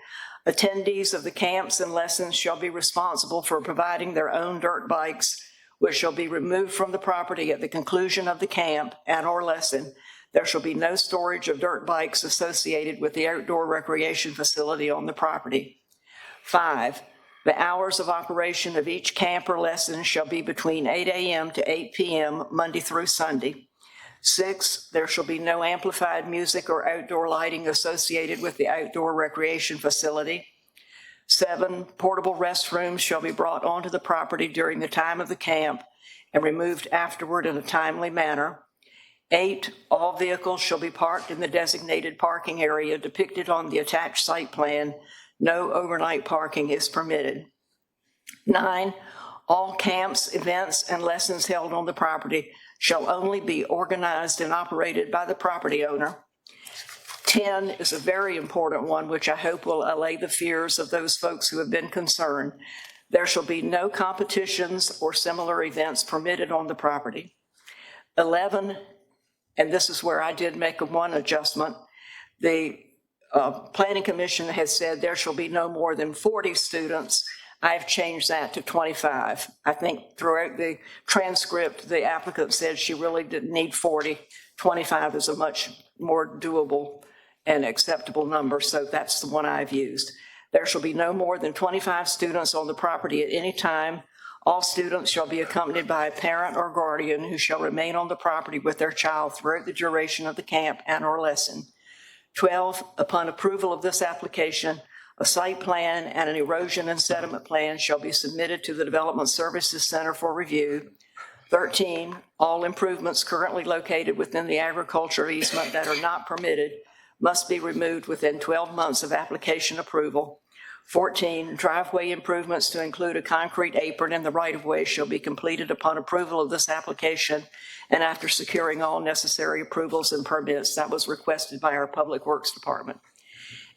Attendees of the camps and lessons shall be responsible for providing their own dirt bikes, which shall be removed from the property at the conclusion of the camp and or lesson. There shall be no storage of dirt bikes associated with the outdoor recreation facility on the property. 5, the hours of operation of each camp or lesson shall be between 8 a.m. to 8 p.m. Monday through Sunday. 6, there shall be no amplified music or outdoor lighting associated with the outdoor recreation facility. 7, portable restrooms shall be brought onto the property during the time of the camp and removed afterward in a timely manner. 8, all vehicles shall be parked in the designated parking area depicted on the attached site plan. No overnight parking is permitted. 9, all camps, events, and lessons held on the property shall only be organized and operated by the property owner. 10 is a very important one, which I hope will allay the fears of those folks who have been concerned. There shall be no competitions or similar events permitted on the property. 11, and this is where I did make one adjustment, the Planning Commission has said there shall be no more than 40 students. I've changed that to 25. I think throughout the transcript, the applicant said she really didn't need 40. 25 is a much more doable and acceptable number, so that's the one I've used. There shall be no more than 25 students on the property at any time. All students shall be accompanied by a parent or guardian who shall remain on the property with their child throughout the duration of the camp and or lesson. 12, upon approval of this application, a site plan and an erosion and sediment plan shall be submitted to the Development Services Center for review. 13, all improvements currently located within the agriculture easement that are not permitted must be removed within 12 months of application approval. 14, driveway improvements to include a concrete apron in the right-of-way shall be completed upon approval of this application and after securing all necessary approvals and permits. That was requested by our Public Works Department.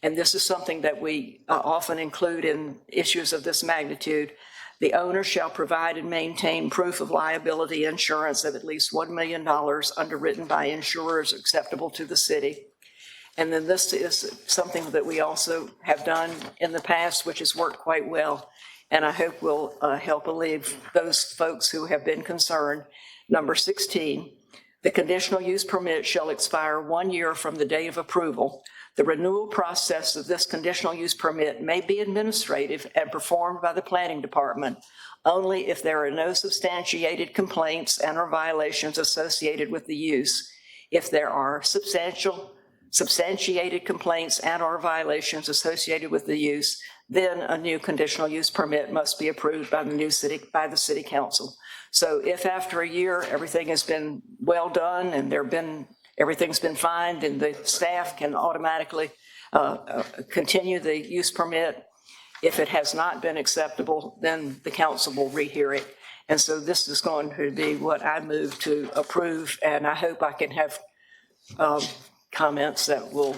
And this is something that we often include in issues of this magnitude. The owner shall provide and maintain proof of liability insurance of at least $1 million underwritten by insurers acceptable to the city. And then this is something that we also have done in the past, which has worked quite well, and I hope will help alleviate those folks who have been concerned. Number 16, the conditional use permit shall expire 1 year from the day of approval. The renewal process of this conditional use permit may be administrative and performed by the planning department only if there are no substantiated complaints and or violations associated with the use. If there are substantiated complaints and or violations associated with the use, then a new conditional use permit must be approved by the city council. So if after a year everything has been well done and everything's been fine, then the staff can automatically continue the use permit. If it has not been acceptable, then the council will rehear it. And so this is going to be what I move to approve, and I hope I can have comments that will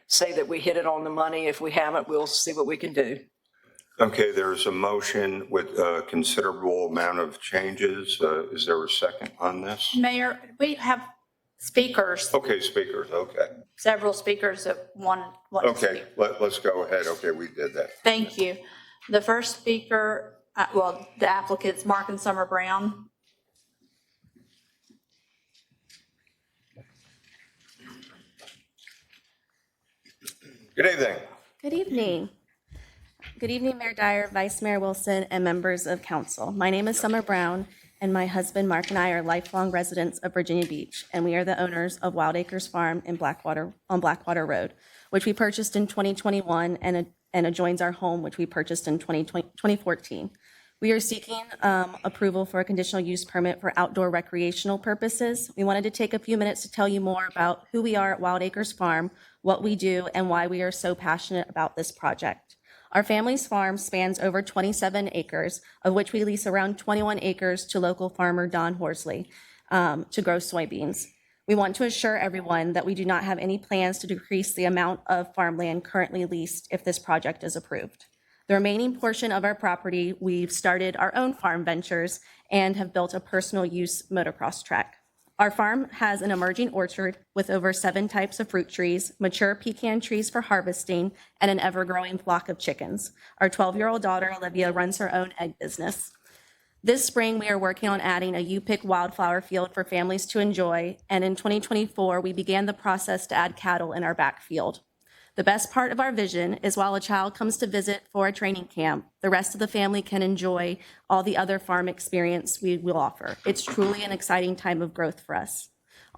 say that we hit it on the money. If we haven't, we'll see what we can do. Okay, there's a motion with a considerable amount of changes. Is there a second on this? Mayor, we have speakers, Okay, speakers, okay. several speakers that want to Okay, speak. let's go ahead. Okay, we did that. Thank you. The first speaker, the applicant's Mark and Summer Brown. Good evening. Good evening. Good evening, Mayor Dyer, Vice Mayor Wilson, and members of council. My name is Summer Brown, and my husband Mark and I are lifelong residents of Virginia Beach, and we are the owners of Wild Acres Farm in on Blackwater Road, which we purchased in 2021 and adjoins our home, which we purchased in 2014. We are seeking approval for a conditional use permit for outdoor recreational purposes. We wanted to take a few minutes to tell you more about who we are at Wild Acres Farm, what we do, and why we are so passionate about this project. Our family's farm spans over 27 acres, of which we lease around 21 acres to local farmer Don Horsley to grow soybeans. We want to assure everyone that we do not have any plans to decrease the amount of farmland currently leased if this project is approved. The remaining portion of our property, we've started our own farm ventures and have built a personal use motocross track. Our farm has an emerging orchard with over 7 types of fruit trees, mature pecan trees for harvesting, and an ever-growing flock of chickens. Our 12-year-old daughter, Olivia, runs her own egg business. This spring, we are working on adding a U-Pick wildflower field for families to enjoy, and in 2024, we began the process to add cattle in our back field. The best part of our vision is while a child comes to visit for a training camp, the rest of the family can enjoy all the other farm experience we will offer. It's truly an exciting time of growth for us.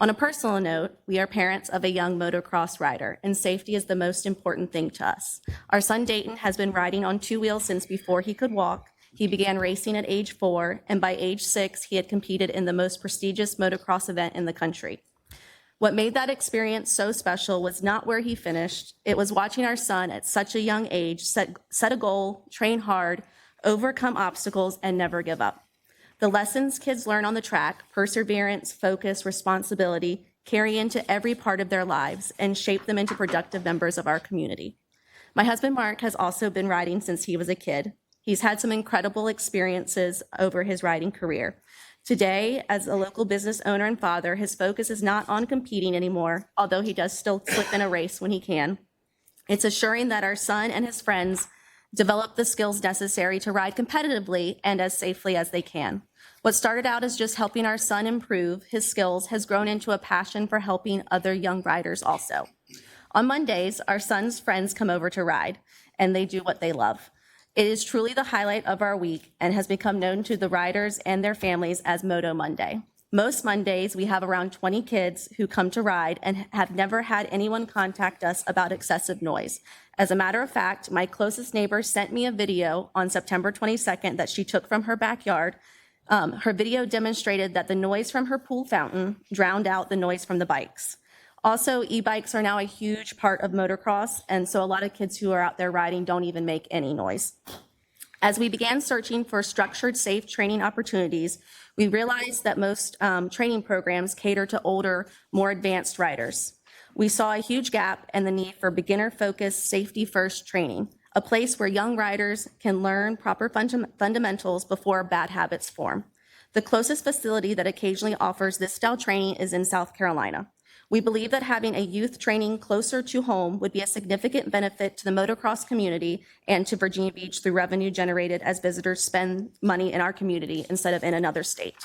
On a personal note, we are parents of a young motocross rider, and safety is the most important thing to us. Our son Dayton has been riding on 2 wheels since before he could walk. He began racing at age 4, and by age 6, he had competed in the most prestigious motocross event in the country. What made that experience so special was not where he finished. It was watching our son at such a young age set a goal, train hard, overcome obstacles, and never give up. The lessons kids learn on the track, perseverance, focus, responsibility, carry into every part of their lives and shape them into productive members of our community. My husband, Mark, has also been riding since he was a kid. He's had some incredible experiences over his riding career. Today, as a local business owner and father, his focus is not on competing anymore, although he does still slip in a race when he can. It's assuring that our son and his friends develop the skills necessary to ride competitively and as safely as they can. What started out as just helping our son improve his skills has grown into a passion for helping other young riders also. On Mondays, our son's friends come over to ride, and they do what they love. It is truly the highlight of our week and has become known to the riders and their families as Moto Monday. Most Mondays, we have around 20 kids who come to ride and have never had anyone contact us about excessive noise. As a matter of fact, my closest neighbor sent me a video on September 22nd that she took from her backyard. Her video demonstrated that the noise from her pool fountain drowned out the noise from the bikes. Also, e-bikes are now a huge part of motocross, and so a lot of kids who are out there riding don't even make any noise. As we began searching for structured, safe training opportunities, we realized that most training programs cater to older, more advanced riders. We saw a huge gap and the need for beginner-focused, safety-first training, a place where young riders can learn proper fundamentals before bad habits form. The closest facility that occasionally offers this style training is in South Carolina. We believe that having a youth training closer to home would be a significant benefit to the motocross community and to Virginia Beach through revenue generated as visitors spend money in our community instead of in another state.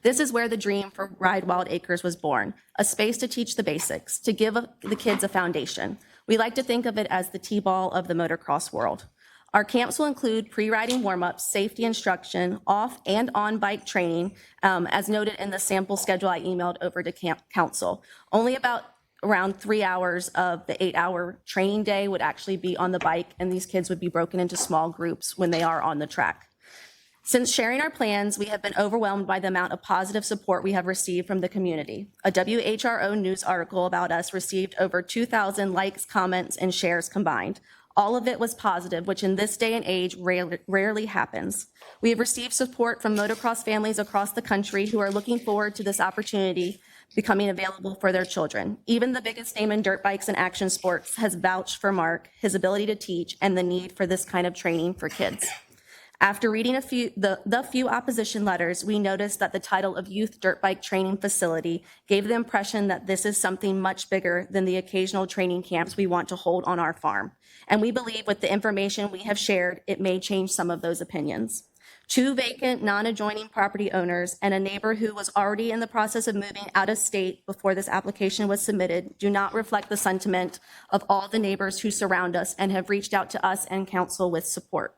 This is where the dream for Ride Wild Acres was born, a space to teach the basics, to give the kids a foundation. We like to think of it as the T-ball of the motocross world. Our camps will include pre-riding warm-ups, safety instruction, off and on bike training, as noted in the sample schedule I emailed over to camp council. Only around 3 hours of the 8-hour training day would actually be on the bike, and these kids would be broken into small groups when they are on the track. Since sharing our plans, we have been overwhelmed by the amount of positive support we have received from the community. A WHRO news article about us received over 2,000 likes, comments, and shares combined. All of it was positive, which in this day and age rarely happens. We have received support from motocross families across the country who are looking forward to this opportunity becoming available for their children. Even the biggest name in dirt bikes and action sports has vouched for Mark, his ability to teach, and the need for this kind of training for kids. After reading the few opposition letters, we noticed that the title of Youth Dirt Bike Training Facility gave the impression that this is something much bigger than the occasional training camps we want to hold on our farm. And we believe with the information we have shared, it may change some of those opinions. 2 vacant, non-adjoining property owners, and a neighbor who was already in the process of moving out of state before this application was submitted do not reflect the sentiment of all the neighbors who surround us and have reached out to us and council with support.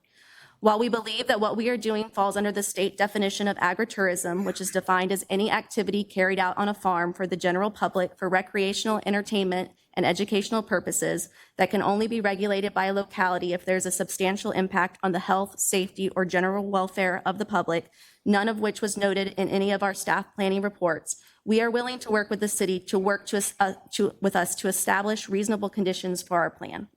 While we believe that what we are doing falls under the state definition of agritourism, which is defined as any activity carried out on a farm for the general public for recreational, entertainment, and educational purposes that can only be regulated by a locality if there's a substantial impact on the health, safety, or general welfare of the public, none of which was noted in any of our staff planning reports, we are willing to work with the city to work with us to establish reasonable conditions for our plans.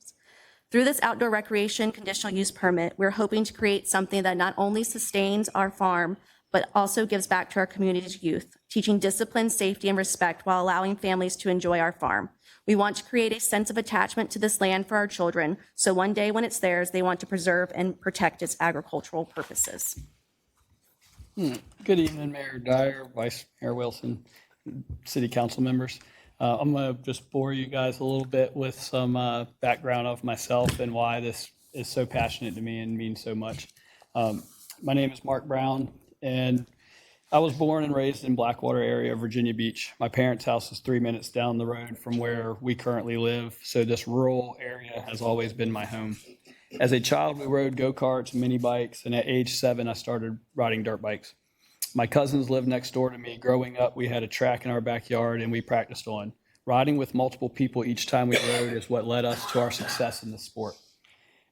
Through this outdoor recreation conditional use permit, we're hoping to create something that not only sustains our farm, but also gives back to our community's youth, teaching discipline, safety, and respect while allowing families to enjoy our farm. We want to create a sense of attachment to this land for our children, so one day when it's theirs, they want to preserve and protect its agricultural purposes. Good evening, Mayor Dyer, Vice Mayor Wilson, City Council members. I'm going to just bore you guys a little bit with some background of myself and why this is so passionate to me and means so much. My name is Mark Brown, and I was born and raised in Blackwater area of Virginia Beach. My parents' house is 3 minutes down the road from where we currently live, so this rural area has always been my home. As a child, we rode go-karts and mini bikes, and at age 7, I started riding dirt bikes. My cousins lived next door to me. Growing up, we had a track in our backyard, and we practiced on. Riding with multiple people each time we rode is what led us to our success in the sport.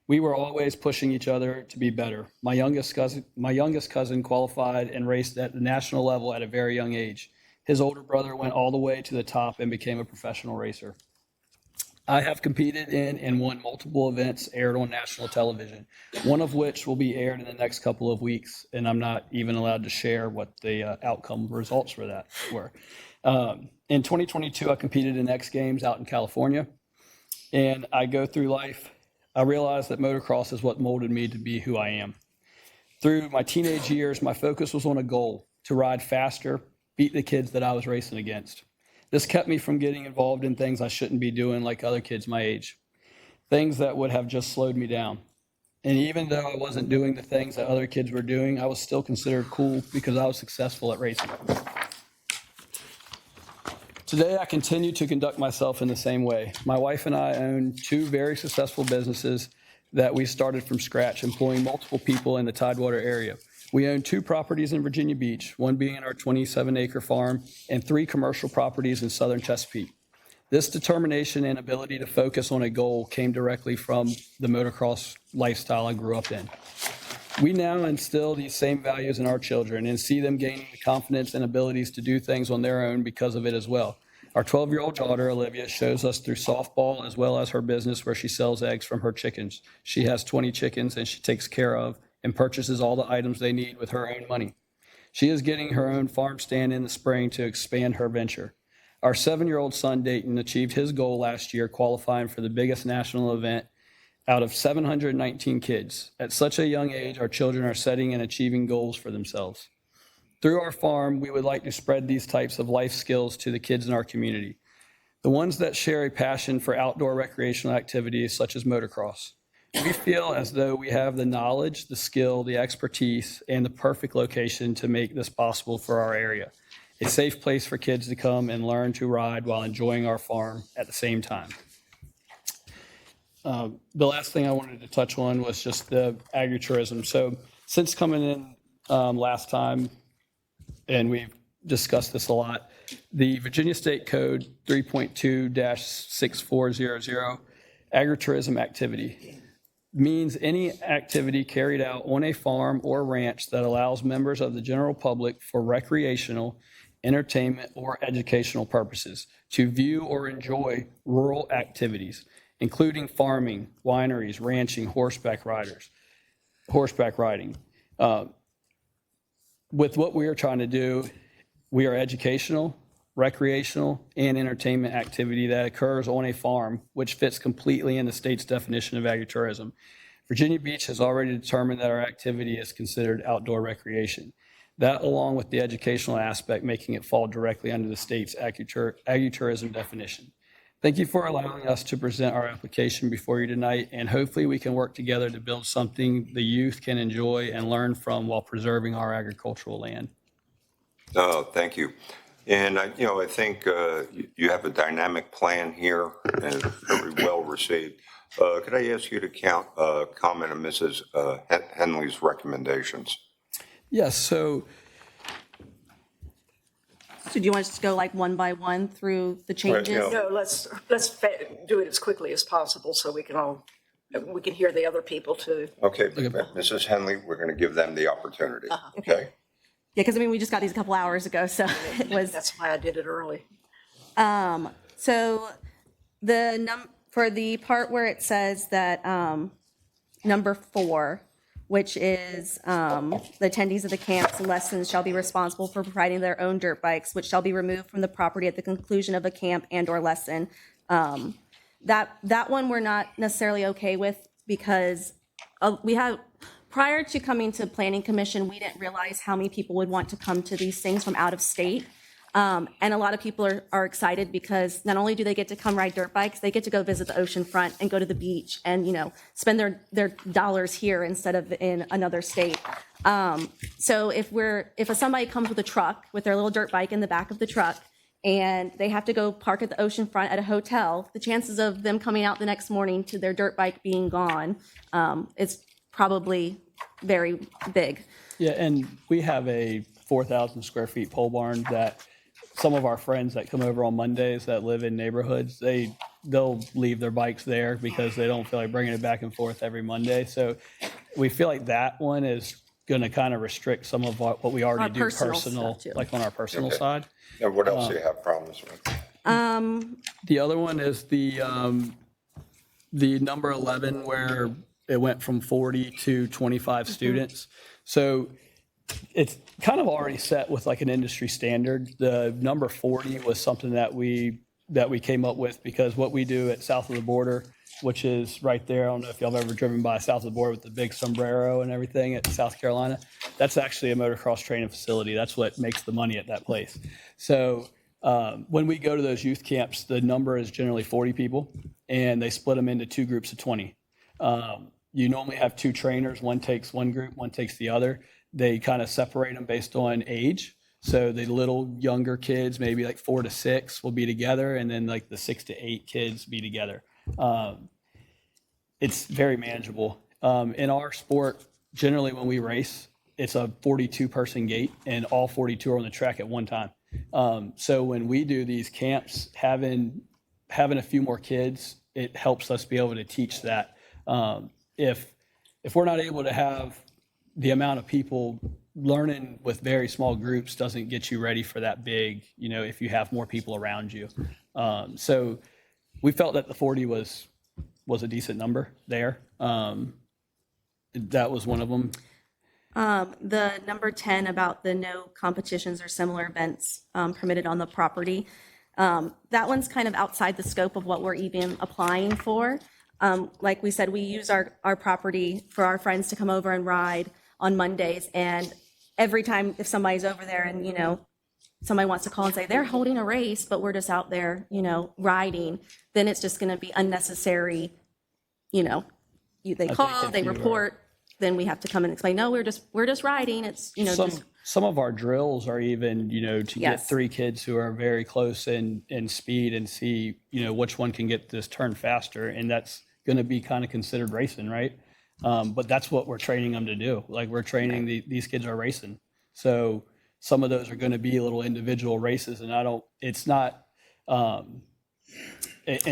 We were always pushing each other to be better. My youngest cousin qualified and raced at the national level at a very young age. His older brother went all the way to the top and became a professional racer. I have competed in and won multiple events aired on national television, one of which will be aired in the next couple of weeks, and I'm not even allowed to share what the outcome results for that were. In 2022, I competed in X Games out in California, and I go through life. I realized that motocross is what molded me to be who I am. Through my teenage years, my focus was on a goal: to ride faster, beat the kids that I was racing against. This kept me from getting involved in things I shouldn't be doing like other kids my age, things that would have just slowed me down. And even though I wasn't doing the things that other kids were doing, I was still considered cool because I was successful at racing. Today, I continue to conduct myself in the same way. My wife and I own 2 very successful businesses that we started from scratch, employing multiple people in the Tidewater area. We own 2 properties in Virginia Beach, one being our 27-acre farm, and 3 commercial properties in southern Chesapeake. This determination and ability to focus on a goal came directly from the motocross lifestyle I grew up in. We now instill these same values in our children and see them gaining the confidence and abilities to do things on their own because of it as well. Our 12-year-old daughter, Olivia, shows us through softball as well as her business where she sells eggs from her chickens. She has 20 chickens and she takes care of and purchases all the items they need with her own money. She is getting her own farm stand in the spring to expand her venture. Our 7-year-old son, Dayton, achieved his goal last year, qualifying for the biggest national event out of 719 kids. At such a young age, our children are setting and achieving goals for themselves. Through our farm, we would like to spread these types of life skills to the kids in our community, the ones that share a passion for outdoor recreational activities such as motocross. We feel as though we have the knowledge, the skill, the expertise, and the perfect location to make this possible for our area. A safe place for kids to come and learn to ride while enjoying our farm at the same time. The last thing I wanted to touch on was just the agritourism. So since coming in last time, and we've discussed this a lot, the Virginia State Code 3.2-6400, agritourism activity, means any activity carried out on a farm or ranch that allows members of the general public for recreational, entertainment, or educational purposes to view or enjoy rural activities, including farming, wineries, ranching, horseback riding. With what we are trying to do, we are educational, recreational, and entertainment activity that occurs on a farm, which fits completely in the state's definition of agritourism. Virginia Beach has already determined that our activity is considered outdoor recreation. That, along with the educational aspect, making it fall directly under the state's agritourism definition. Thank you for allowing us to present our application before you tonight, and hopefully we can work together to build something the youth can enjoy and learn from while preserving our agricultural land. Thank you. And I think you have a dynamic plan here and very well received. Could I ask you to comment on Mrs. Henley's recommendations? Yes, so So do you want us to go like one by one through the changes? No, let's do it as quickly as possible so we can hear the other people too. Okay, Mrs. Henley, we're going to give them the opportunity. Okay. Yeah, because I mean, we just got these a couple hours ago, so it was. That's why I did it early. So for the part where it says that number 4, which is the attendees of the camps and lessons shall be responsible for providing their own dirt bikes, which shall be removed from the property at the conclusion of a camp and or lesson. That one we're not necessarily okay with because we have, prior to coming to Planning Commission, we didn't realize how many people would want to come to these things from out of state. And a lot of people are excited because not only do they get to come ride dirt bikes, they get to go visit the ocean front and go to the beach and, spend their dollars here instead of in another state. So if somebody comes with a truck with their little dirt bike in the back of the truck and they have to go park at the ocean front at a hotel, the chances of them coming out the next morning to their dirt bike being gone, is probably very big. yeah, and we have a 4,000 square feet pole barn that some of our friends that come over on Mondays that live in neighborhoods, they'll leave their bikes there because they don't feel like bringing it back and forth every Monday. So we feel like that one is going to kind of restrict some of what we already Our do personal personal, stuff, too. like on our personal Okay. side. And what else do you have problems with? The other one is the number 11 where it went from 40 to 25 students. So it's kind of already set with like an industry standard. The number 40 was something that we came up with because what we do at South of the Border, which is right there, I don't know if y'all have ever driven by South of the Border with the big sombrero and everything at South Carolina. That's actually a motocross training facility. That's what makes the money at that place. So when we go to those youth camps, the number is generally 40 people, and they split them into 2 groups of 20. You normally have 2 trainers. One takes one group, one takes the other. They kind of separate them based on age. So the little younger kids, maybe like 4 to 6, will be together, and then like the 6 to 8 kids be together. It's very manageable. In our sport, generally when we race, it's a 42-person gate, and all 42 are on the track at one time. So when we do these camps, having a few more kids, it helps us be able to teach that. If we're not able to have the amount of people learning with very small groups doesn't get you ready for that big, if you have more people around you. So we felt that the 40 was a decent number there. That was one of them. The number 10 about the no competitions or similar events permitted on the property. That one's kind of outside the scope of what we're even applying for. Like we said, we use our property for our friends to come over and ride on Mondays. And every time if somebody's over there and, somebody wants to call and say they're holding a race, but we're just out there, riding, then it's just going to be unnecessary. They call, they report, then we have to come and explain, no, we're just riding. It's, Some of our drills are even, to Yes. get 3 kids who are very close in speed and see, which one can get this turn faster. And that's going to be kind of considered racing, right? But that's what we're training them to do. Like we're training, these kids are racing. So some of those are going to be little individual races. And it's not, and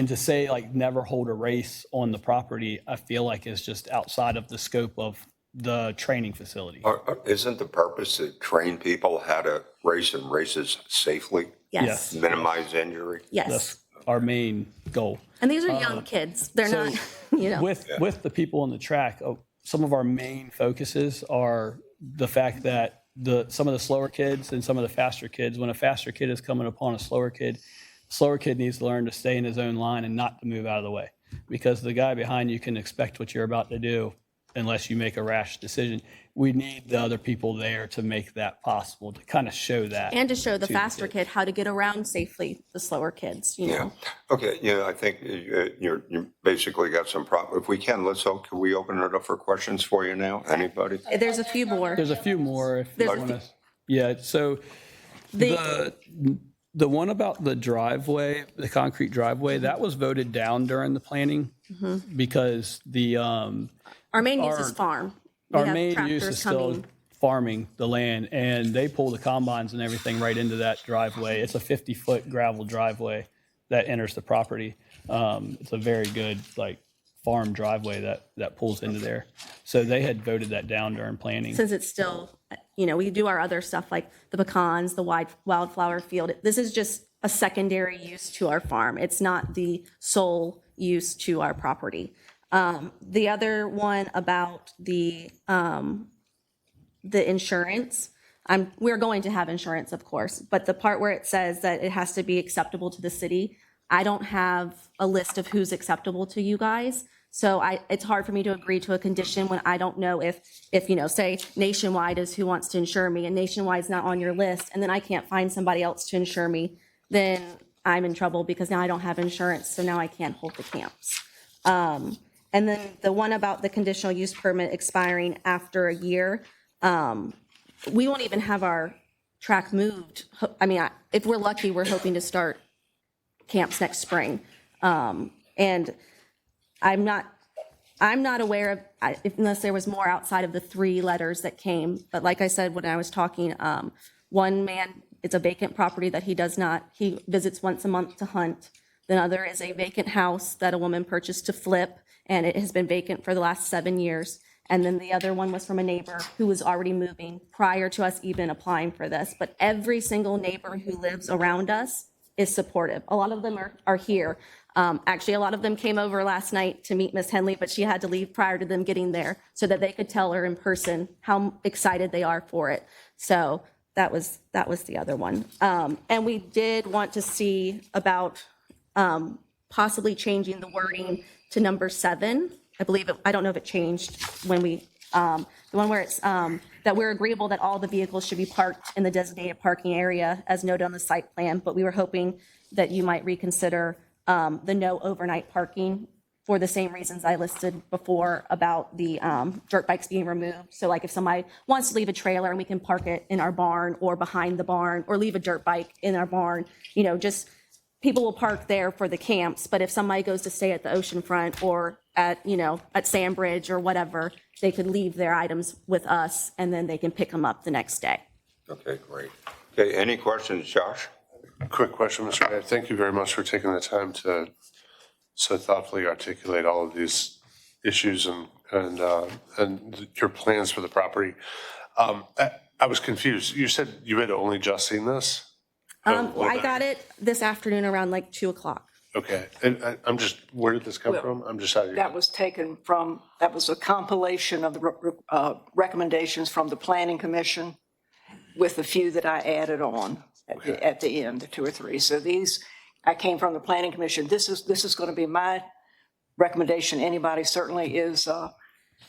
to say like never hold a race on the property, I feel like is just outside of the scope of the training facility. Isn't the purpose to train people how to race in races safely? Yes. Minimize injury? Yes. That's our main goal. And these are young kids. They're so not, With the people on the track, some of our main focuses are the fact that some of the slower kids and some of the faster kids, when a faster kid is coming upon a slower kid needs to learn to stay in his own line and not to move out of the way, because the guy behind you can expect what you're about to do unless you make a rash decision. We need the other people there to make that possible, to kind of show that. And to show the to faster kids. kid how to get around safely, the slower kids, you know. Okay, I think you basically got some If we can, can we open it up for questions for you now? Anybody? There's a few more. There's a few more if you There's a want to. Yeah, so the one about the driveway, the concrete driveway, that was voted down during the planning because the Our main use is farm. We our have main tractors use is still coming. farming the land, and they pull the combines and everything right into that driveway. It's a 50-foot gravel driveway that enters the property. It's a very good farm driveway that pulls into there. So they had voted that down during planning. Since it's still, we do our other stuff like the pecans, the wildflower field. This is just a secondary use to our farm. It's not the sole use to our property. The other one about the insurance, we're going to have insurance, of course, but the part where it says that it has to be acceptable to the city, I don't have a list of who's acceptable to you guys. So it's hard for me to agree to a condition when I don't know if say Nationwide is who wants to insure me and Nationwide's not on your list, and then I can't find somebody else to insure me, then I'm in trouble because now I don't have insurance, so now I can't hold the camps. And then the one about the conditional use permit expiring after a year, we won't even have our track moved. If we're lucky, we're hoping to start camps next spring. And I'm not aware of, unless there was more outside of the 3 letters that came. But like I said, when I was talking, one man, it's a vacant property that he visits once a month to hunt. The other is a vacant house that a woman purchased to flip, and it has been vacant for the last 7 years. And then the other one was from a neighbor who was already moving prior to us even applying for this. But every single neighbor who lives around us is supportive. A lot of them are here. Actually, a lot of them came over last night to meet Miss Henley, but she had to leave prior to them getting there so that they could tell her in person how excited they are for it. So that was the other one. And we did want to see about possibly changing the wording to number 7. I don't know if it changed when the one where it's that we're agreeable that all the vehicles should be parked in the designated parking area as noted on the site plan, but we were hoping that you might reconsider the no overnight parking for the same reasons I listed before about the dirt bikes being removed. So like if somebody wants to leave a trailer and we can park it in our barn or behind the barn, or leave a dirt bike in our barn, just people will park there for the camps. But if somebody goes to stay at the oceanfront or at Sandbridge or whatever, they could leave their items with us and then they can pick them up the next day. Okay, great. Okay, any questions, Josh? Quick question, Mr. Mayor. Thank you very much for taking the time to so thoughtfully articulate all of these issues and your plans for the property. I was confused. You said you had only just seen this? I got it this afternoon around 2:00. Okay. And I'm just, where did this come from? I'm just out of That was taken from, that was a compilation of the recommendations from the Planning Commission with the few that I added on at the end, the 2 or 3. So I came from the Planning Commission. This is going to be my recommendation. Anybody certainly is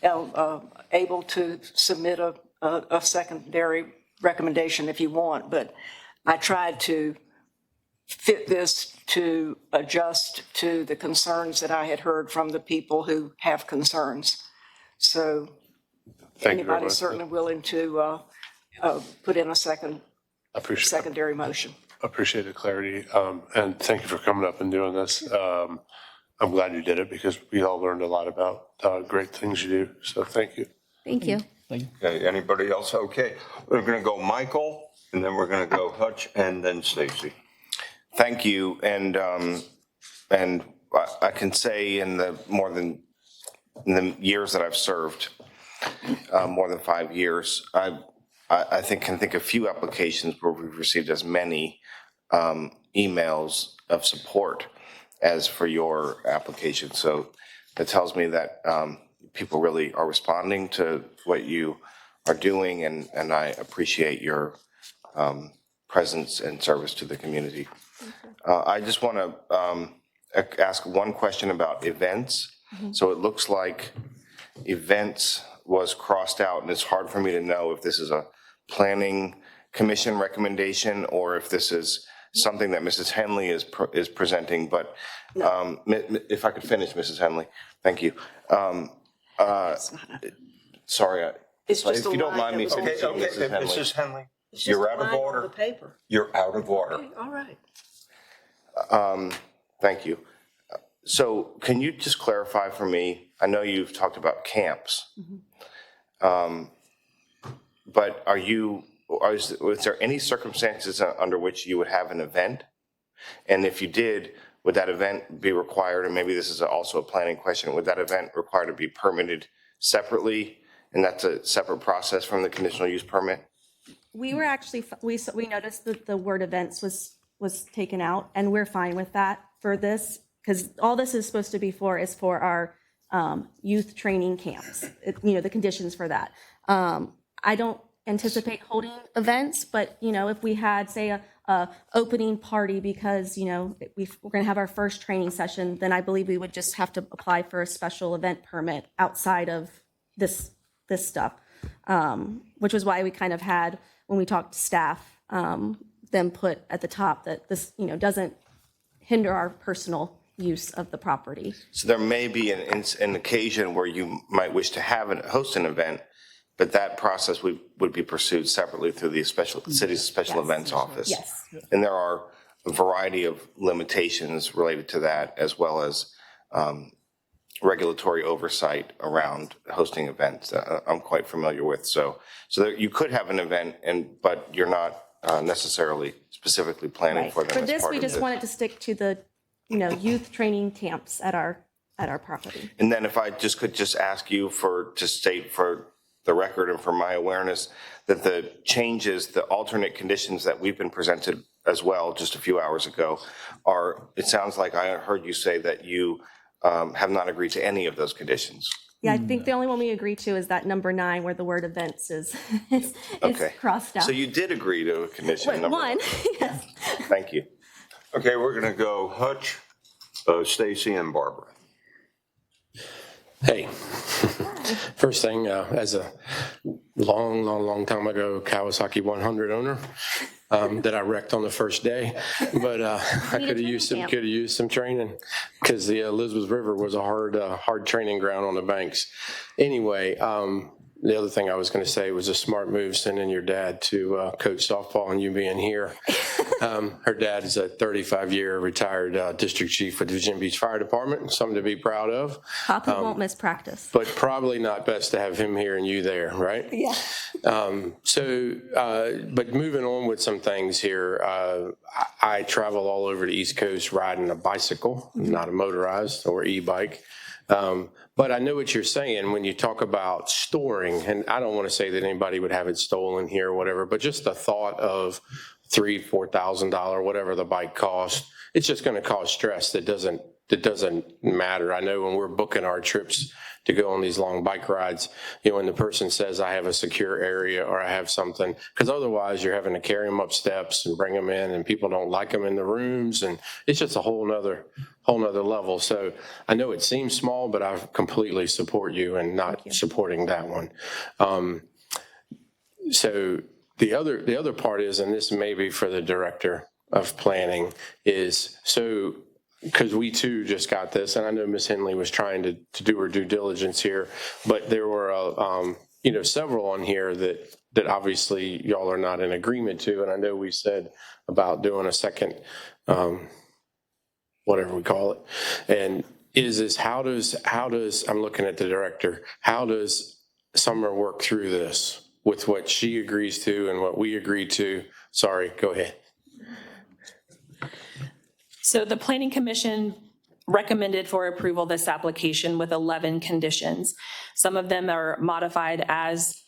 able to submit a secondary recommendation if you want, but I tried to fit this to adjust to the concerns that I had heard from the people who have concerns. So anybody's certainly willing to put in a secondary motion. Appreciate the clarity. And thank you for coming up and doing this. I'm glad you did it because we all learned a lot about great things you do. So thank you. Thank you. Thank you. Okay, anybody else? Okay, we're going to go Michael, and then we're going to go Hutch, and then Stacy. Thank you, and I can say in the years that I've served, more than 5 years, I can think of few applications where we've received as many emails of support as for your application. So that tells me that people really are responding to what you are doing, and I appreciate your presence and service to the community. I just want to ask one question about events. So it looks like events was crossed out, and it's hard for me to know if this is a planning commission recommendation or if this is something that Mrs. Henley is presenting, but if I could finish, Mrs. Henley, thank you. Sorry, It's just if a you don't line mind me that was finishing, on the Mrs. Henley. Mrs. Henley, It's just you're a out of line on order. the paper. You're out of order. Okay, all right. Thank you. So can you just clarify for me, I know you've talked about camps, but was there any circumstances under which you would have an event? And if you did, would that event be required, and maybe this is also a planning question, would that event require to be permitted separately, and that's a separate process from the conditional use permit? We were actually, we noticed that the word events was taken out, and we're fine with that for this, because all this is supposed to be for is for our youth training camps, the conditions for that. I don't anticipate holding events, but, if we had, say, a opening party because, we're going to have our first training session, then I believe we would just have to apply for a special event permit outside of this stuff, which was why we kind of had, when we talked to staff, them put at the top that this, doesn't hinder our personal use of the property. So there may be an occasion where you might wish to host an event, but that process would be pursued separately through the city's special events office. Yes. And there are a variety of limitations related to that, as well as regulatory oversight around hosting events. I'm quite familiar with. So you could have an event, but you're not necessarily specifically planning for them. For this, we just wanted to stick to the, youth training camps at our property. And then if I could ask you to state for the record and for my awareness that the changes, the alternate conditions that we've been presented as well just a few hours ago it sounds like I heard you say that you have not agreed to any of those conditions. Yeah, I think the only one we agreed to is that number 9 where the word events is Okay. crossed out. So you did agree to a condition Wait, number one. Yes. Thank you. Okay, we're going to go Hutch, Stacy, and Barbara. Hey, first thing, as a long time ago Kawasaki 100 owner that I wrecked on the first day, but I could have used some training because the Elizabeth River was a hard training ground on the banks. Anyway, the other thing I was going to say was a smart move sending your dad to coach softball and you being here. Her dad is a 35-year retired district chief with the Virginia Beach Fire Department, something to be proud of. Poppy won't miss practice. But probably not best to have him here and you there, right? Yeah. But moving on with some things here, I travel all over the East Coast riding a bicycle, not a motorized or e-bike. But I know what you're saying when you talk about storing, and I don't want to say that anybody would have it stolen here or whatever, but just the thought of $3,000, $4,000, whatever the bike costs, it's just going to cause stress that doesn't matter. I know when we're booking our trips to go on these long bike rides, when the person says I have a secure area or I have something, because otherwise you're having to carry them up steps and bring them in, and people don't like them in the rooms, and it's just a whole nother level. So I know it seems small, but I completely support you in not supporting that one. So the other part is, and this may be for the director of planning, is so. Because we too just got this, and I know Ms. Henley was trying to do her due diligence here, but there were several on here that obviously y'all are not in agreement to, and I know we said about doing a second, whatever we call it, and how does I'm looking at the director, how does Summer work through this with what she agrees to and what we agree to? Sorry, go ahead. So the Planning Commission recommended for approval this application with 11 conditions. Some of them are modified as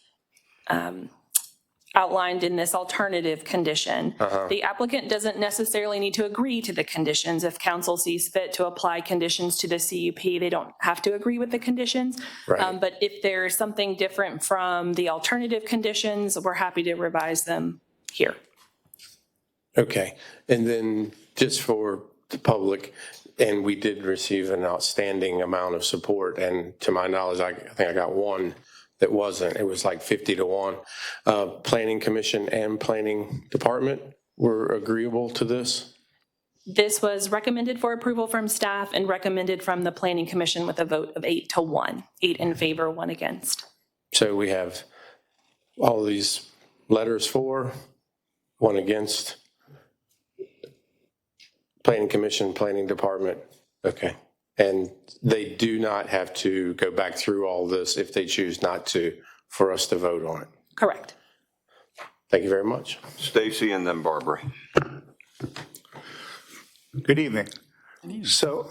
outlined in this alternative condition. The applicant doesn't necessarily need to agree to the conditions. If council sees fit to apply conditions to the CUP, they don't have to agree with the conditions. Right. But if there's something different from the alternative conditions, we're happy to revise them here. Okay, and then just for the public, And we did receive an outstanding amount of support. And to my knowledge, I think I got one that wasn't. It was like 50-1. Planning Commission and Planning Department were agreeable to this. This was recommended for approval from staff and recommended from the Planning Commission with a vote of 8-1, 8 in favor, 1 against. So we have all of these letters for, 1 against. Planning Commission, Planning Department. Okay. And they do not have to go back through all this if they choose not to for us to vote on it. Correct. Thank you very much. Stacy and then Barbara. Good evening. So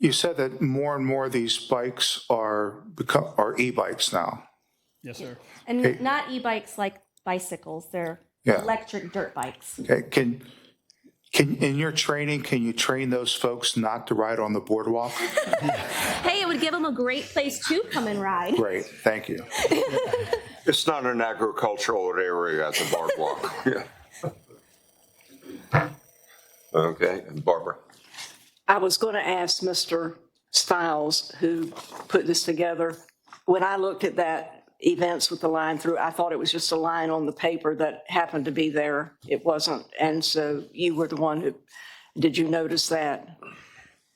you said that more and more of these bikes are e-bikes now. Yes, sir. And Okay. not e-bikes like bicycles, they're Yeah. electric dirt bikes. Okay, can in your training, can you train those folks not to ride on the boardwalk? Hey, it would give them a great place to come and ride. Great, thank you. It's not an agricultural area at the boardwalk. Yeah. Okay, and Barbara. I was going to ask Mr. Stiles, who put this together, when I looked at that events with the line through, I thought it was just a line on the paper that happened to be there. It wasn't. And so you were the one who, did you notice that?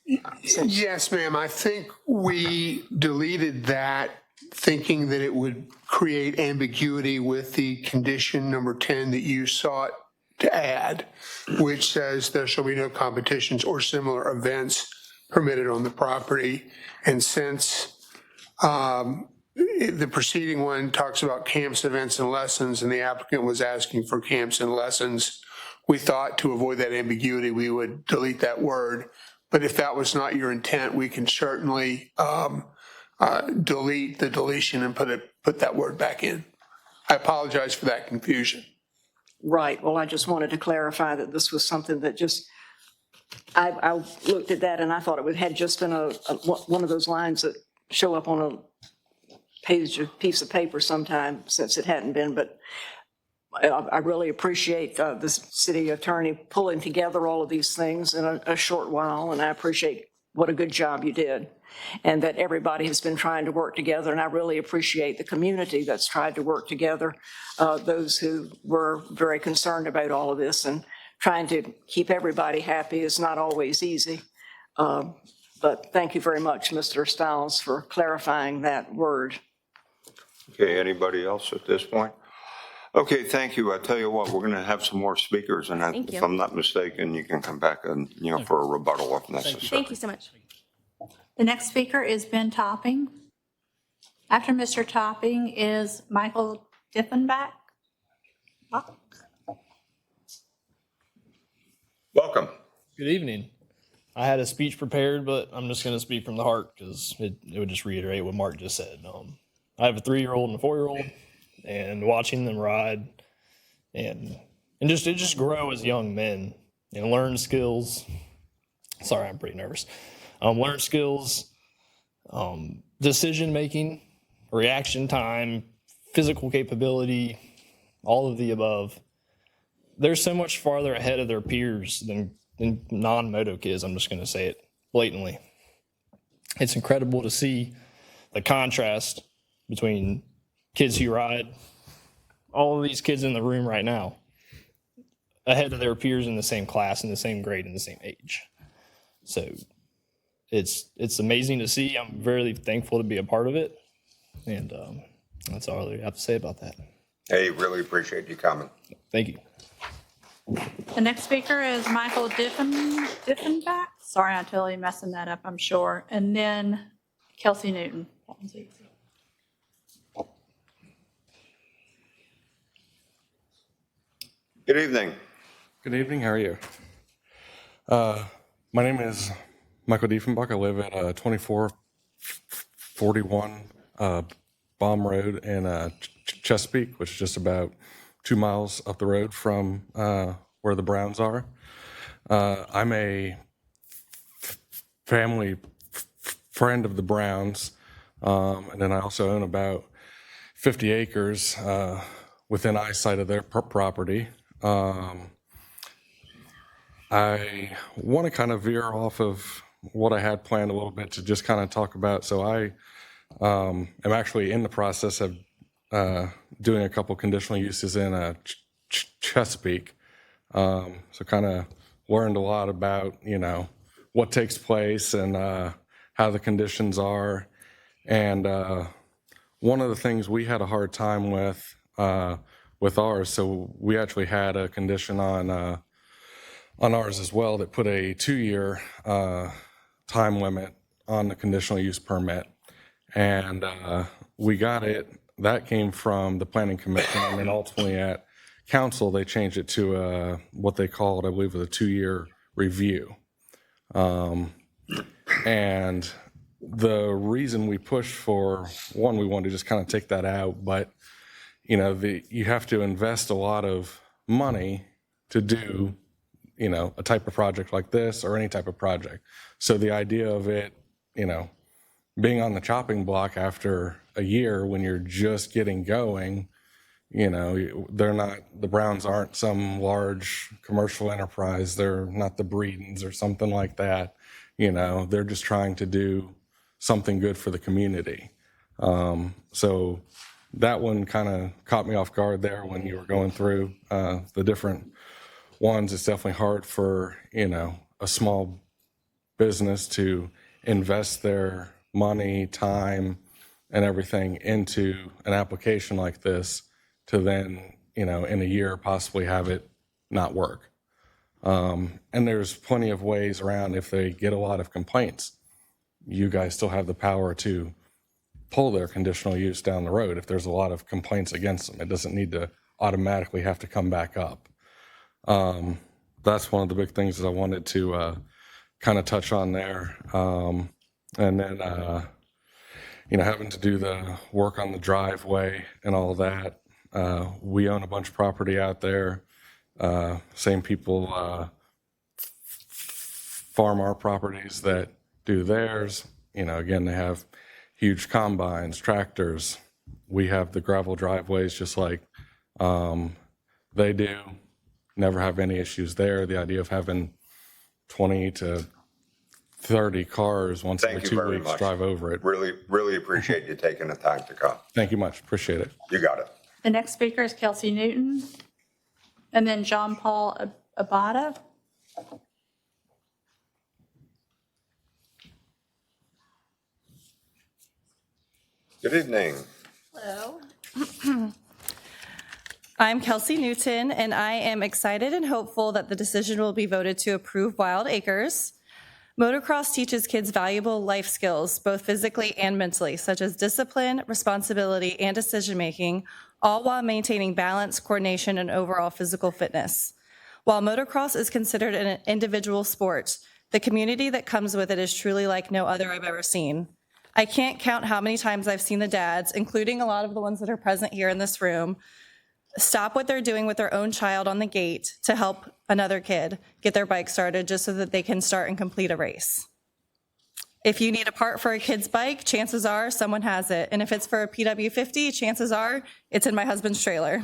Yes, ma'am. I think we deleted that thinking that it would create ambiguity with the condition number 10 that you sought to add, which says there shall be no competitions or similar events permitted on the property. And since the preceding one talks about camps, events, and lessons, and the applicant was asking for camps and lessons, we thought to avoid that ambiguity, we would delete that word. But if that was not your intent, we can certainly delete the deletion and put that word back in. I apologize for that confusion. Right. Well, I just wanted to clarify that this was something that just, I looked at that and I thought it had just been one of those lines that show up on a piece of paper sometime since it hadn't been. But I really appreciate the city attorney pulling together all of these things in a short while, and I appreciate what a good job you did, and that everybody has been trying to work together, and I really appreciate the community that's tried to work together, those who were very concerned about all of this, and trying to keep everybody happy is not always easy. But thank you very much, Mr. Stiles, for clarifying that word. Okay, anybody else at this point? Okay, thank you. I tell you what, we're going to have some more speakers, and Thank if you. I'm not mistaken, you can come back and, for a rebuttal if necessary. Thank you so much. The next speaker is Ben Topping. After Mr. Topping is Michael Diffenbach. Welcome. Good evening. I had a speech prepared, but I'm just going to speak from the heart because it would just reiterate what Mark just said. I have a 3-year-old and a 4-year-old, and watching them ride and just grow as young men and learn skills. Sorry, I'm pretty nervous. Learn skills, decision making, reaction time, physical capability, all of the above. They're so much farther ahead of their peers than non-moto kids. I'm just going to say it blatantly. It's incredible to see the contrast between kids who ride, all of these kids in the room right now, ahead of their peers in the same class, in the same grade, in the same age. So it's amazing to see. I'm very thankful to be a part of it. And that's all I really have to say about that. Hey, really appreciate you coming. Thank you. The next speaker is Michael Diffenbach. Sorry, I'm totally messing that up, I'm sure. And then Kelsey Newton. Good evening. Good evening. How are you? My name is Michael Diefenbach. I live at 2441 Baum Road in Chesapeake, which is just about 2 miles up the road from where the Browns are. I'm a family friend of the Browns, and then I also own about 50 acres within eyesight of their property. I want to kind of veer off of what I had planned a little bit to just kind of talk about. So I am actually in the process of doing a couple conditional uses in Chesapeake. So kind of learned a lot about, what takes place and how the conditions are. And one of the things we had a hard time with ours, so we actually had a condition on ours as well that put a 2-year time limit on the conditional use permit. And we got it. That came from the planning commission, and then ultimately at council, they changed it to what they called, I believe, a 2-year review. And the reason we pushed for, one, we wanted to just kind of take that out, but you have to invest a lot of money to do, a type of project like this or any type of project. So the idea of it, being on the chopping block after a year when you're just getting going, the Browns aren't some large commercial enterprise. They're not the Breedens or something like that. They're just trying to do something good for the community. So that one kind of caught me off guard there when you were going through the different ones. It's definitely hard for, a small business to invest their money, time, and everything into an application like this to then, in a year possibly have it not work. And there's plenty of ways around if they get a lot of complaints. You guys still have the power to pull their conditional use down the road if there's a lot of complaints against them. It doesn't need to automatically have to come back up. That's one of the big things that I wanted to kind of touch on there. And then, having to do the work on the driveway and all that. We own a bunch of property out there. Same people farm our properties that do theirs. Again, they have huge combines, tractors. We have the gravel driveways just like they do. Never have any issues there. The idea of having 20 to 30 cars once every 2 weeks drive over it. Really, really appreciate you taking the time to come. Thank you much. Appreciate it. You got it. The next speaker is Kelsey Newton, and then John Paul Abada. Good evening. Hello. I'm Kelsey Newton, and I am excited and hopeful that the decision will be voted to approve Wild Acres. Motocross teaches kids valuable life skills, both physically and mentally, such as discipline, responsibility, and decision-making, all while maintaining balance, coordination, and overall physical fitness. While motocross is considered an individual sport, the community that comes with it is truly like no other I've ever seen. I can't count how many times I've seen the dads, including a lot of the ones that are present here in this room, stop what they're doing with their own child on the gate to help another kid get their bike started just so that they can start and complete a race. If you need a part for a kid's bike, chances are someone has it. And if it's for a PW50, chances are it's in my husband's trailer.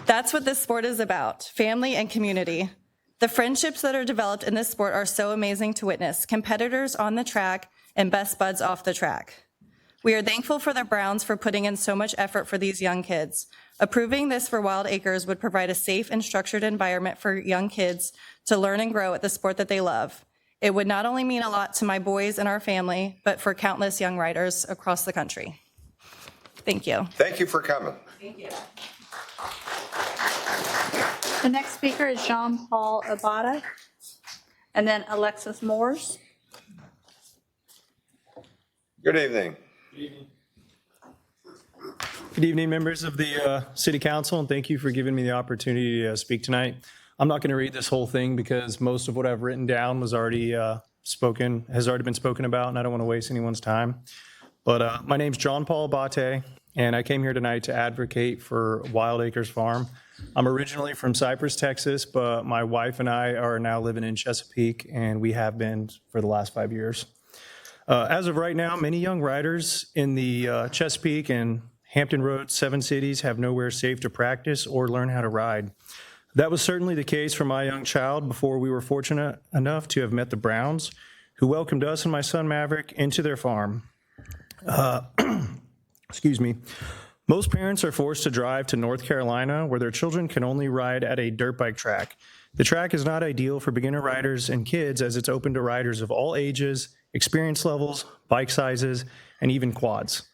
That's what this sport is about, family and community. The friendships that are developed in this sport are so amazing to witness, competitors on the track and best buds off the track. We are thankful for the Browns for putting in so much effort for these young kids. Approving this for Wild Acres would provide a safe and structured environment for young kids to learn and grow at the sport that they love. It would not only mean a lot to my boys and our family, but for countless young riders across the country. Thank you. Thank you for coming. Thank you. The next speaker is John Paul Abada, and then Alexis Moores. Good evening. Good evening, members of the City Council, and thank you for giving me the opportunity to speak tonight. I'm not going to read this whole thing because most of what I've written down was already has already been spoken about, and I don't want to waste anyone's time. But my name's John Paul Abate, and I came here tonight to advocate for Wild Acres Farm. I'm originally from Cypress, Texas, but my wife and I are now living in Chesapeake, and we have been for the last 5 years. As of right now, many young riders in the Chesapeake and Hampton Roads, 7 cities, have nowhere safe to practice or learn how to ride. That was certainly the case for my young child before we were fortunate enough to have met the Browns, who welcomed us and my son Maverick into their farm. Excuse me. Most parents are forced to drive to North Carolina, where their children can only ride at a dirt bike track. The track is not ideal for beginner riders and kids, as it's open to riders of all ages, experience levels, bike sizes, and even quads.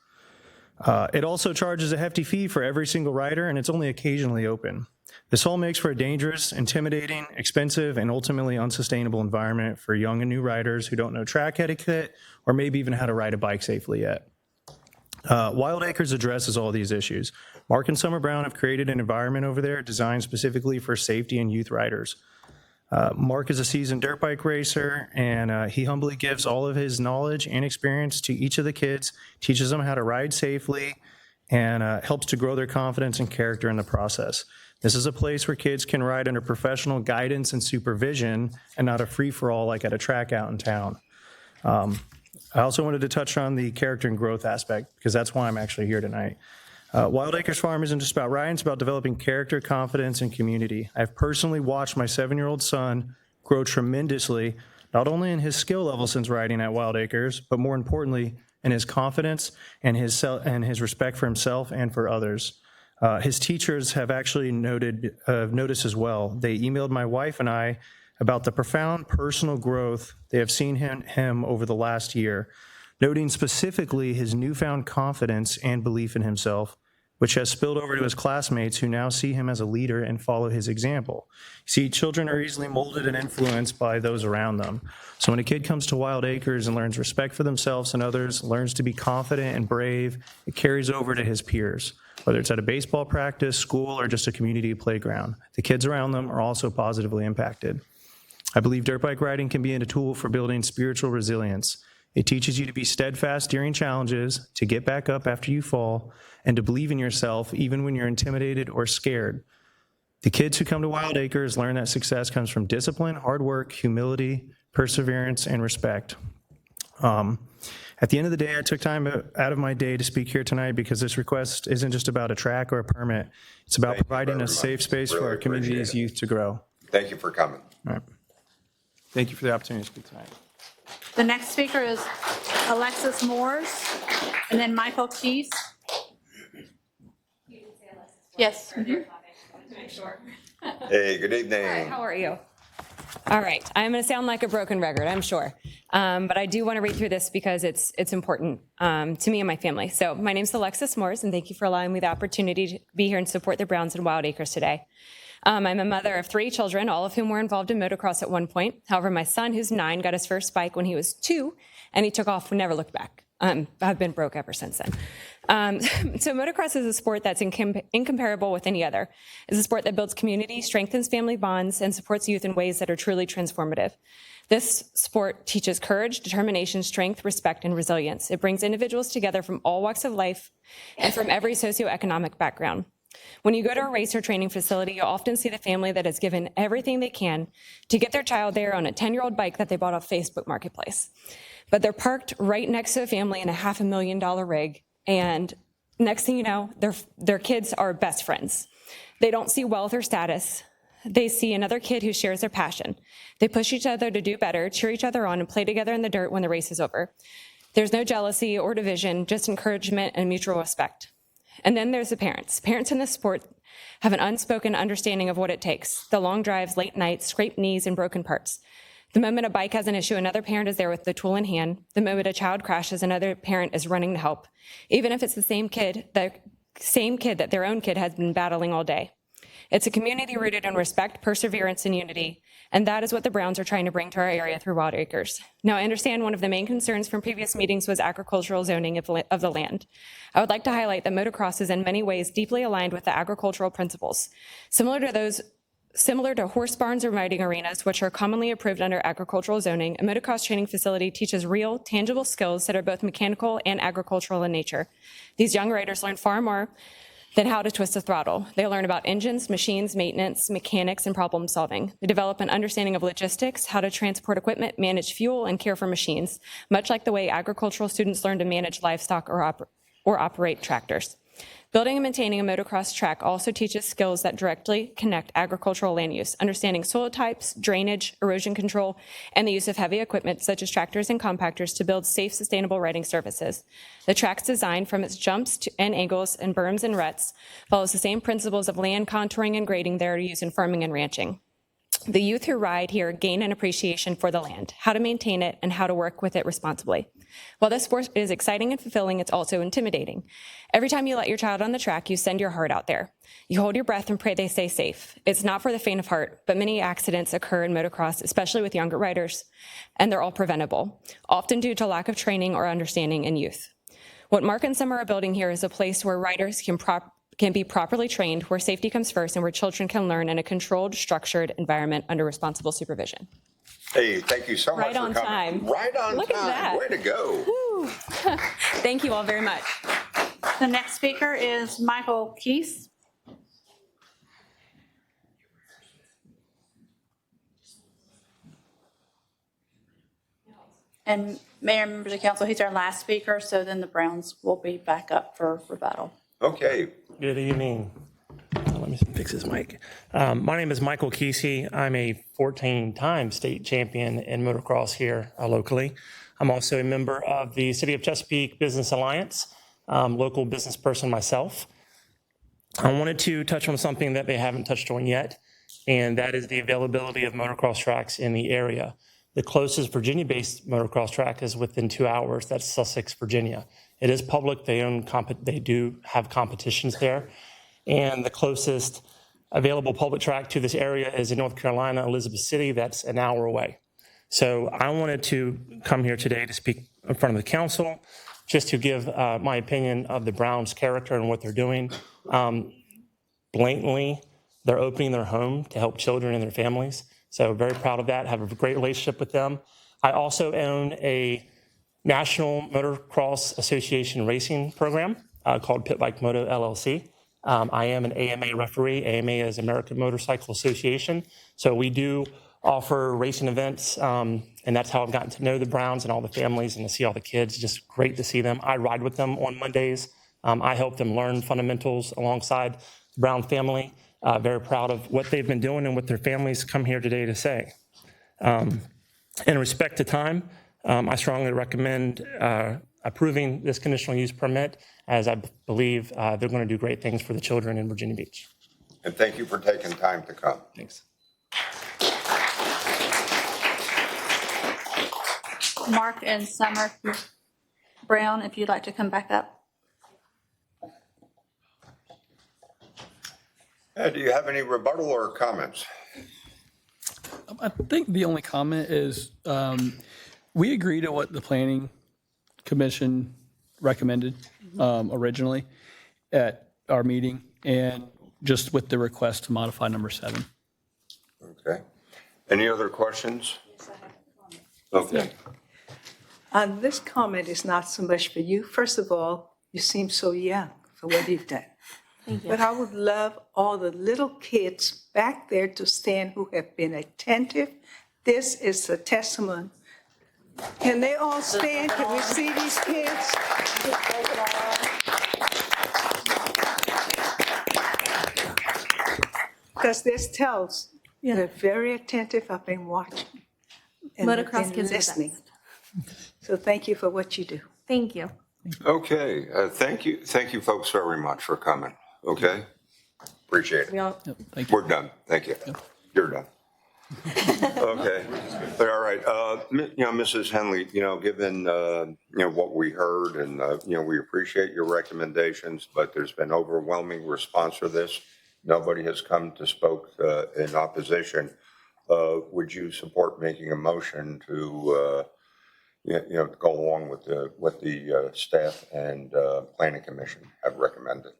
It also charges a hefty fee for every single rider, and it's only occasionally open. This all makes for a dangerous, intimidating, expensive, and ultimately unsustainable environment for young and new riders who don't know track etiquette or maybe even how to ride a bike safely yet. Wild Acres addresses all these issues. Mark and Summer Brown have created an environment over there designed specifically for safety and youth riders. Mark is a seasoned dirt bike racer, and he humbly gives all of his knowledge and experience to each of the kids, teaches them how to ride safely, and helps to grow their confidence and character in the process. This is a place where kids can ride under professional guidance and supervision and not a free-for-all like at a track out in town. I also wanted to touch on the character and growth aspect because that's why I'm actually here tonight. Wild Acres Farm isn't just about riding, it's about developing character, confidence, and community. I've personally watched my 7-year-old son grow tremendously, not only in his skill level since riding at Wild Acres, but more importantly, in his confidence and his respect for himself and for others. His teachers have actually noticed as well. They emailed my wife and I about the profound personal growth they have seen him over the last year, noting specifically his newfound confidence and belief in himself, which has spilled over to his classmates who now see him as a leader and follow his example. See, children are easily molded and influenced by those around them. So when a kid comes to Wild Acres and learns respect for themselves and others, learns to be confident and brave, it carries over to his peers, whether it's at a baseball practice, school, or just a community playground. The kids around them are also positively impacted. I believe dirt bike riding can be a tool for building spiritual resilience. It teaches you to be steadfast during challenges, to get back up after you fall, and to believe in yourself even when you're intimidated or scared. The kids who come to Wild Acres learn that success comes from discipline, hard work, humility, perseverance, and respect. At the end of the day, I took time out of my day to speak here tonight because this request isn't just about a track or a permit. It's about providing a safe space for our community's youth to grow. Thank you for coming. All right. Thank you for the opportunity to speak tonight. The next speaker is Alexis Moores, and then Michael Keys. Yes. Hey, good evening. How are you? All right, I'm going to sound like a broken record, I'm sure. But I do want to read through this because it's important to me and my family. So my name's Alexis Moores, and thank you for allowing me the opportunity to be here and support the Browns and Wild Acres today. I'm a mother of 3 children, all of whom were involved in motocross at one point. However, my son, who's 9, got his first bike when he was 2, and he took off and never looked back. I've been broke ever since then. So motocross is a sport that's incomparable with any other. It's a sport that builds community, strengthens family bonds, and supports youth in ways that are truly transformative. This sport teaches courage, determination, strength, respect, and resilience. It brings individuals together from all walks of life and from every socioeconomic background. When you go to a race or training facility, you'll often see the family that has given everything they can to get their child there on a 10-year-old bike that they bought off Facebook Marketplace. But they're parked right next to a family in a $500,000 rig, and next thing you know, their kids are best friends. They don't see wealth or status. They see another kid who shares their passion. They push each other to do better, cheer each other on, and play together in the dirt when the race is over. There's no jealousy or division, just encouragement and mutual respect. And then there's the parents. Parents in this sport have an unspoken understanding of what it takes. The long drives, late nights, scraped knees, and broken parts. The moment a bike has an issue, another parent is there with the tool in hand. The moment a child crashes, another parent is running to help, even if it's the same kid that their own kid has been battling all day. It's a community rooted in respect, perseverance, and unity, and that is what the Browns are trying to bring to our area through Wild Acres. Now, I understand one of the main concerns from previous meetings was agricultural zoning of the land. I would like to highlight that motocross is in many ways deeply aligned with the agricultural principles, similar to horse barns or riding arenas, which are commonly approved under agricultural zoning. A motocross training facility teaches real, tangible skills that are both mechanical and agricultural in nature. These young riders learn far more than how to twist a throttle. They learn about engines, machines, maintenance, mechanics, and problem solving. They develop an understanding of logistics, how to transport equipment, manage fuel, and care for machines, much like the way agricultural students learn to manage livestock or operate tractors. Building and maintaining a motocross track also teaches skills that directly connect agricultural land use, understanding soil types, drainage, erosion control, and the use of heavy equipment such as tractors and compactors to build safe, sustainable riding surfaces. The track's design, from its jumps and angles and berms and ruts, follows the same principles of land contouring and grading that are used in farming and ranching. The youth who ride here gain an appreciation for the land, how to maintain it, and how to work with it responsibly. While this sport is exciting and fulfilling, it's also intimidating. Every time you let your child on the track, you send your heart out there. You hold your breath and pray they stay safe. It's not for the faint of heart, but many accidents occur in motocross, especially with younger riders, and they're all preventable, often due to lack of training or understanding in youth. What Mark and Summer are building here is a place where riders can be properly trained, where safety comes first, and where children can learn in a controlled, structured environment under responsible supervision. Hey, thank you so much Right for on coming. time. Right on Look at time. that. Way to go. Woo. Thank you all very much. The next speaker is Michael Keese. And Mayor and members of council, he's our last speaker, so then the Browns will be back up for rebuttal. Okay. Good evening. Let me fix this mic. My name is Michael Kesey. I'm a 14-time state champion in motocross here locally. I'm also a member of the City of Chesapeake Business Alliance, local business person myself. I wanted to touch on something that they haven't touched on yet, and that is the availability of motocross tracks in the area. The closest Virginia-based motocross track is within 2 hours. That's Sussex, Virginia. It is public. They do have competitions there. And the closest available public track to this area is in North Carolina, Elizabeth City. That's an hour away. So I wanted to come here today to speak in front of the council, just to give my opinion of the Browns' character and what they're doing. Blatantly, they're opening their home to help children and their families. So very proud of that, have a great relationship with them. I also own a National Motocross Association racing program called Pit Bike Moto LLC. I am an AMA referee. AMA is American Motorcycle Association. So we do offer racing events, and that's how I've gotten to know the Browns and all the families and to see all the kids. Just great to see them. I ride with them on Mondays. I help them learn fundamentals alongside the Brown family. Very proud of what they've been doing and what their families come here today to say. In respect to time, I strongly recommend approving this conditional use permit, as I believe they're going to do great things for the children in Virginia Beach. And thank you for taking time to come. Thanks. Mark and Summer Brown, if you'd like to come back up. Do you have any rebuttal or comments? I think the only comment is we agree to what the Planning Commission recommended originally at our meeting, and just with the request to modify number 7. Okay. Any other questions? Okay. This comment is not so much for you. First of all, you seem so young for what you've done. Thank you. But I would love all the little kids back there to stand who have been attentive. This is a testament. Can they all stand? Can we see these kids? Because this tells they're very attentive. I've been watching. And Motocross been kids are the listening. best. So thank you for what you do. Thank you. Okay, thank you folks very much for coming, okay? Appreciate it. We're done, thank you. You're done. Okay, but all right, Mrs. Henley, given, what we heard and, we appreciate your recommendations, but there's been overwhelming response to this. Nobody has come to spoke in opposition. Would you support making a motion to, go along with what the staff and planning commission have recommended?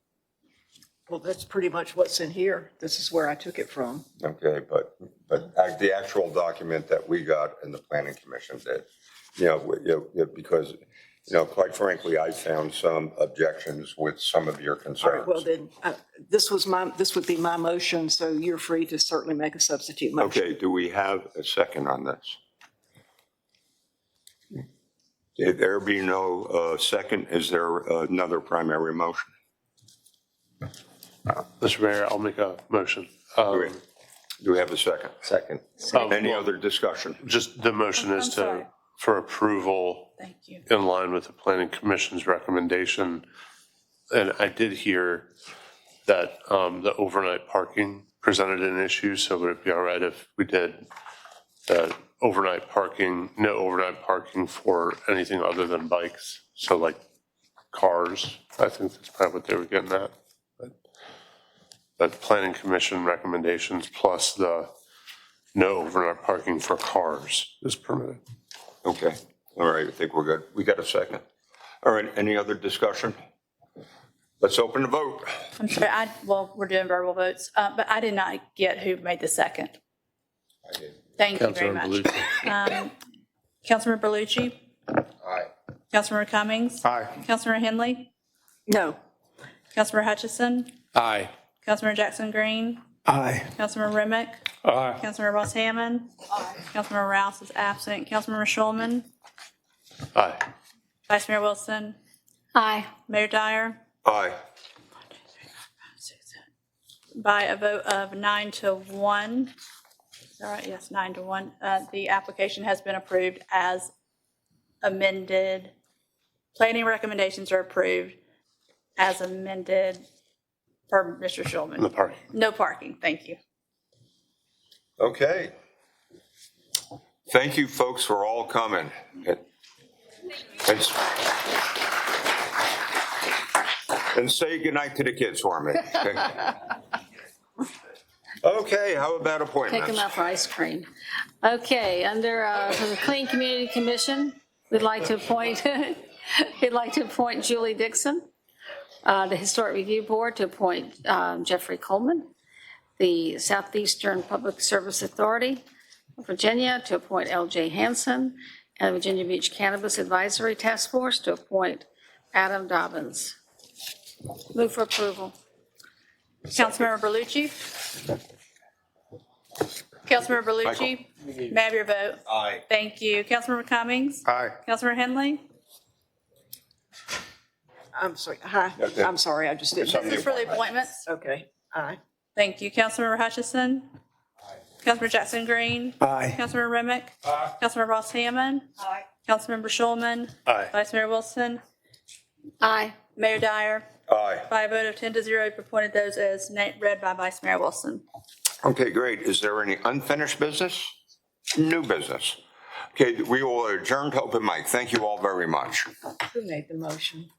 Well, that's pretty much what's in here. This is where I took it from. Okay, but the actual document that we got in the planning commission did, because, quite frankly, I found some objections with some of your All concerns. right, well then, this would be my motion, so you're free to certainly make a substitute motion. Okay, do we have a second on this? If there be no second, is there another primary motion? Mr. Mayor, I'll make a motion. Do we have a second? Second. Any other discussion? Just the motion is to, for approval Thank you. in line with the planning commission's recommendation. And I did hear that the overnight parking presented an issue, so would it be all right if we did the overnight parking, no overnight parking for anything other than bikes? So like cars, I think that's probably what they were getting at. But planning commission recommendations plus the no overnight parking for cars is permitted. Okay, all right, I think we're good. We got a second. All right, any other discussion? Let's open the vote. I'm sorry, well, we're doing verbal votes, but I did not get who made the second. I did. Thank you very Councilmember much. Bellucci. Councilmember Berlucci? Aye. Councilmember Cummings? Aye. Councilmember Henley? No. Councilmember Hutchison? Aye. Councilmember Jackson Green? Aye. Councilmember Remick? Aye. Councilmember Ross Hammond? Councilmember Rouse is absent. Councilmember Schulman? Aye. Vice Mayor Wilson? Aye. Mayor Dyer? Aye. By a vote of 9-1, is that right? Yes, 9-1. The application has been approved as amended. Planning recommendations are approved as amended per Mr. Schulman. No parking. No parking, thank you. Okay. Thank you, folks, for all coming. And say goodnight to the kids for me. Okay, how about appointments? Take them out for ice cream. Okay, under the Clean Community Commission, we'd like to appoint, Julie Dixon. The Historic Review Board to appoint Jeffrey Coleman. The Southeastern Public Service Authority of Virginia to appoint L.J. Hansen. And the Virginia Beach Cannabis Advisory Task Force to appoint Adam Dobbins. Move for approval. Councilmember Berlucci? Councilmember Berlucci? May I have your vote? Aye. Thank you. Councilmember Cummings? Aye. Councilmember Henley? I'm sorry. Hi. Okay. I'm sorry. I just didn't. This is for the appointments. Okay. Aye. Thank you. Councilmember Hutchison? Councilmember Jackson Green? Aye. Councilmember Remick? Councilmember Ross Hammond? Aye. Councilmember Schulman? Aye. Vice Mayor Wilson? Aye. Mayor Dyer? Aye. By a vote of 10-0, you've appointed those as read by Vice Mayor Wilson. Okay, great. Is there any unfinished business? New business? Okay, we will adjourn to open mic. Thank you all very much. Who made the motion?